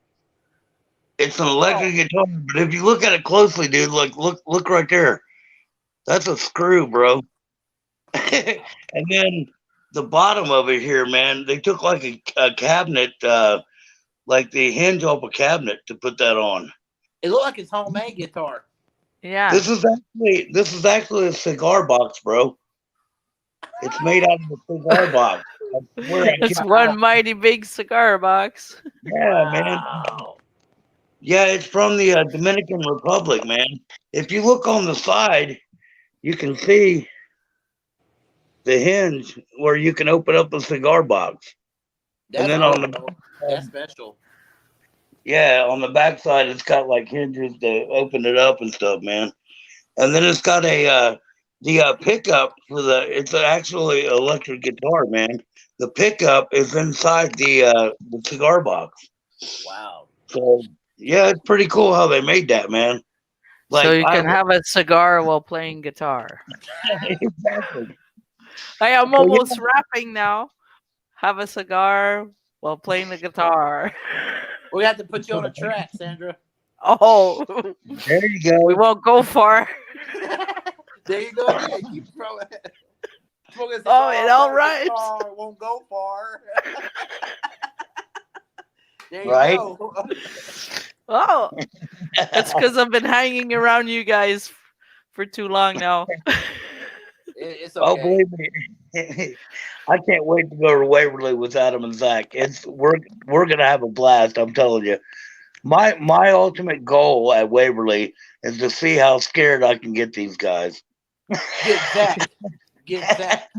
It's an electric guitar, but if you look at it closely, dude, look right there. That's a screw, bro. And then the bottom of it here, man, they took like a cabinet, like the hinge off a cabinet to put that on. It looked like it's homemade guitar. Yeah. This is actually a cigar box, bro. It's made out of a cigar box. I swear I It's can't- one mighty big cigar box. Yeah, man. Wow. Yeah, it's from the Dominican Republic, man. If you look on the side, you can see the hinge where you can open up a cigar box. That's And then cool, on the- bro. That's special. Yeah, on the back side, it's got like hinges to open it up and stuff, man. And then it's got the pickup for it's actually electric guitar, man. The pickup is inside the cigar box. Wow. So yeah, it's pretty cool how they made that, man. So you can I- have a cigar while playing guitar. exactly. Hey, I'm Well, yeah. almost rapping now. Have a cigar while playing the guitar. We have to put you on a track, Sandra. Oh, There you go. we won't go far. There you go. Yeah, keep throwing. Smoking Oh, cigar, it all throwing rhymes. cigar, won't go far. There you Right? go. Oh, that's because I've been hanging around you guys for too long now. It's Oh, okay. believe me, I can't wait to go to Waverly with Adam and Zach. We're gonna have a blast. I'm telling you. My ultimate goal at Waverly is to see how scared I can get these guys. Get Zach. Get Zach.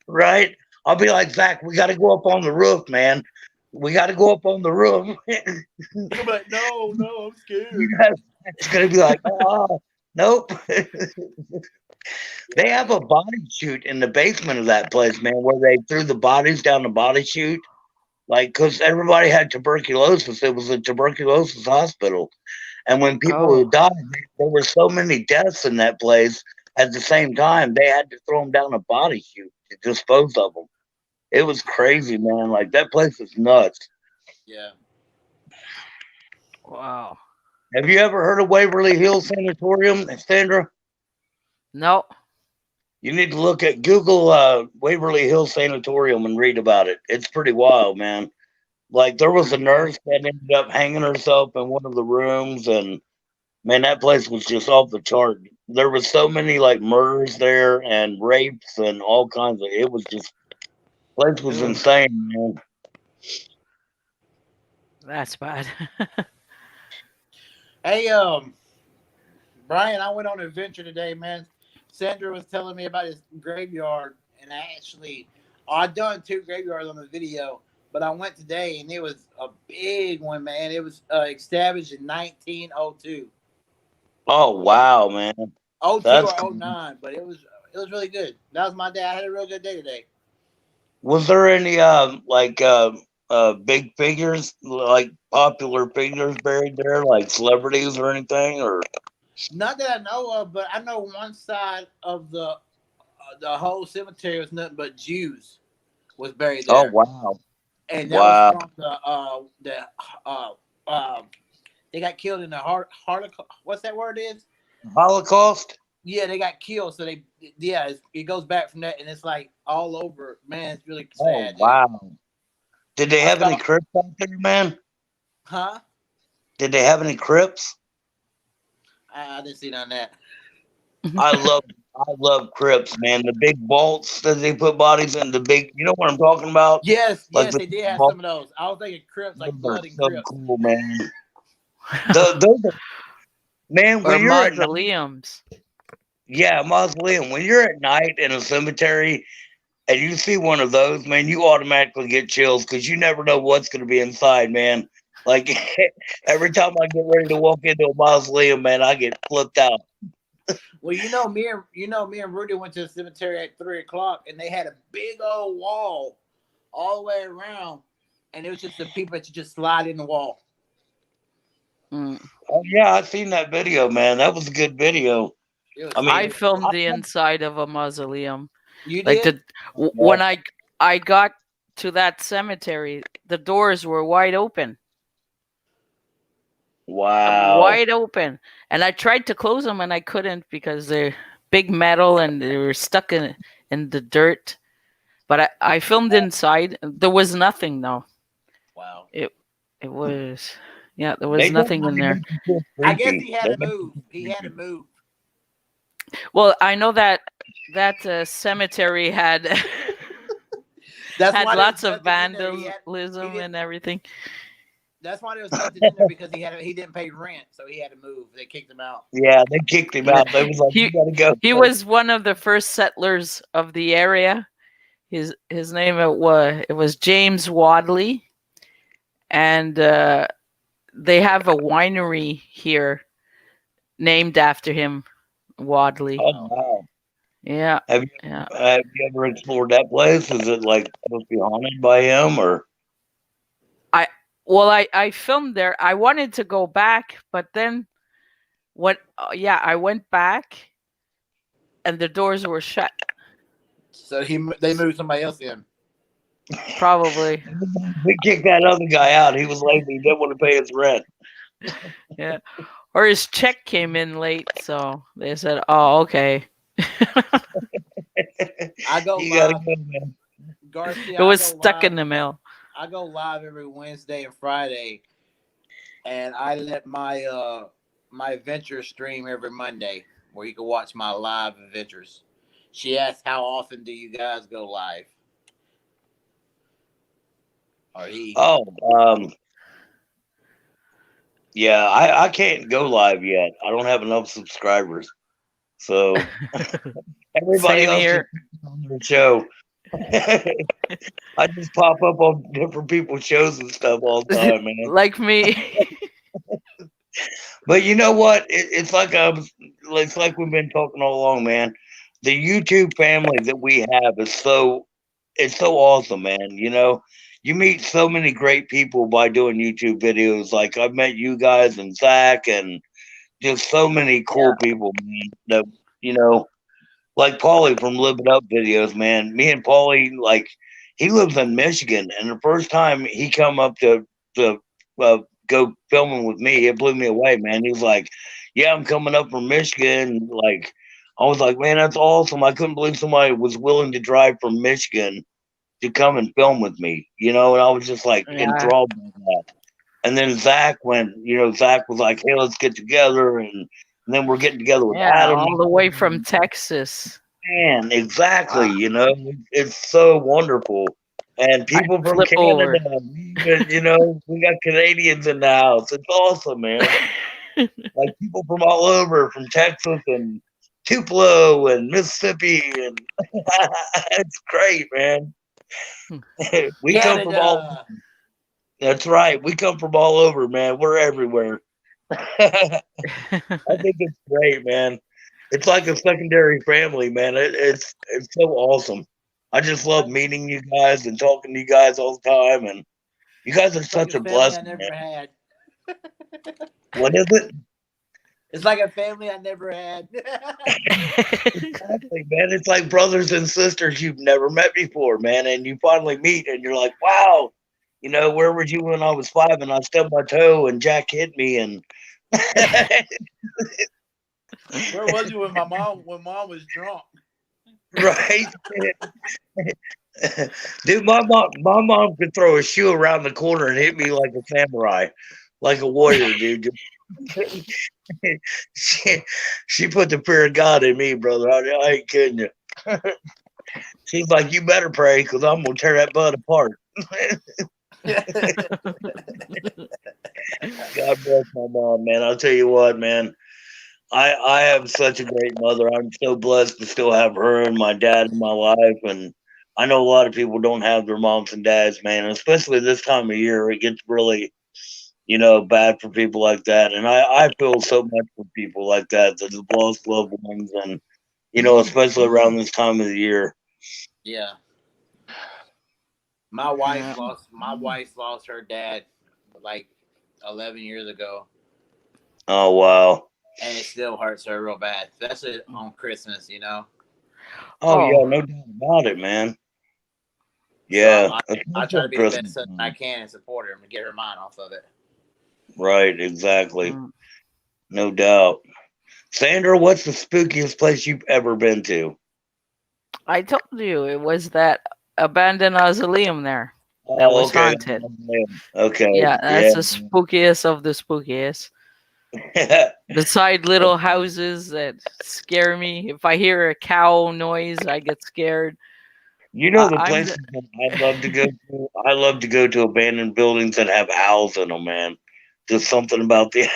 Right? I'll be like, Zach, we got to go up on the roof, man. We got to go up on the roof. You'll be like, no, I'm scared. It's gonna be like, oh, nope. They have a body chute in the basement of that place, man, where they threw the bodies down the body chute. Like, because everybody had tuberculosis. It was a tuberculosis hospital. And when people Oh. died, there were so many deaths in that place at the same time, they had to throw them down a body chute to dispose of them. It was crazy, man. Like, that place is nuts. Yeah. Wow. Have you ever heard of Waverly Hills Sanatorium, Sandra? No. You need to look at Google Waverly Hills Sanatorium and read about it. It's pretty wild, man. Like there was a nurse that ended up hanging herself in one of the rooms, and man, that place was just off the chart. There was so many like murders there and rapes and all kinds of. It was just place was Ugh. insane, man. That's bad. Hey, Brian, I went on an adventure today, man. Sandra was telling me about his graveyard, and I'd done 2 graveyards on the video, but I went today, and it was a big one, man. It was established in 1902. Oh wow, man, 02 that's or cool. 09, but it was really good. That was my day. I had a real good day today. Was there any big figures like popular figures buried there, like celebrities or anything, or? Not that I know of, but I know one side of the whole cemetery was nothing but Jews was buried Oh there, wow, and that wow, was from they got killed in the heart. What's that word is? Holocaust. Yeah, they got killed. So it goes back from that, and it's like all over. Man, it's really Oh sad. wow. Did they I have any saw, crypts out there, man? huh? Did they have any crypts? I didn't see none of that. I love crypts, man. The big vaults that they put bodies in. The big, you know what I'm talking about? Yes, Like yes, the they did have vault. some of those. I was thinking Crips, like Those are Blood and so Crips. cool, man. Those are, man, Or when you're at night, mausoleums. yeah, mausoleum. When you're at night in a cemetery and you see one of those, man, you automatically get chills because you never know what's going to be inside, man. Like every time I get ready to walk into a mausoleum, man, I get flipped out. Well, me and Rudy went to the cemetery at 3 o'clock, and they had a big old wall all the way around, and it was just the people that you just slide in the wall. Mm. Oh yeah, I seen that video, man. That was a good video. It was I I mean, serious. filmed the inside of a mausoleum. You Like did? when I got to that cemetery, the doors were wide open. wow. Wide open, and I tried to close them and I couldn't because they're big metal and they were stuck in the dirt. But I filmed inside. There was nothing though. Wow. It was, yeah, there They was nothing in definitely there. make you feel I guess creepy. he had to move. He had to move. Well, I know that cemetery had That's had why they was lots of nothing in there. He vandalism didn't. and everything. That's why there was nothing in there because he didn't pay rent, so he had to move. They kicked him out. Yeah, they kicked him out. They was like, "You gotta go." He was one of the first settlers of the area. His name it was James Wadley, and they have a winery here named after him, Wadley. Oh wow. Yeah, Have you yeah. have you ever explored that place? Is it like supposed to be haunted by him or? Well, I filmed there. I wanted to go back, but then I went back and the doors were shut. So they moved somebody else in. Probably. We kicked that other guy out. He was lazy. He didn't want to pay his rent. Yeah. Or his check came in late, so they said, "Oh, okay." I go You gotta live, go, man. Garcia. It was I go stuck live. in the mail. I go live every Wednesday and Friday, and I let my my adventure stream every Monday, where you can watch my live adventures. She asked, "How often do you guys go live?" Or he? Oh, yeah. I can't go live yet. I don't have enough subscribers. So everybody Same else here. is on their show. I just pop up on different people's shows and stuff all the time, man. Like me. But you know what? It's like it's like we've been talking all along, man. The YouTube family that we have is it's so awesome, man. You know, you meet so many great people by doing YouTube videos. Like I've met you guys and Zach and just so many cool people, man. That you know, like Paulie from Live It Up videos, man. Me and Paulie, like, he lives in Michigan, and the first time he come up to go filming with me, it blew me away, man. He was like, "Yeah, I'm coming up from Michigan." Like, I was like, "Man, that's awesome!" I couldn't believe somebody was willing to drive from Michigan to come and film with me, you know, and I was just like Yeah. enthralled by that. And then Zach went, you know, Zach was like, hey, let's get together. And then we're getting together with Yeah, Adam. all the way from Texas. Man, exactly. Wow. You know, it's so wonderful. And people from flip over. Canada, even, you know, we got Canadians in the house. It's awesome, man. Like people from all over, from Texas and Tupelo and Mississippi, and it's great, man. We come from all. Canada. That's right. We come from all over, man. We're everywhere. I think it's great, man. It's like a secondary family, man. It's so awesome. I just love meeting you guys and talking to you guys all the time, and you guys are It's like such a a family I blessing, never man. had. What is it? It's like a family I never had. Exactly, man. It's like brothers and sisters you've never met before, man, and you finally meet, and you're like, wow. You know, where were you when I was 5 and I stubbed my toe and Jack hit me and Where was you when mom was drunk? right? Dude, my mom could throw a shoe around the corner and hit me like a samurai, like a warrior, dude. she put the fear of God in me, brother. I ain't kidding you. She's like, you better pray because I'm gonna tear that butt apart. God bless my mom, man. I'll tell you what, man. I have such a great mother. I'm so blessed to still have her and my dad in my life. And I know a lot of people don't have their moms and dads, man. Especially this time of year, it gets really, you know, bad for people like that. And I feel so much for people like that that have lost loved ones, and you know, especially around this time of the year. Yeah. My wife lost her dad like 11 years ago, Oh wow. and it still hurts her real bad. Especially on Christmas, you know. Oh yeah, Oh. no doubt about it, man. So Yeah, I try to be the Christmas best son time. I can and support her and get her mind off of it. Right, exactly. Mm. No doubt. Sandra, what's the spookiest place you've ever been to? I told you it was that abandoned mausoleum there. That Oh, was okay. haunted. Okay. Yeah, Yeah. that's the spookiest of the spookiest. Beside little houses that scare me. If I hear a cow noise, I get scared. You know the I'm places that I'd love to go to? I love to go to abandoned buildings that have owls in them, man. Just something about the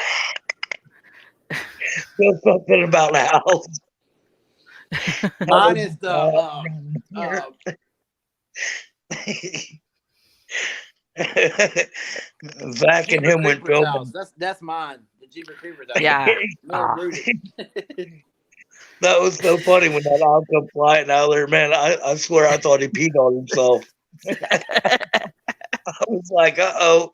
just something about owls. Mine is the Zach and Jeepers him went Creepers house. filming. That's mine. The Jeepers Creepers house. yeah. More Ah. rooted. That was so funny when that owl come flying out there, man. I swear I thought he peed on himself. I was like, uh-oh.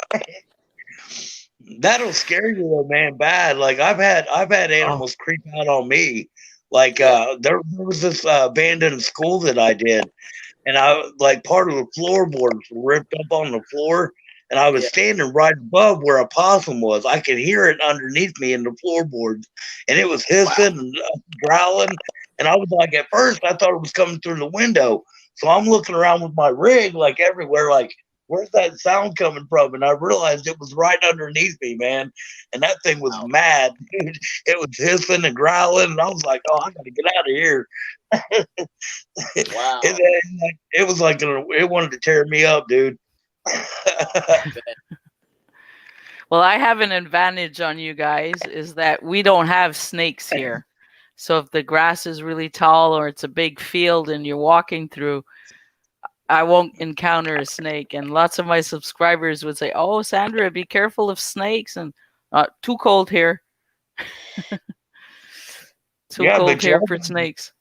That'll scare you though, man, bad. Like I've had animals creep out on me. Like there was this abandoned school that I did, and I like part of the floorboards ripped up on the floor, and I was standing right above where a possum was. I could hear it underneath me in the floorboards, and it was hissing and growling. And I was like, at first I thought it was coming through the window, so I'm looking around with my rig like everywhere, like where's that sound coming from? And I realized it was right underneath me, man. And that thing was mad, dude. It was hissing and growling, and I was like, oh, I gotta get out of here. Wow. It was like it wanted to tear me up, dude. Well, I have an advantage on you guys is that we don't have snakes here. So if the grass is really tall or it's a big field and you're walking through, I won't encounter a snake. And lots of my subscribers would say, oh, Sandra, be careful of snakes. And too cold here. Too cold here for snakes.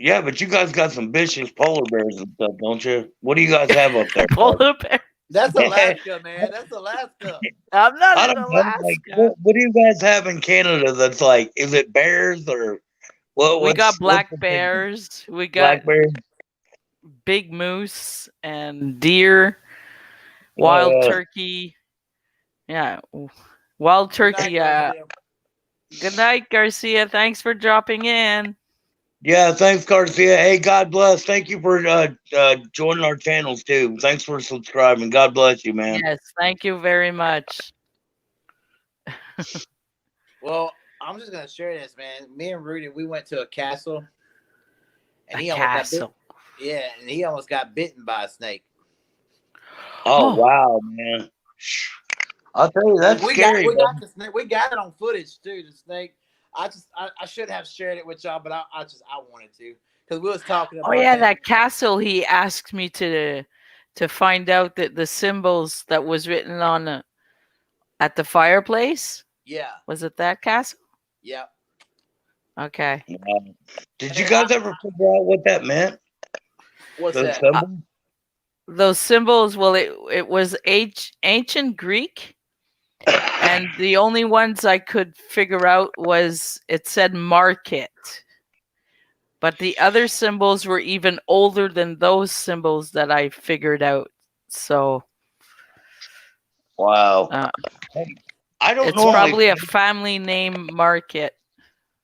Yeah, but you guys got some vicious polar bears and stuff, don't you? What do you guys have up there? Polar bear? That's Alaska, man. That's Alaska. I'm not I in don't know. Alaska. Like, what do you guys have in Canada that's like, is it bears or what? We got black bears. We got black bears? big moose and deer, wild turkey. Yeah, wild turkey. Good night, Garcia. Thanks for dropping in. Yeah, thanks, Garcia. Hey, God bless. Thank you for joining our channels too. Thanks for subscribing. God bless you, man. Yes, thank you very much. Well, I'm just gonna share this, man. Me and Rudy, we went to a castle, and A he almost got bit. castle. Yeah, and he almost got bitten by a snake. Oh, Oh, wow, man. I'll tell you, that's We got scary, we got man. the snake. We got it on footage too. The snake. I should have shared it with y'all, but I wanted to because we was talking oh about yeah, that. that castle. He asked me to find out that the symbols that was written on at the fireplace. Yeah, Was it that castle? yeah. Okay. Did you And guys ever figure out what that meant? what's Those that? Uh, symbols? those symbols. Well, it was ancient Greek, and the only ones I could figure out was it said market. But the other symbols were even older than those symbols that I figured out. So Wow. uh, I don't it's normally. probably a family name market.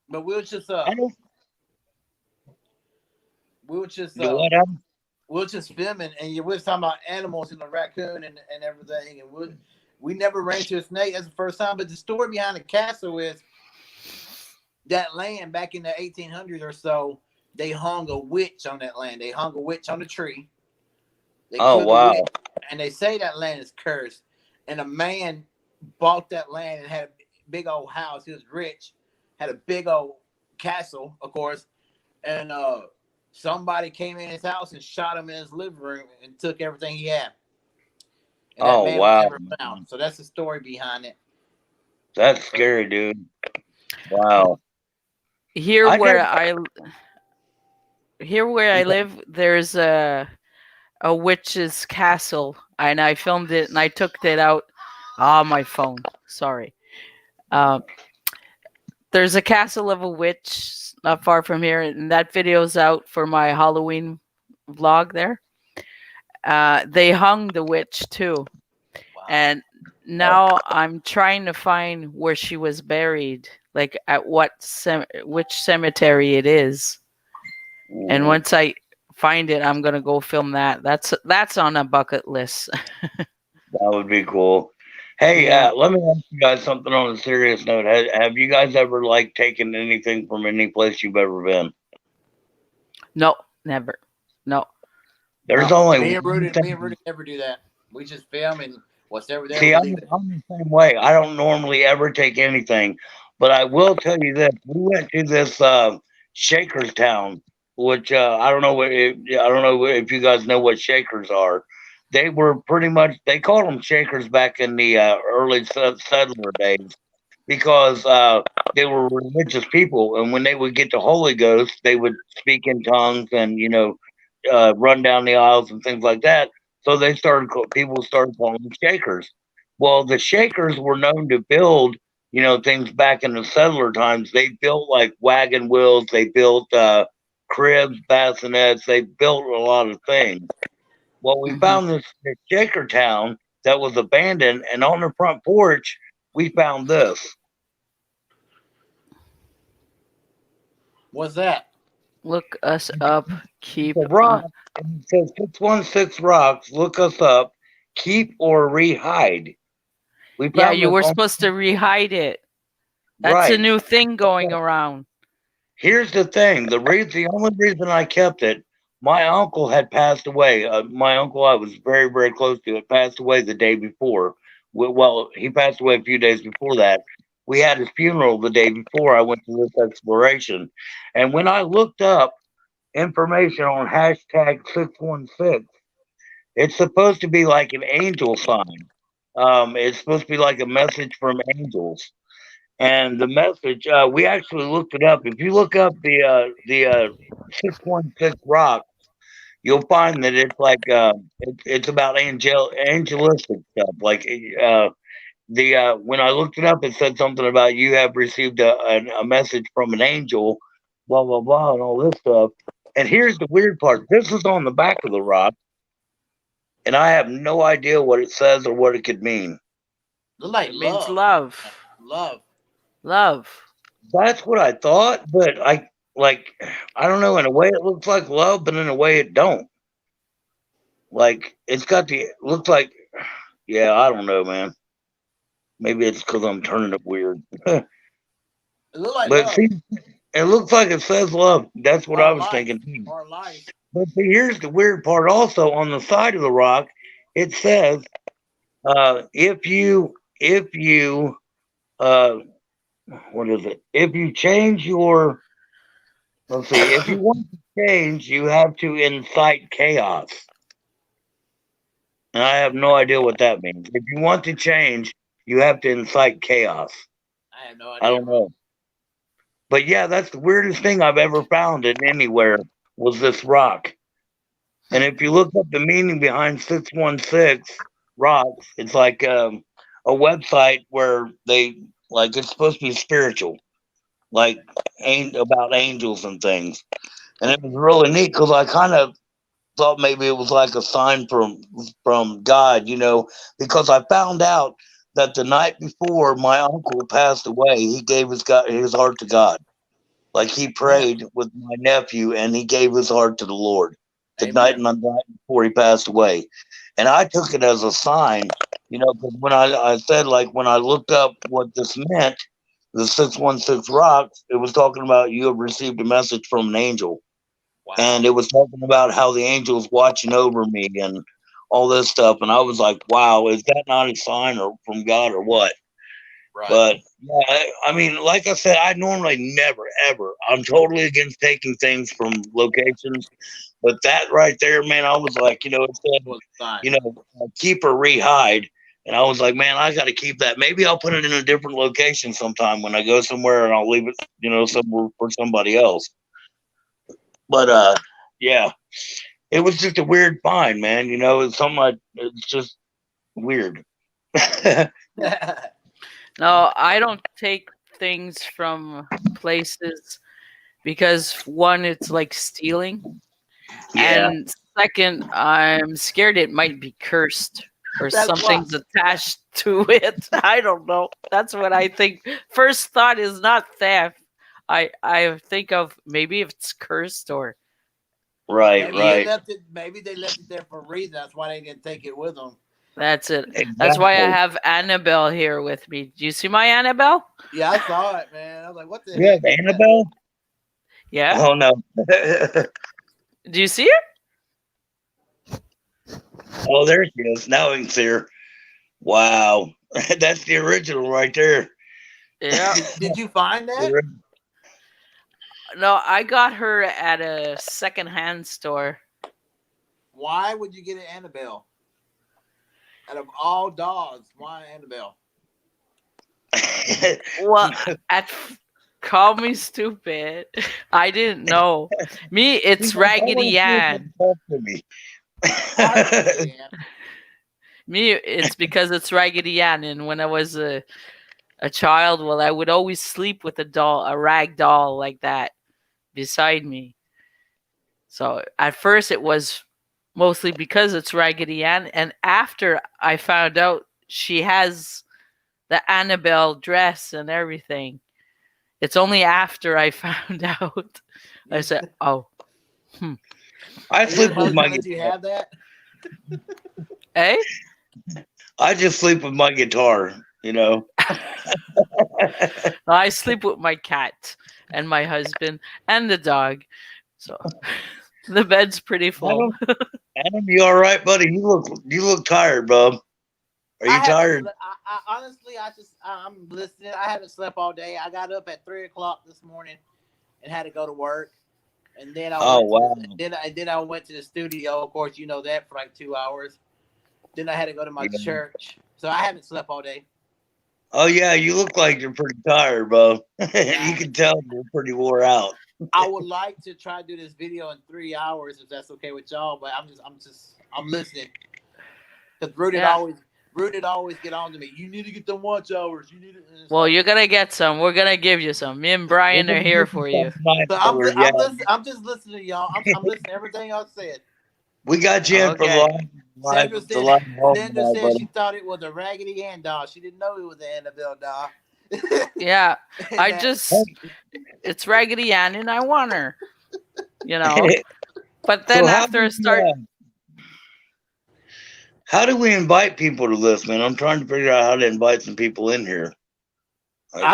But I don't we were just do what I'm. we were just filming, and we was talking about animals and the raccoon and everything, and we never ran into a snake. That's the first time. But the story behind the castle is that land back in the 1800s or so, they hung a witch on that land. They hung a witch on the tree. They Oh, killed the witch, wow. and they say that land is cursed. And a man bought that land and had a big old house. He was rich, had a big old castle, of course, and somebody came in his house and shot him in his living room and took everything he had. And that Oh, man was wow. never found. So that's the story behind it. That's scary, dude. Wow. Here I where never. I live, there's a witch's castle, and I filmed it and I took it out on my phone. Sorry. Um, there's a castle of a witch not far from here, and that video's out for my Halloween vlog there. They hung the witch too, and now I'm trying to find where she was buried, like at which cemetery it is. And once I find it, I'm gonna go film that. That's on a bucket list. That would be cool. Hey, Yeah. let me ask you guys something on a serious note. Have you guys ever like taken anything from any place you've ever been? No, never. No. There's No, only me and one Rudy thing. never do that. We just film and whatever there See, we leave it. I'm the same way. I don't normally ever take anything, but I will tell you this: we went to this Shakerstown, which I don't know I don't know if you guys know what Shakers are. They were pretty much they called them Shakers back in the early settler days because they were religious people, and when they would get the Holy Ghost, they would speak in tongues and run down the aisles and things like that. So people started calling them Shakers. Well, the Shakers were known to build, things back in the settler times. They built like wagon wheels. They built cribs, bassinets. They built a lot of things. Well, we found this Shaker town that was abandoned, and on the front porch, we found this. What's that? Look us up. Keep. The rock. And it says 616 rocks. Look us up. Keep or rehide. We Yeah, found you this were on supposed to rehide it. That's a right. new thing going around. Here's the thing. The only reason I kept it, my uncle had passed away. My uncle I was very, very close to had passed away the day before. Well, he passed away a few days before that. We had his funeral the day before I went to this exploration. And when I looked up information on hashtag 616, it's supposed to be like an angel sign. It's supposed to be like a message from angels. And the message, we actually looked it up. If you look up the 616 rock, you'll find that it's like it's about angelistic stuff. Like the when I looked it up, it said something about you have received a message from an angel, blah blah blah, and all this stuff. And here's the weird part: this is on the back of the rock, and I have no idea what it says or what it could mean. Look like It means love. love. Love. Love. That's what I thought, but like, I don't know, in a way it looks like love, but in a way it don't. Like, it's got the, looks like, yeah, I don't know, man. Maybe it's because I'm turning it weird. It look like But love see, it looks like it says love. That's what I or was life thinking too. or life. But see, here's the weird part also on the side of the rock, it says, if you, uh, what is it? If you change your, let's see, if you want to change, you have to incite chaos. And I have no idea what that means. If you want to change, you have to incite chaos. I have no I idea. don't know. But yeah, that's the weirdest thing I've ever found in anywhere was this rock. And if you look up the meaning behind 616 rocks, it's like a website where they like it's supposed to be spiritual, like about angels and things. And it was really neat because I kind of thought maybe it was like a sign from God, because I found out that the night before my uncle passed away, he gave his heart to God. Like he prayed with my nephew and he gave his heart to the Lord the night before he passed away. And I took it as a sign, because when I said, like, when I looked up what this meant, the 616 rocks, it was talking about you have received a message from an angel. Wow. And it was talking about how the angel's watching over me and all this stuff. And I was like, wow, is that not a sign or from God or what? Right. But yeah, I mean, like I said, I normally never, ever, I'm totally against taking things from locations. But that right there, man, I was like, it said, keep or rehide. And I was like, man, I got to keep that. Maybe I'll put it in a different location sometime when I go somewhere and I'll leave it, somewhere for somebody else. But yeah, it was just a weird find, man. It's something it's just weird. No, I don't take things from places because one, it's like stealing. Yeah. And second, I'm scared it might be cursed or That's something's attached to it. I don't know. That's what I think. First thought is not theft. I think of maybe if it's cursed or Right. Maybe they left it there for a reason. That's why they didn't take it with them. that's it. Exactly. That's why I have Annabelle here with me. Do you see my Annabelle? Yeah, I saw it, man. I was like, what the Yeah, heck? Annabelle? Yeah. Oh, no. Do you see her? Oh, there she is. Now we can see her. Wow. That's the original right there. Yeah. Did you find that? No, I got her at a secondhand store. Why would you get an Annabelle? Out of all dogs, why Annabelle? Well, call me stupid. I didn't know. Me, it's Raggedy Ann. Me, it's because it's Raggedy Ann. And when I was a child, well, I would always sleep with a rag doll like that beside me. So at first it was mostly because it's Raggedy Ann. And after I found out she has the Annabelle dress and everything, it's only after I found out. I said, oh. I sleep with my guitar. Did you have that? Hey? I just sleep with my guitar, I sleep with my cat and my husband and the dog. So the bed's pretty full. Adam, you all right, buddy? You look tired, bub. Are you tired? I honestly, I'm listening. I haven't slept all day. I got up at 3:00 this morning and had to go to work. And then I went to the studio. Of course, you know that, for like 2 hours. Then I had to go to my church. So I haven't slept all day. Oh yeah, you look like you're pretty tired, bro. You can tell you're pretty wore out. I would like to try to do this video in 3 hours if that's okay with y'all, but I'm listening. Because Rooted always get on to me. You need to get them watch hours. Well, you're gonna get some. We're gonna give you some. Me and Brian are here for you. So I'm just listening to y'all. I'm listening to everything y'all said. We got you in for Sandra said she thought it was a Raggedy Ann doll. She didn't know it was an Annabelle doll. Yeah, I That- just it's Raggedy Ann and I want her, you know. But then So after I start, how do we invite people to this, man? I'm trying to figure out how to invite some people in here. Like,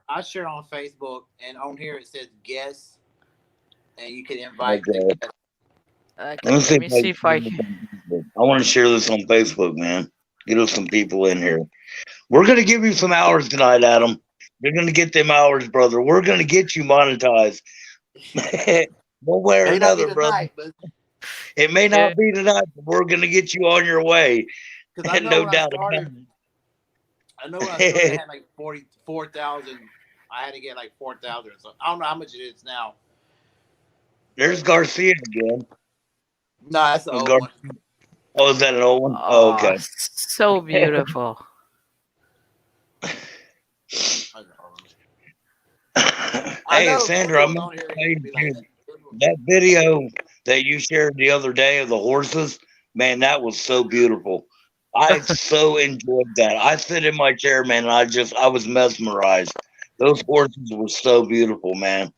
I share on Facebook, and on here it says guests, and you can invite Okay. the guests. let me see if I I want to share this on Facebook, man. Get us some people in here. We're gonna give you some hours tonight, Adam. You're gonna get them hours, brother. We're gonna get you monetized. One way or May not be another, brother. tonight, but It may not be tonight, but we're gonna get you on your way. because I know No when doubt I about started, it. I know when I started, I had like 44,000. I had to get like 4,000. So I don't know how much it is now. There's Garcia again. No, that's the old Gar- one. Oh, is that an old one? Oh, oh, okay. so beautiful. Hey, Sandra, I'm gonna tell you, dude, that video that you shared the other day of the horses, man, that was so beautiful. I so enjoyed that. I sit in my chair, man, and I was mesmerized. Those horses were so beautiful, man.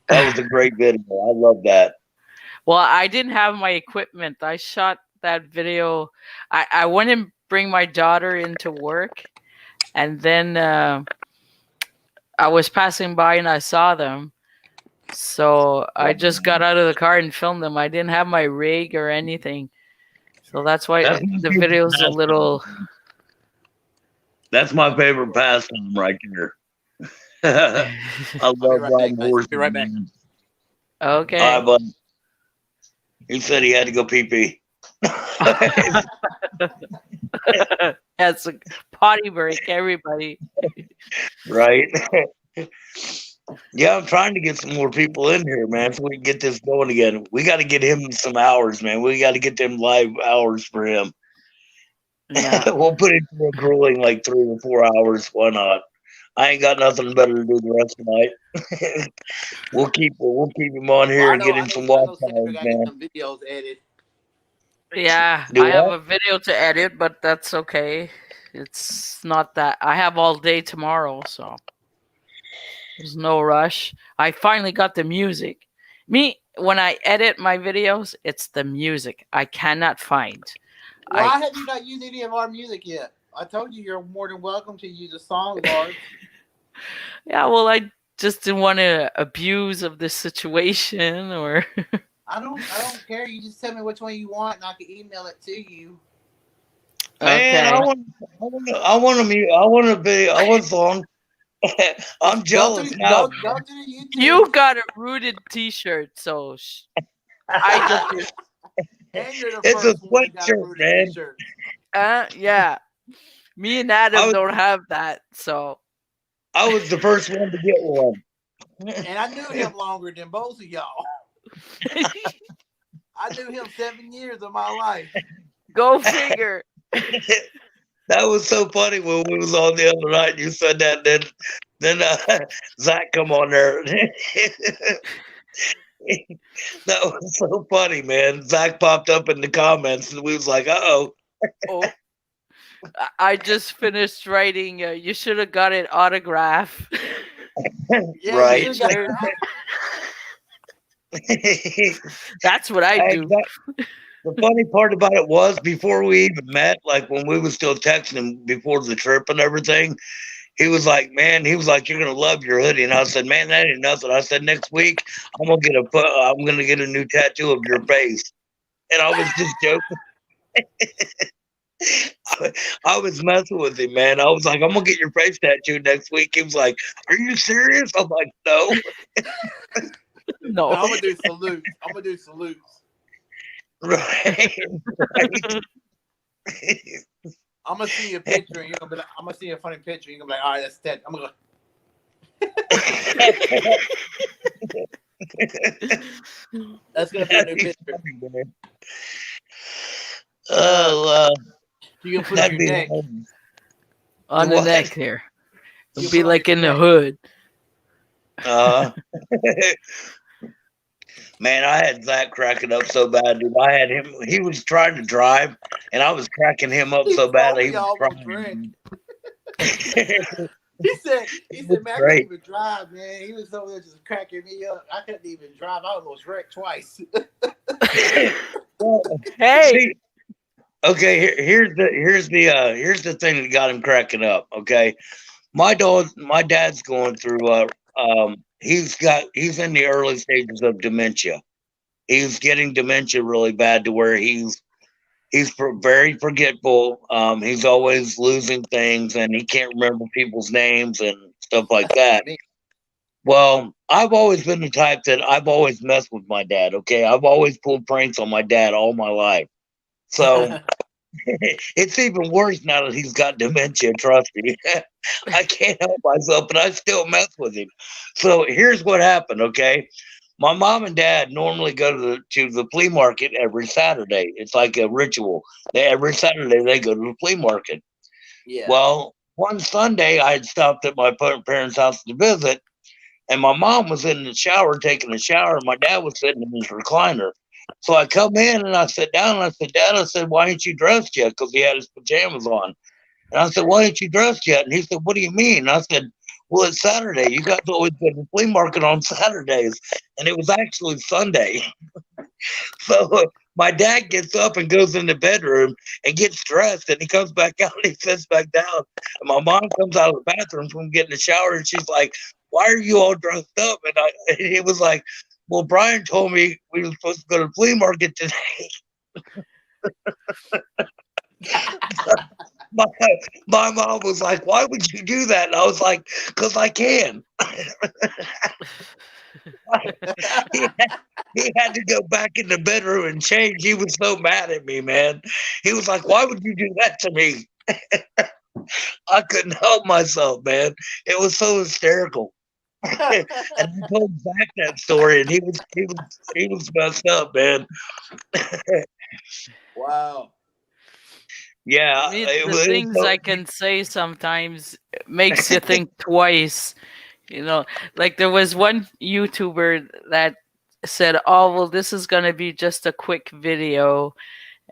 That was a great video. I love that. Well, I didn't have my equipment. I shot that video. I went and bring my daughter into work, and then I was passing by and I saw them. So I just got out of the car and filmed them. I didn't have my rig or anything. So that's why That's my the favorite video's a pastime. little. That's my favorite pastime right there. I love be right riding back, guys. horses. Be right back. man. Okay. All right, bud. He said he had to go pee pee. That's a potty break, everybody. Right? Yeah, I'm trying to get some more people in here, man, so we can get this going again. We got to get him some hours, man. We got to get them live hours for him. Yeah. We'll put it to a grueling like 3 or 4 hours. Why not? I ain't got nothing better to do the rest of the night. we'll keep him on here and get him some watch hours, man. Some videos edited. Yeah, Do I have what? a video to edit, but that's okay. It's not that I have all day tomorrow, so there's no rush. I finally got the music. Me, when I edit my videos, it's the music I cannot find. Why have you not used any of our music yet? I told you you're more than welcome to use a song of ours. Yeah, well, I just didn't want to abuse of the situation, or I don't care. You just tell me which one you want, and I can email it to you. Man, okay. I want a song. I'm jealous now. Go to the YouTube. You got a rooted T-shirt, so I just And you're the It's a first one that got sweatshirt, rooted man. t-shirt. yeah. Me and Adam was- don't have that, so I was the first one to get one. And I knew him longer than both of y'all. I knew him 7 years of my life. go figure. That was so funny when we was on the other night. You said that, then Zach come on there. That was so funny, man. Zach popped up in the comments, and we was like, "Uh-oh." Oh, I just finished writing. You should have got it autograph. Yeah, Right. you should've got it. That's what I do. The funny part about it was before we even met, like when we was still texting before the trip and everything, he was like, "Man," he was like, "You're gonna love your hoodie," and I said, "Man, that ain't nothing." I said, "Next week, I'm gonna get a new tattoo of your face," and I was just joking. I was messing with him, man. I was like, "I'm gonna get your face tattooed next week." He was like, "Are you serious?" I'm like, "No." No. I'm gonna do salutes. Right. I'm gonna see a picture, and you're gonna be like, I'm gonna see a funny picture. You're gonna be like, all right, that's that. I'm gonna go. That's gonna be a new picture. Oh, You can put it on that'd your be neck. On the What? neck here. You It'll be put on like your in the neck. hood. Man, I had Zach cracking up so bad, dude. I had him. He was trying to drive, and I was cracking him up He so bad. told He me I was almost crying. drank. He said, man, I couldn't Great. even drive, man. He was over there just cracking me up. I couldn't even drive. I almost wrecked twice. Well, Hey, see, okay, here's the thing that got him cracking up. Okay, my dad's going through he's in the early stages of dementia. He's getting dementia really bad to where very forgetful. He's always losing things and he can't remember people's names and stuff like that. Well, I've always been the type that I've always messed with my dad. Okay, I've always pulled pranks on my dad all my life. So it's even worse now that he's got dementia. Trust me, I can't help myself, but I still mess with him. So here's what happened. Okay, my mom and dad normally go to the flea market every Saturday. It's like a ritual. Every Saturday they go to the flea market. Yeah. Well, one Sunday I had stopped at my parents' house to visit, and my mom was in the shower taking a shower, and my dad was sitting in his recliner. So I come in and I sit down and I said, Dad, I said, why ain't you dressed yet? Because he had his pajamas on. And I said, why ain't you dressed yet? And he said, what do you mean? And I said, well, it's Saturday. You guys always go to the flea market on Saturdays. And it was actually Sunday. So my dad gets up and goes in the bedroom and gets dressed. And he comes back out and he sits back down. And my mom comes out of the bathroom from getting the shower. And she's like, why are you all dressed up? And he was like, well, Brian told me we were supposed to go to the flea market today. my mom was like, why would you do that? And I was like, because I can. he had to go back in the bedroom and change. He was so mad at me, man. He was like, why would you do that to me? I couldn't help myself, man. It was so hysterical. And I told Zach that story, and he was messed up, man. Wow. Yeah, I mean, the things I can say sometimes makes you think twice. You know, like there was one YouTuber that said, "Oh, well, this is going to be just a quick video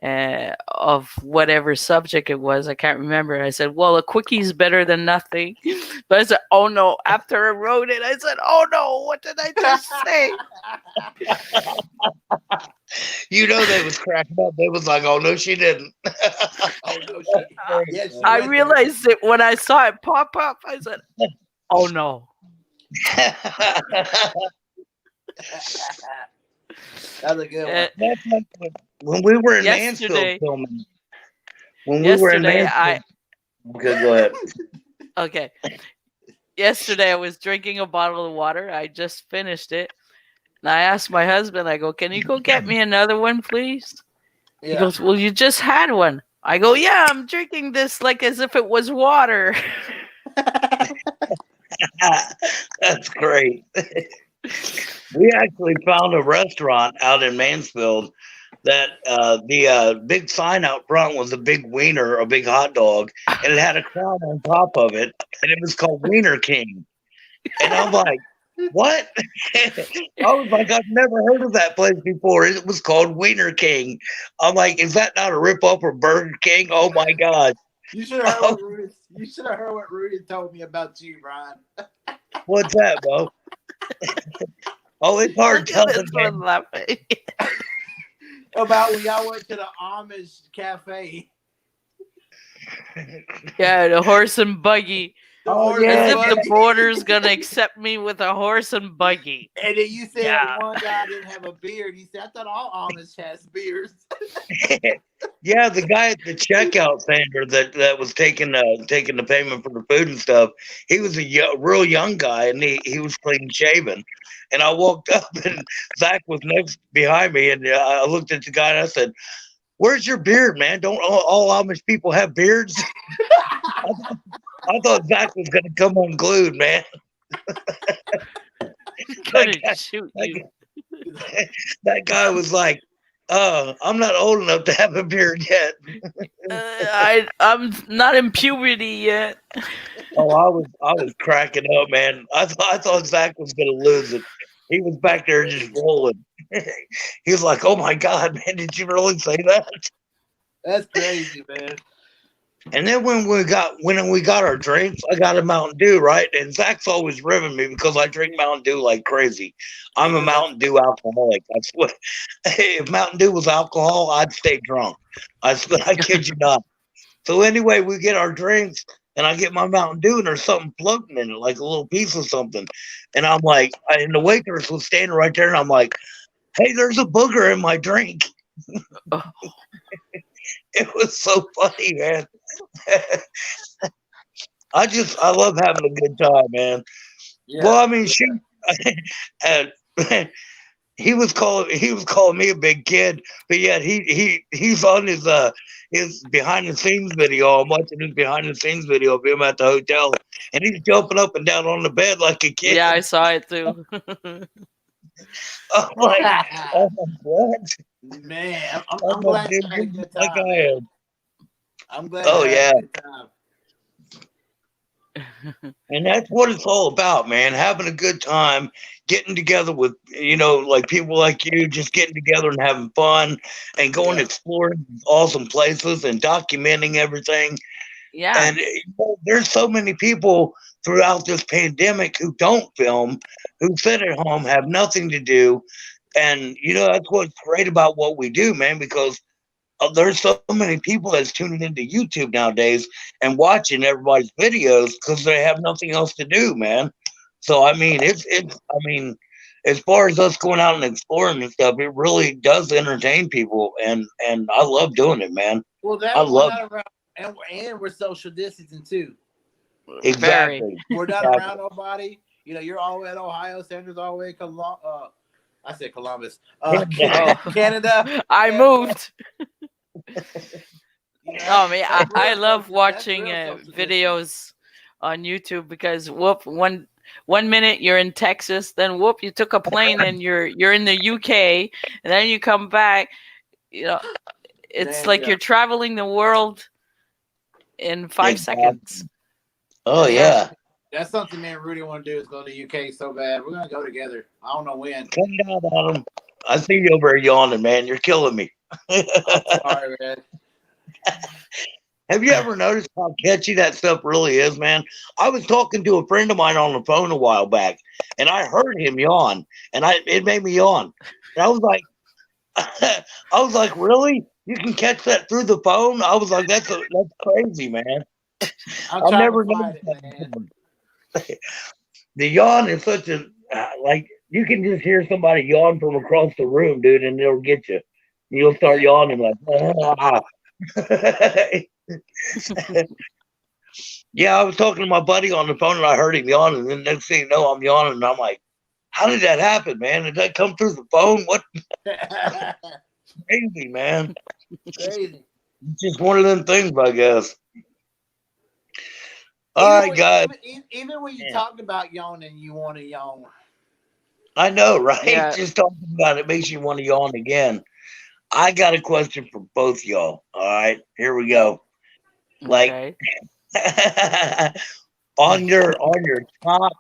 of whatever subject it was. I can't remember." I said, "Well, a quickie is better than nothing." But I said, "Oh no!" After I wrote it, I said, "Oh no! What did I just say?" You know, they was cracking up. They was like, "Oh no, she didn't." Oh, no, she, yeah, she I went realized it when I saw it pop up. I said, "Oh no!" That's a good one. That's like when we were in Yesterday- Mansfield filming. When we were in Mansfield. Okay, go ahead. Okay. Yesterday, I was drinking a bottle of water. I just finished it. And I asked my husband, I go, "Can you go get me another one, please?" He Yeah. goes, "Well, you just had one." I go, "Yeah, I'm drinking this like as if it was water." That's great. We actually found a restaurant out in Mansfield that the big sign out front was a big wiener, a big hot dog, and it had a crown on top of it, and it was called Wiener King. And I'm like, what? I was like, I've never heard of that place before. It was called Wiener King. I'm like, is that not a ripoff of Burger King? Oh my God. You should have heard what Rudy told me about you, Brian. What's that, Bo? Oh, it's hard Look at telling. this one laughing. About when y'all went to the Amish cafe. Yeah, the horse and buggy. Oh, yeah. As if the border's gonna accept me with a horse and buggy. And then you said Yeah. one guy didn't have a beard. He said, I thought all Amish has beards. Yeah, the guy at the checkout center that was taking the payment for the food and stuff. He was a real young guy, and he was clean shaven. And I walked up, and Zach was next behind me, and I looked at the guy and I said, "Where's your beard, man? Don't all Amish people have beards?" I thought Zach was gonna come unglued, man. Gonna shoot you. That guy was like, I'm not old enough to have a beard yet." I'm not in puberty yet. Oh, I was cracking up, man. I thought Zach was gonna lose it. He was back there just rolling. He was like, "Oh my God, man, did you really say that?" That's crazy, man. And then when we got our drinks, I got a Mountain Dew, right? And Zach's always ribbing me because I drink Mountain Dew like crazy. I'm a Mountain Dew alcoholic. I swear, if Mountain Dew was alcohol, I'd stay drunk. I kid you not. So anyway, we get our drinks, and I get my Mountain Dew, and there's something floating in it, like a little piece of something. And I'm like, and the waitress was standing right there, and I'm like, hey, there's a booger in my drink. Oh, It was so funny, man. I love having a good time, man. Well, I mean, she, and he was calling me a big kid, but yet he's on his behind the scenes video. I'm watching his behind the scenes video of him at the hotel, and he's jumping up and down on the bed like a kid. yeah, I saw it too. I'm like, oh, what? Man, I'm I'm glad a you dude had a good like time. I am. I'm glad Oh, you had yeah. a good time. And that's what it's all about, man. Having a good time, getting together with, like people like you, just getting together and having fun and going Yeah. exploring awesome places and documenting everything. Yeah, And there's so many people throughout this pandemic who don't film, who sit at home, have nothing to do. And, that's what's great about what we do, man, because there's so many people that's tuning into YouTube nowadays and watching everybody's videos because they have nothing else to do, man. So I mean, I mean, as far as us going out and exploring and stuff, it really does entertain people, and I love doing it, man. Well, I we're love not around, and we're social distancing too. very. exactly. We're not Exactly. around nobody. You're all the way at Ohio, Sanders all the way to I said Columbus, Canada. Oh. Canada. I Yeah. moved. Oh man, That's I real love social- watching that's real social videos on YouTube because whoop, one minute you're in Texas, then whoop, you took a plane and you're in the UK, and then you come back. It's Man, like yeah. you're traveling the world in 5 Exactly. seconds. Oh yeah. That's something me and Rudy want to do is go to the UK so bad. We're gonna go together. I don't know when. Come down, Adam. I see you over here yawning, man. You're killing me. I'm sorry, man. Have you ever noticed how catchy that stuff really is, man? I was talking to a friend of mine on the phone a while back, and I heard him yawn, and it made me yawn. And I was like, really? You can catch that through the phone? I was like, that's crazy, man. I'm I've trying never to find noticed it, that man. before. The yawn is such a like you can just hear somebody yawn from across the room, dude, and it'll get you. You'll start yawning like, ah. Yeah, I was talking to my buddy on the phone and I heard him yawning. And then next thing you know, I'm yawning and I'm like, how did that happen, man? Did that come through the phone? What crazy, man? Crazy. It's just one of them things, I guess. All right, guys. Even when you Yeah. talked about yawning, you want to yawn. I know, right? Yeah. Just talking about it makes you want to yawn again. I got a question for both y'all. All right, here we go. Like Okay. on your top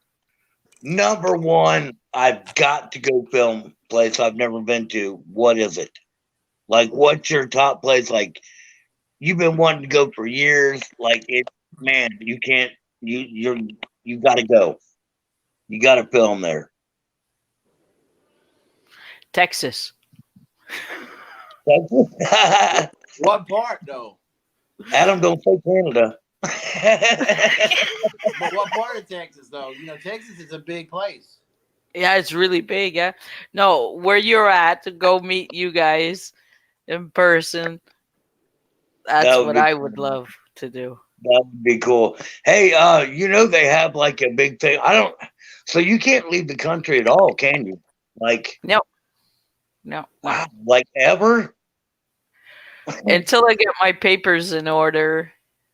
number one, I've got to go film place I've never been to. What is it? Like, what's your top place? Like, you've been wanting to go for years. Like, man, you can't. You got to go. You got to film there. Texas. What part though? Adam, don't say Canada. But what part of Texas though? Texas is a big place. Yeah, it's really big. Yeah. No, where you're at to go meet you guys in person. That's That would what be I would cool. love to do. That would be cool. Hey, they have like a big thing. So you can't leave the country at all, can you? Like, No. wow, like ever? Until I get my papers in order,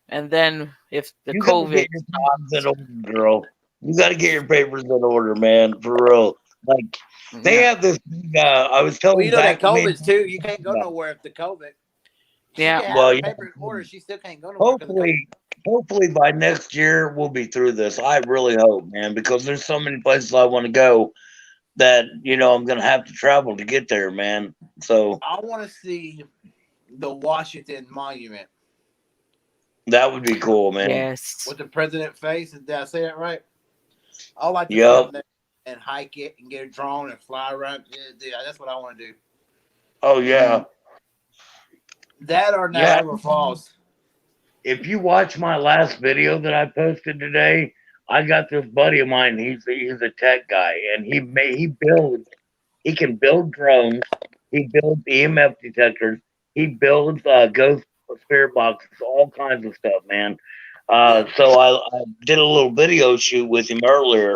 and then if the You gotta COVID get your papers in order, girl. You got to get your papers in order, man, for real. Like, they have this. I was telling Well, that Zach, COVID's too. You can't go nowhere if the COVID. She Yeah. can have Well, her yeah. paper in order. She still can't go nowhere. 'cause of COVID. Hopefully by next year we'll be through this. I really hope, man, because there's so many places I want to go that I'm gonna have to travel to get there, man. So I want to see the Washington Monument. That would be cool, man. Yes. with the president face. Did I say that right? I like to Yep. film that and hike it and get a drone and fly around. Yeah, that's what I want to do. Oh yeah. That or Yeah. Niagara Falls. If you watch my last video that I posted today, I got this buddy of mine. He's a tech guy, and he can build drones. He builds EMF detectors. He builds ghost spirit boxes, all kinds of stuff, man. So I did a little video shoot with him earlier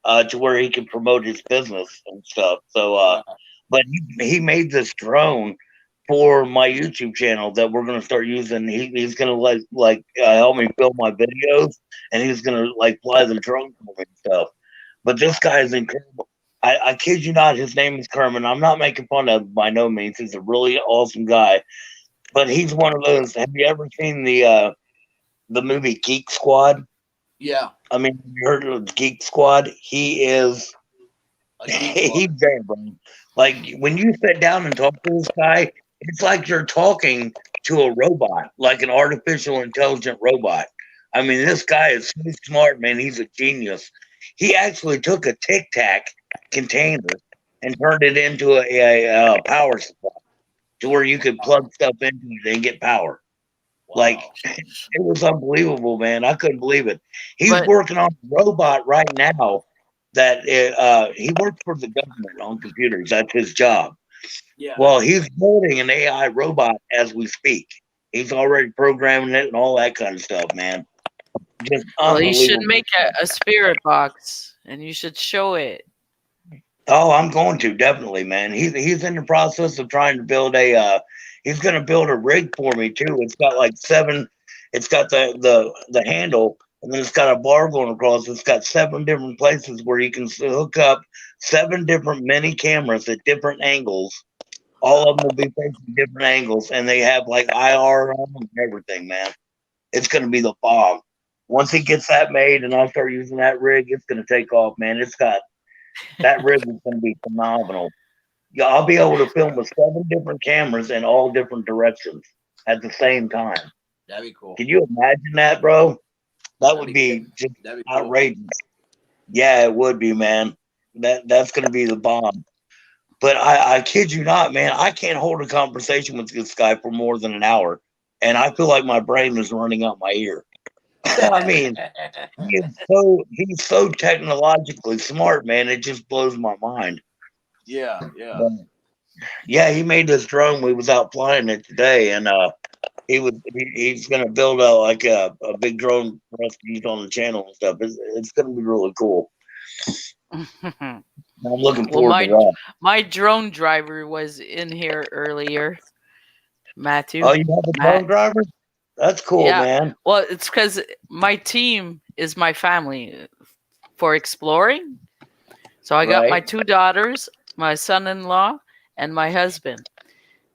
to where he could promote his business and stuff. So, but he made this drone for my YouTube channel that we're gonna start using. He's gonna help me film my videos, and he's gonna like fly the drone for me and stuff. But this guy is incredible. I kid you not, his name is Kerman. I'm not making fun of him by no means. He's a really awesome guy. But he's one of those. Have you ever seen the movie Geek Squad? Yeah. I mean, have you heard of Geek Squad? He is A geek he's squad. there, bro. Like when you sit down and talk to this guy, it's like you're talking to a robot, like an artificial intelligent robot. I mean, this guy is so smart, man. He's a genius. He actually took a Tic Tac container and turned it into a power supply to where you could plug stuff into it and get power. Like, it was unbelievable, man. I couldn't believe it. He's But- working on a robot right now that he works for the government on computers. That's his job. Yeah. Well, he's building an AI robot as we speak. He's already programming it and all that kind of stuff, man. Just Well, you should unbelievable. make a spirit box, and you should show it. Oh, I'm going to definitely, man. He's in the process of trying to build a. He's going to build a rig for me too. It's got like 7. It's got the handle, and then it's got a bar going across. It's got 7 different places where you can hook up 7 different mini cameras at different angles. All of them will be facing different angles, and they have like IR on them and everything, man. It's going to be the bomb. Once he gets that made and I start using that rig, it's going to take off, man. It's got that rig is going to be phenomenal. Yeah, I'll be able to film with 7 different cameras in all different directions at the same time. That'd be cool. Can you imagine that, bro? That would be just That'd be cool. outrageous. Yeah, it would be, man. That's going to be the bomb. But I kid you not, man. I can't hold a conversation with this guy for more than an hour, and I feel like my brain is running out my ear. I mean, he's so technologically smart, man. It just blows my mind. yeah. But, yeah, he made this drone. We was out flying it today, and he's gonna build a big drone for us to use on the channel and stuff. It's gonna be really cool. I'm looking forward to that. My drone driver was in here earlier, Matthew. Oh, you have a drone driver? That's cool, Yeah. man. Well, it's because my team is my family for exploring. So I got Right. my 2 daughters, my son-in-law, and my husband.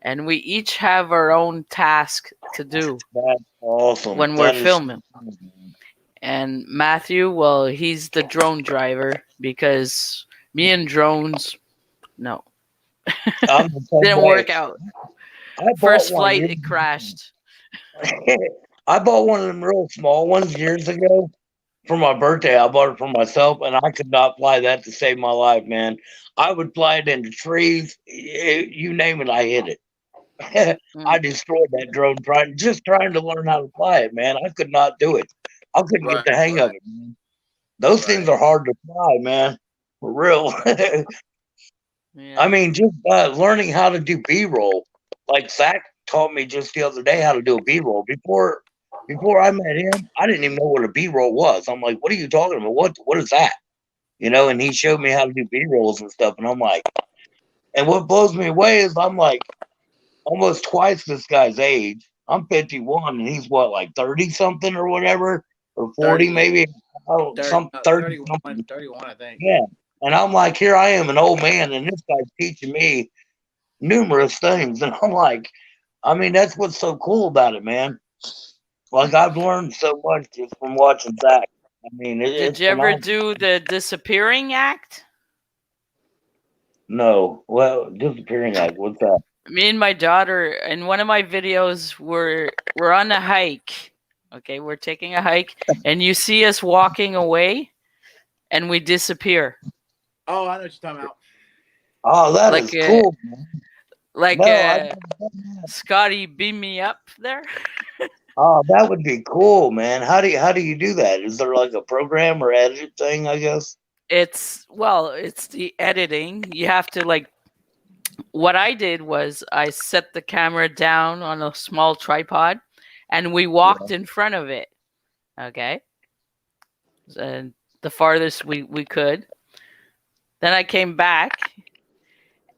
And we each have our own task to do That's awesome. when That we're is- filming. And Matthew, well, he's the drone driver because me and drones, no, I'm the same didn't way. work out. I bought First one flight, years it crashed. I bought one of them real small ones years ago for my birthday. I bought it for myself, and I could not fly that to save my life, man. I would fly it into trees, you name it, I hit it. I destroyed that drone trying to learn how to fly it, man. I could not do it. I couldn't get the hang of it, man. Those things are hard to fly, man. For real. Yeah. I mean, just learning how to do B-roll. Like Zach taught me just the other day how to do a B-roll. Before I met him, I didn't even know what a B-roll was. I'm like, what are you talking about? What is that? You know, and he showed me how to do B-rolls and stuff. And I'm like, and what blows me away is I'm like almost twice this guy's age. I'm 51 and he's what, like 30 something or whatever, or 40 30. maybe. Oh, 30 31, something. 31, I think. Yeah. And I'm like, here I am, an old man, and this guy's teaching me numerous things. And I'm like, I mean, that's what's so cool about it, man. Like, I've learned so much just from watching Zach. I mean, Did it's you ever phenomenal. do the disappearing act? No. Well, disappearing act, what's that? Me and my daughter in one of my videos we're on a hike Okay, we're taking a hike, and you see us walking away, and we disappear. Oh, I know what you're talking about. Oh, that Like, is cool. Like, No, Scotty, beam me up there. oh, that would be cool, man. How do you do that? Is there like a program or edit thing? I guess. It's the editing. You have to what I did was I set the camera down on a small tripod and we walked in front of it. Okay. And the farthest we could. Then I came back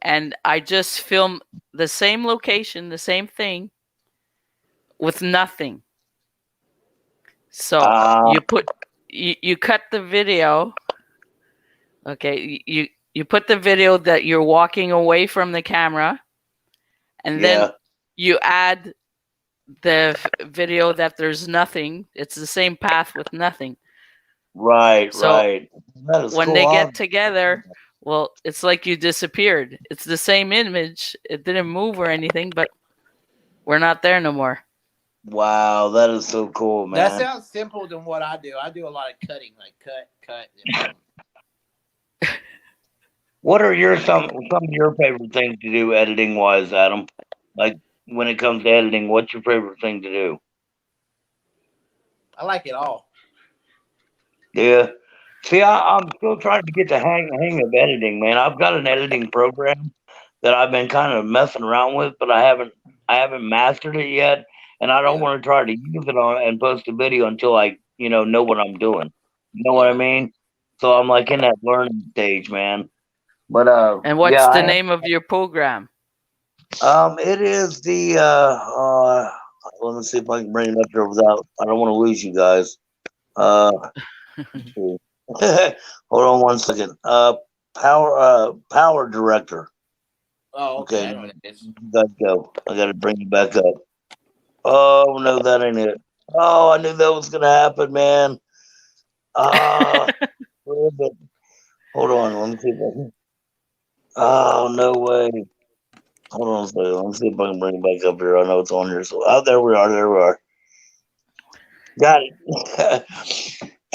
and I just filmed the same location, the same thing with nothing. So you cut the video. Okay, you put the video that you're walking away from the camera, and then you add the video that there's nothing. It's the same path with nothing. Right, So right. That is when cool. they get together, well, it's like you disappeared. It's the same image. It didn't move or anything, but we're not there no more. Wow, that is so cool, man. That sounds simple than what I do. I do a lot of cutting, like cut. What are some of your favorite things to do editing wise, Adam? Like when it comes to editing, what's your favorite thing to do? I like it all. Yeah. See, I'm still trying to get the hang of editing, man. I've got an editing program that I've been kind of messing around with, but I haven't mastered it yet, and I don't want to try to use it on and post a video until I know what I'm doing. You know what I mean? So I'm like in that learning stage, man. But And what's the name of your program? It is the let me see if I can bring it up here without. I don't want to lose you guys. Hold on one second. Power Director. Oh, okay. I know what it is. Gotta go. I gotta bring you back up. Oh no, that ain't it. Oh, I knew that was gonna happen, man. Where is it? Hold on, let me see if I can. Oh no way. Hold on a second. Let me see if I can bring it back up here. I know it's on here. So there we are. There we are. Got it.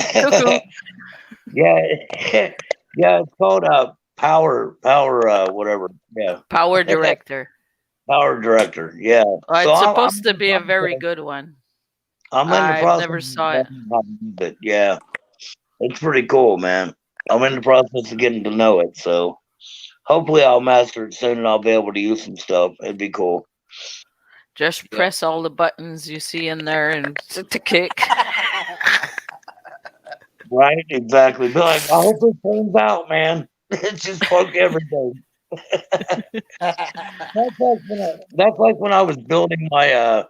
Cuckoo. Yeah, yeah. It's called Power, whatever. Yeah. Power Director. Power Director. Yeah. Oh, it's supposed to be a very good one. I'm in the process. I never saw it. But yeah, it's pretty cool, man. I'm in the process of getting to know it, so hopefully I'll master it soon and I'll be able to use some stuff. It'd be cool. Just press all the buttons you see in there and to kick. Right, exactly. Be like, I hope it turns out, man. It's just fuck everything. That's like when I was building my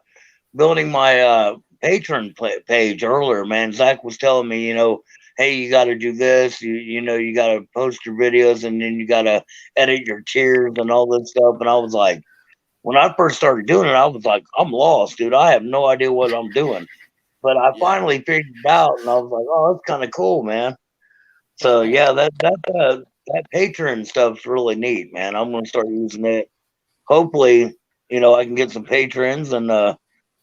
Patreon page earlier, man. Zach was telling me, hey, you got to do this. You got to post your videos and then you got to edit your tiers and all this stuff. And I was like, when I first started doing it, I was like, I'm lost, dude. I have no idea what I'm doing. But I finally figured it out, and I was like, oh, that's kind of cool, man. So yeah, that Patreon stuff's really neat, man. I'm gonna start using it. Hopefully, I can get some patrons and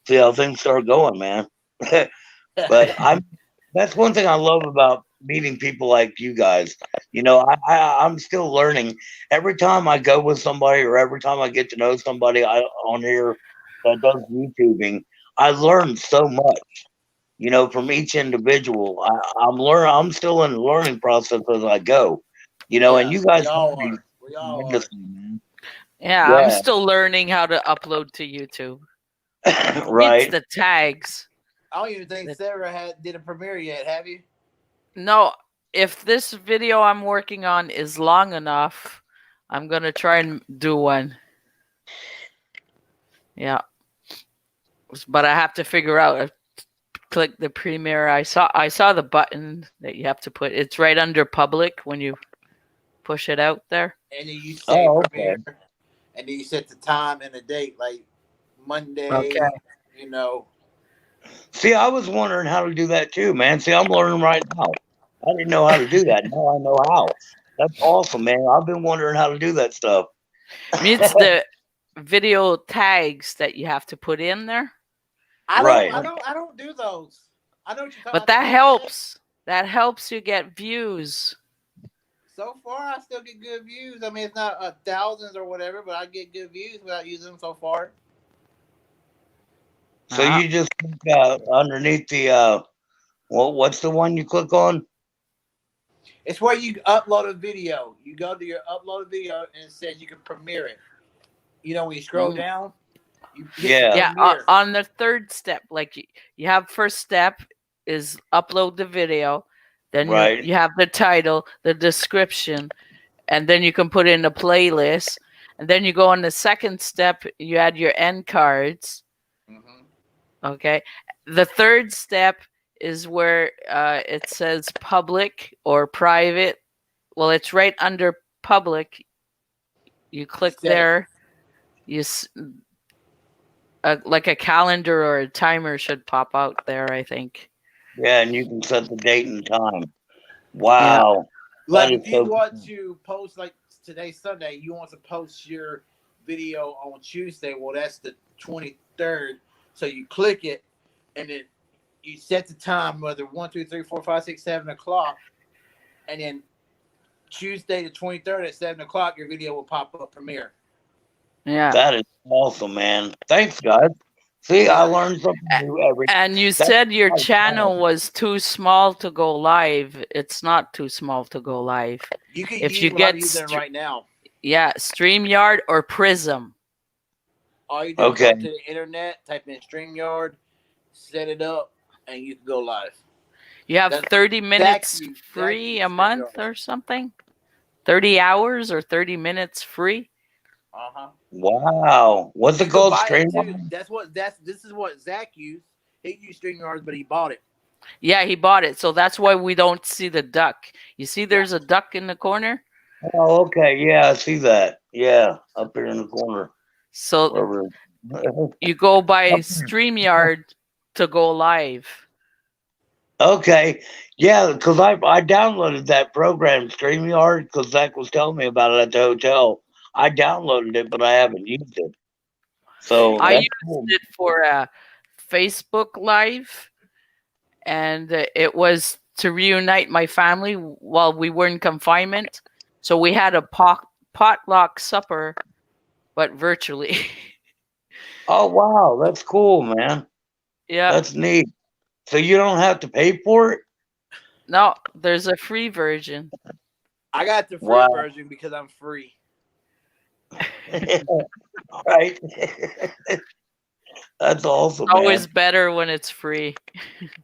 see how things start going, man. But that's one thing I love about meeting people like you guys. I'm still learning. Every time I go with somebody or every time I get to know somebody on here that does YouTubing, I learn so much, from each individual. I'm still in the learning process as I go, and you guys we all are. Yeah, I'm still learning how to upload to YouTube. Right. It's the tags. I don't even think Sarah did a premiere yet. Have you? No. If this video I'm working on is long enough, I'm gonna try and do one. Yeah. But I have to figure out. Click the premiere. I saw the button that you have to put. It's right under public when you push it out there. And then you say premiere, and then you set the time and the date, like Monday. Okay. See, I was wondering how to do that too, man. See, I'm learning right now. I didn't know how to do that. Now I know how. That's awesome, man. I've been wondering how to do that stuff. It's the video tags that you have to put in there. Right. I don't do those. I know what you're talking But about. that helps. That helps you get views. So far, I still get good views. I mean, it's not thousands or whatever, but I get good views without using them so far. So Ah, you just click, underneath the what's the one you click on? It's where you upload a video. You go to your upload video and it says you can premiere it. You know, when you scroll Mm. down, you Yeah. yeah, premiere. on the third step, like you have first step is upload the video, then Right. you have the title, the description, and then you can put in a playlist, and then you go on the second step, you add your end cards. Mhm. Okay, the third step is where it says public or private. Well, it's right under public. You click Set it. there. Like a calendar or a timer should pop out there, I think. Yeah, and you can set the date and time. Yeah. Wow. Like That is if you so want cool. to post, like today's Sunday, you want to post your video on Tuesday. Well, that's the 23rd. So you click it, and then you set the time, whether 1, 2, 3, 4, 5, 6, 7 o'clock, and then Tuesday the 23rd at 7 o'clock, your video will pop up premiere. Yeah. That is awesome, man. Thanks, guys. See, I learned something new every. And you That's said your like channel was too small to go live. It's not too small to go live. You can If use you what I'm get using right now. yeah, StreamYard or Prism. All you do is go to the internet, type in StreamYard, set it up, and you can go live. You have That's 30 minutes exactly free a StreamYard. month or something. 30 hours or 30 minutes free. Uh-huh. Wow. What's You it can called? buy it Stream? too. This is what Zach used. He used StreamYards, but he bought it. Yeah, he bought it. So that's why we don't see the duck. You see there's a duck in the corner? Oh, okay. Yeah, I see that. Yeah, up here in the corner. So Wherever. you go by StreamYard to go live. Okay. Yeah, because I downloaded that program, StreamYard, because Zach was telling me about it at the hotel. I downloaded it, but I haven't used it. So I that's used cool. it for Facebook Live, and it was to reunite my family while we were in confinement. So we had a potluck supper, but virtually. Oh, wow. That's cool, man. Yeah. That's neat. So you don't have to pay for it? No, there's a free version. I got the free Wow. version because I'm free. Right. That's awesome, It's always man. better when it's free.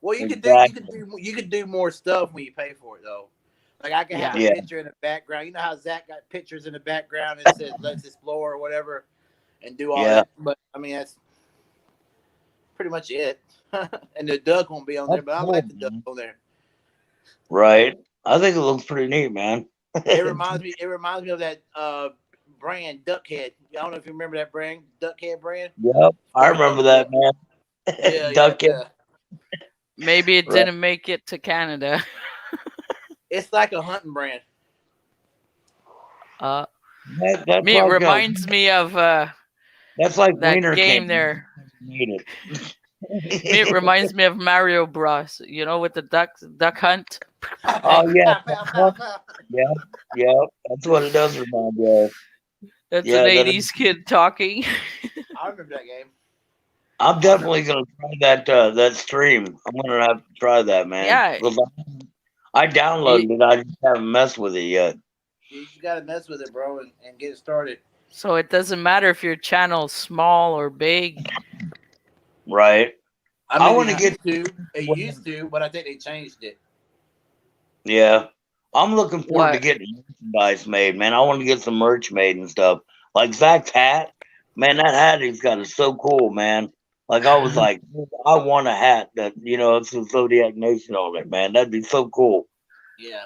Well, you Exactly. could do more stuff when you pay for it though. Like I can have a Yeah. picture in the background. You know how Zach got pictures in the background and says "Let's explore" or whatever, and do all Yeah. that. But I mean that's pretty much it. And the duck won't be on there, That's but I cool, like the duck man. on there. Right. I think it looks pretty neat, man. It reminds me of that brand Duckhead. I don't know if you remember that brand, Duckhead brand. Yep. I remember that, man. Yeah, Duck it. yeah. Maybe it Right. didn't make it to Canada. It's like a hunting brand. That's Me, it like reminds me of that's like that Wiener game King. there. Need Me, it it. reminds me of Mario Bros. You know, with the duck hunt. Oh yeah. Pow, pow, pow. Yeah. That's what it does remind me of. That's Yeah, an that 80s kid talking. I remember that game. I'm definitely gonna try that stream. I'm gonna have to try that, man. Yeah. 'Cause I downloaded it. I just haven't messed with it yet. You just gotta mess with it, bro, and get it started. So it doesn't matter if your channel's small or big. Right. I I mean, wanna it used to, but I think they changed it. Yeah. I'm looking forward to What? getting merchandise made, man. I want to get some merch made and stuff. Like Zach's hat. Man, that hat he's got is so cool, man. Like I was like, I want a hat that, it's a Zodiac Nation on it, man. That'd be so cool. Yeah.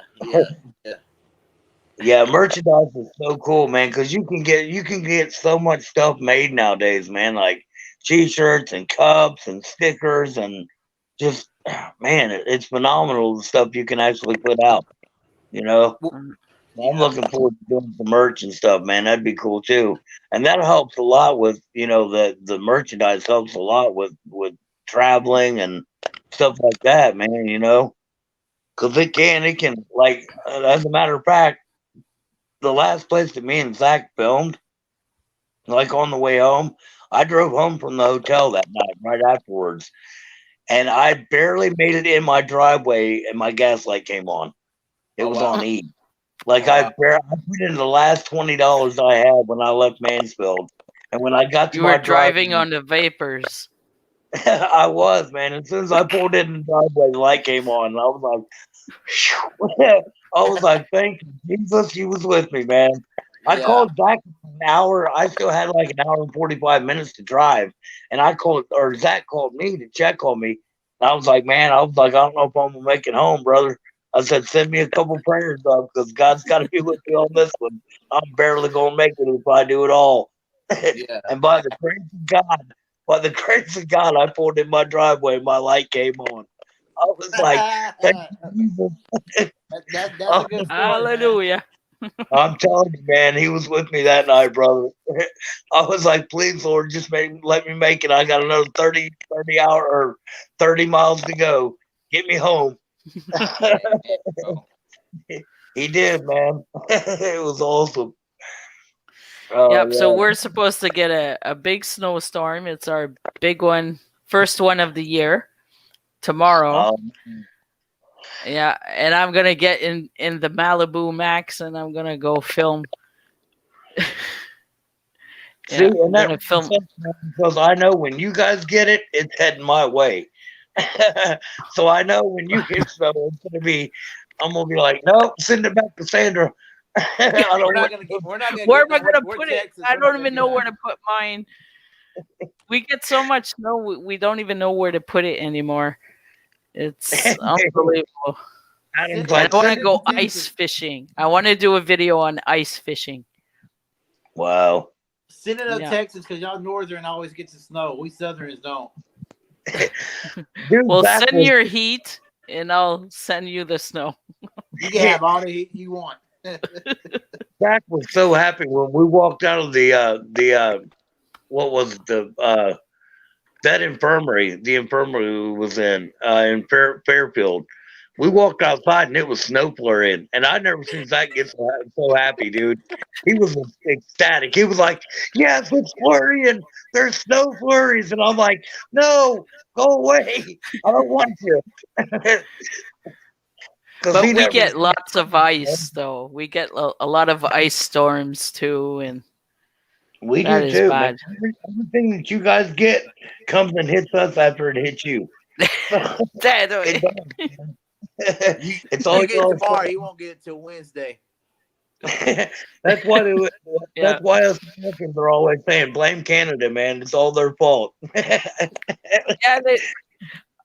Yeah, merchandise is so cool, man, because you can get so much stuff made nowadays, man, like t-shirts and cups and stickers and just man, it's phenomenal the stuff you can actually put out, you know. I'm looking forward to doing some merch and stuff, man. That'd be cool too. And that helps a lot with, the merchandise helps a lot with traveling and stuff like that, man. You know, because it can like as a matter of fact, the last place that me and Zach filmed, like on the way home, I drove home from the hotel that night right afterwards, and I barely made it in my driveway, and my gas light came on. It Oh, was wow. on E. Like Oh, I wow. put in the last $20 I had when I left Mansfield, and when I got to You my were driving driveway, on the vapors. I was, man. As soon as I pulled in the driveway, the light came on, and I was like, I was like, thank you, Jesus, you was with me, man. I Yeah. called Zach for an hour. I still had like an hour and 45 minutes to drive, and Zach called me to check on me. And I was like, man, I don't know if I'm gonna make it home, brother. I said, send me a couple prayers up because God's got to be with me on this one. I'm barely gonna make it if I do it all. Yeah. And by the grace of God, I pulled in my driveway. My light came on. I was like, thank you, Jesus. That's a good story, man. Hallelujah. I'm telling you, man, he was with me that night, brother. I was like, please, Lord, just let me make it. I got another 30 hour or 30 miles to go. Get me home. Oh, He did, man. It was awesome. Yep. So Yeah. we're supposed to get a big snowstorm. It's our big one, first one of the year tomorrow. Yeah, and I'm gonna get in the Malibu Max, and I'm gonna go film. See, Yeah, I'm and that gonna film. because I know when you guys get it, it's heading my way. So I know when you get snow, it's gonna be. I'm gonna be like, nope, send it back to Sandra. I don't we're not want. gonna get. We're not gonna. Where get am I gonna we're put it? Texas, I we're not don't gonna even do know that. where to put mine. We get so much snow, we don't even know where to put it anymore. It's unbelievable. Adam's And like, I want to send it go to ice Texas. fishing. I want to do a video on ice fishing. Wow. Send it to Yeah. Texas because y'all northern always gets the snow. We southerners don't. Dude, Well, Zach send was, your heat, and I'll send you the snow. You can have all the heat you want. Zach was so happy when we walked out of the what was it, that infirmary, the infirmary we was in Fairfield. We walked outside and it was snow flurrying, and I never seen Zach get so happy, dude. He was ecstatic. He was like, "Yes, it's flurrying. There's snow flurries," and I'm like, "No, go away. I don't want you." Because But we get lots of ice, though. We get a lot of ice storms too, and we that do is too, bad. man. Everything that you guys get comes and hits us after it hits you. It does. You It's all get it your tomorrow. You won't get it till Wednesday. That's why Yeah. that's why us Americans are always saying blame Canada, man. It's all their fault. Yeah,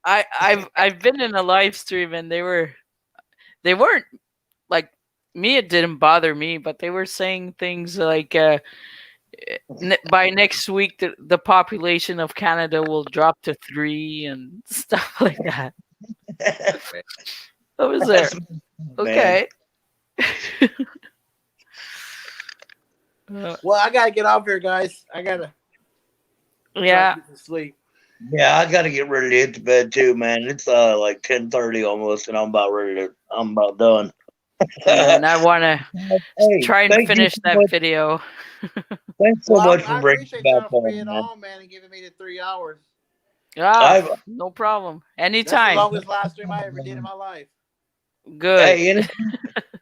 I've been in a live stream, and they weren't like me. It didn't bother me, but they were saying things like by next week the population of Canada will drop to 3 and stuff like that. I was there. Okay. Well, I gotta get off here, guys. I gotta Yeah. get to sleep. Yeah, I got to get ready to hit the bed too, man. It's like 10:30 almost, and I'm about done. Yeah, and I want to Hey, try and thank you finish so that much. video. Thanks so Well, much I for bringing appreciate me y'all back for home, being man. on, man, and giving me the 3 hours. Ah, no problem. That's the Anytime. longest live stream I ever did in my life. Good. Hey,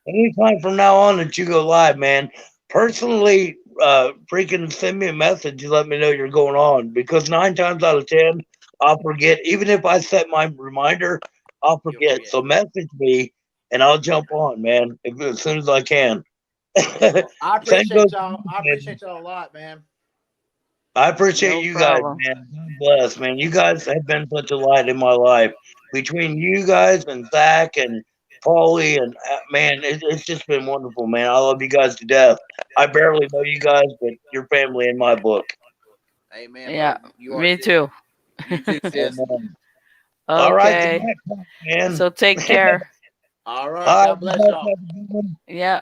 anytime from now on that you go live, man, personally, freaking send me a message and let me know you're going on, because 9 times out of 10, I'll forget. Even if I set my reminder, I'll forget. So message me and I'll jump on, man, as soon as I can. I Same appreciate goes y'all. I to you, appreciate y'all a lot, man. I appreciate No you guys, problem. man. God bless, man. You guys have been such a light in my life. Between you guys and Zach and Paulie and man, it's just been wonderful, man. I love you guys to death. I barely know you guys, but you're family in my book. Amen. Yeah, Brother. You are me too. You too, sis. Amen. All right, Okay. good night, man. So take care. All right. All right, God bless you guys y'all. have a good one. Yeah.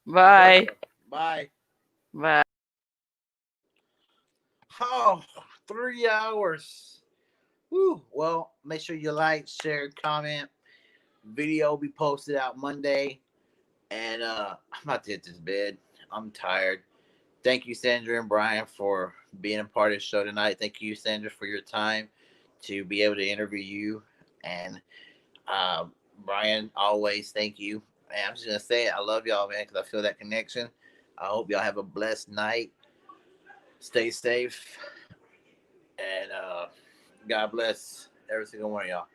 Bye. Bye. Bye. Oh, 3 hours. Woo. Well, make sure you like, share, comment. Video will be posted out Monday. And I'm about to hit this bed. I'm tired. Thank you, Sandra and Brian, for being a part of the show tonight. Thank you, Sandra, for your time to be able to interview you. And Brian, always thank you. And I'm just going to say it. I love y'all, man, because I feel that connection. I hope y'all have a blessed night. Stay safe. And God bless every single one of y'all.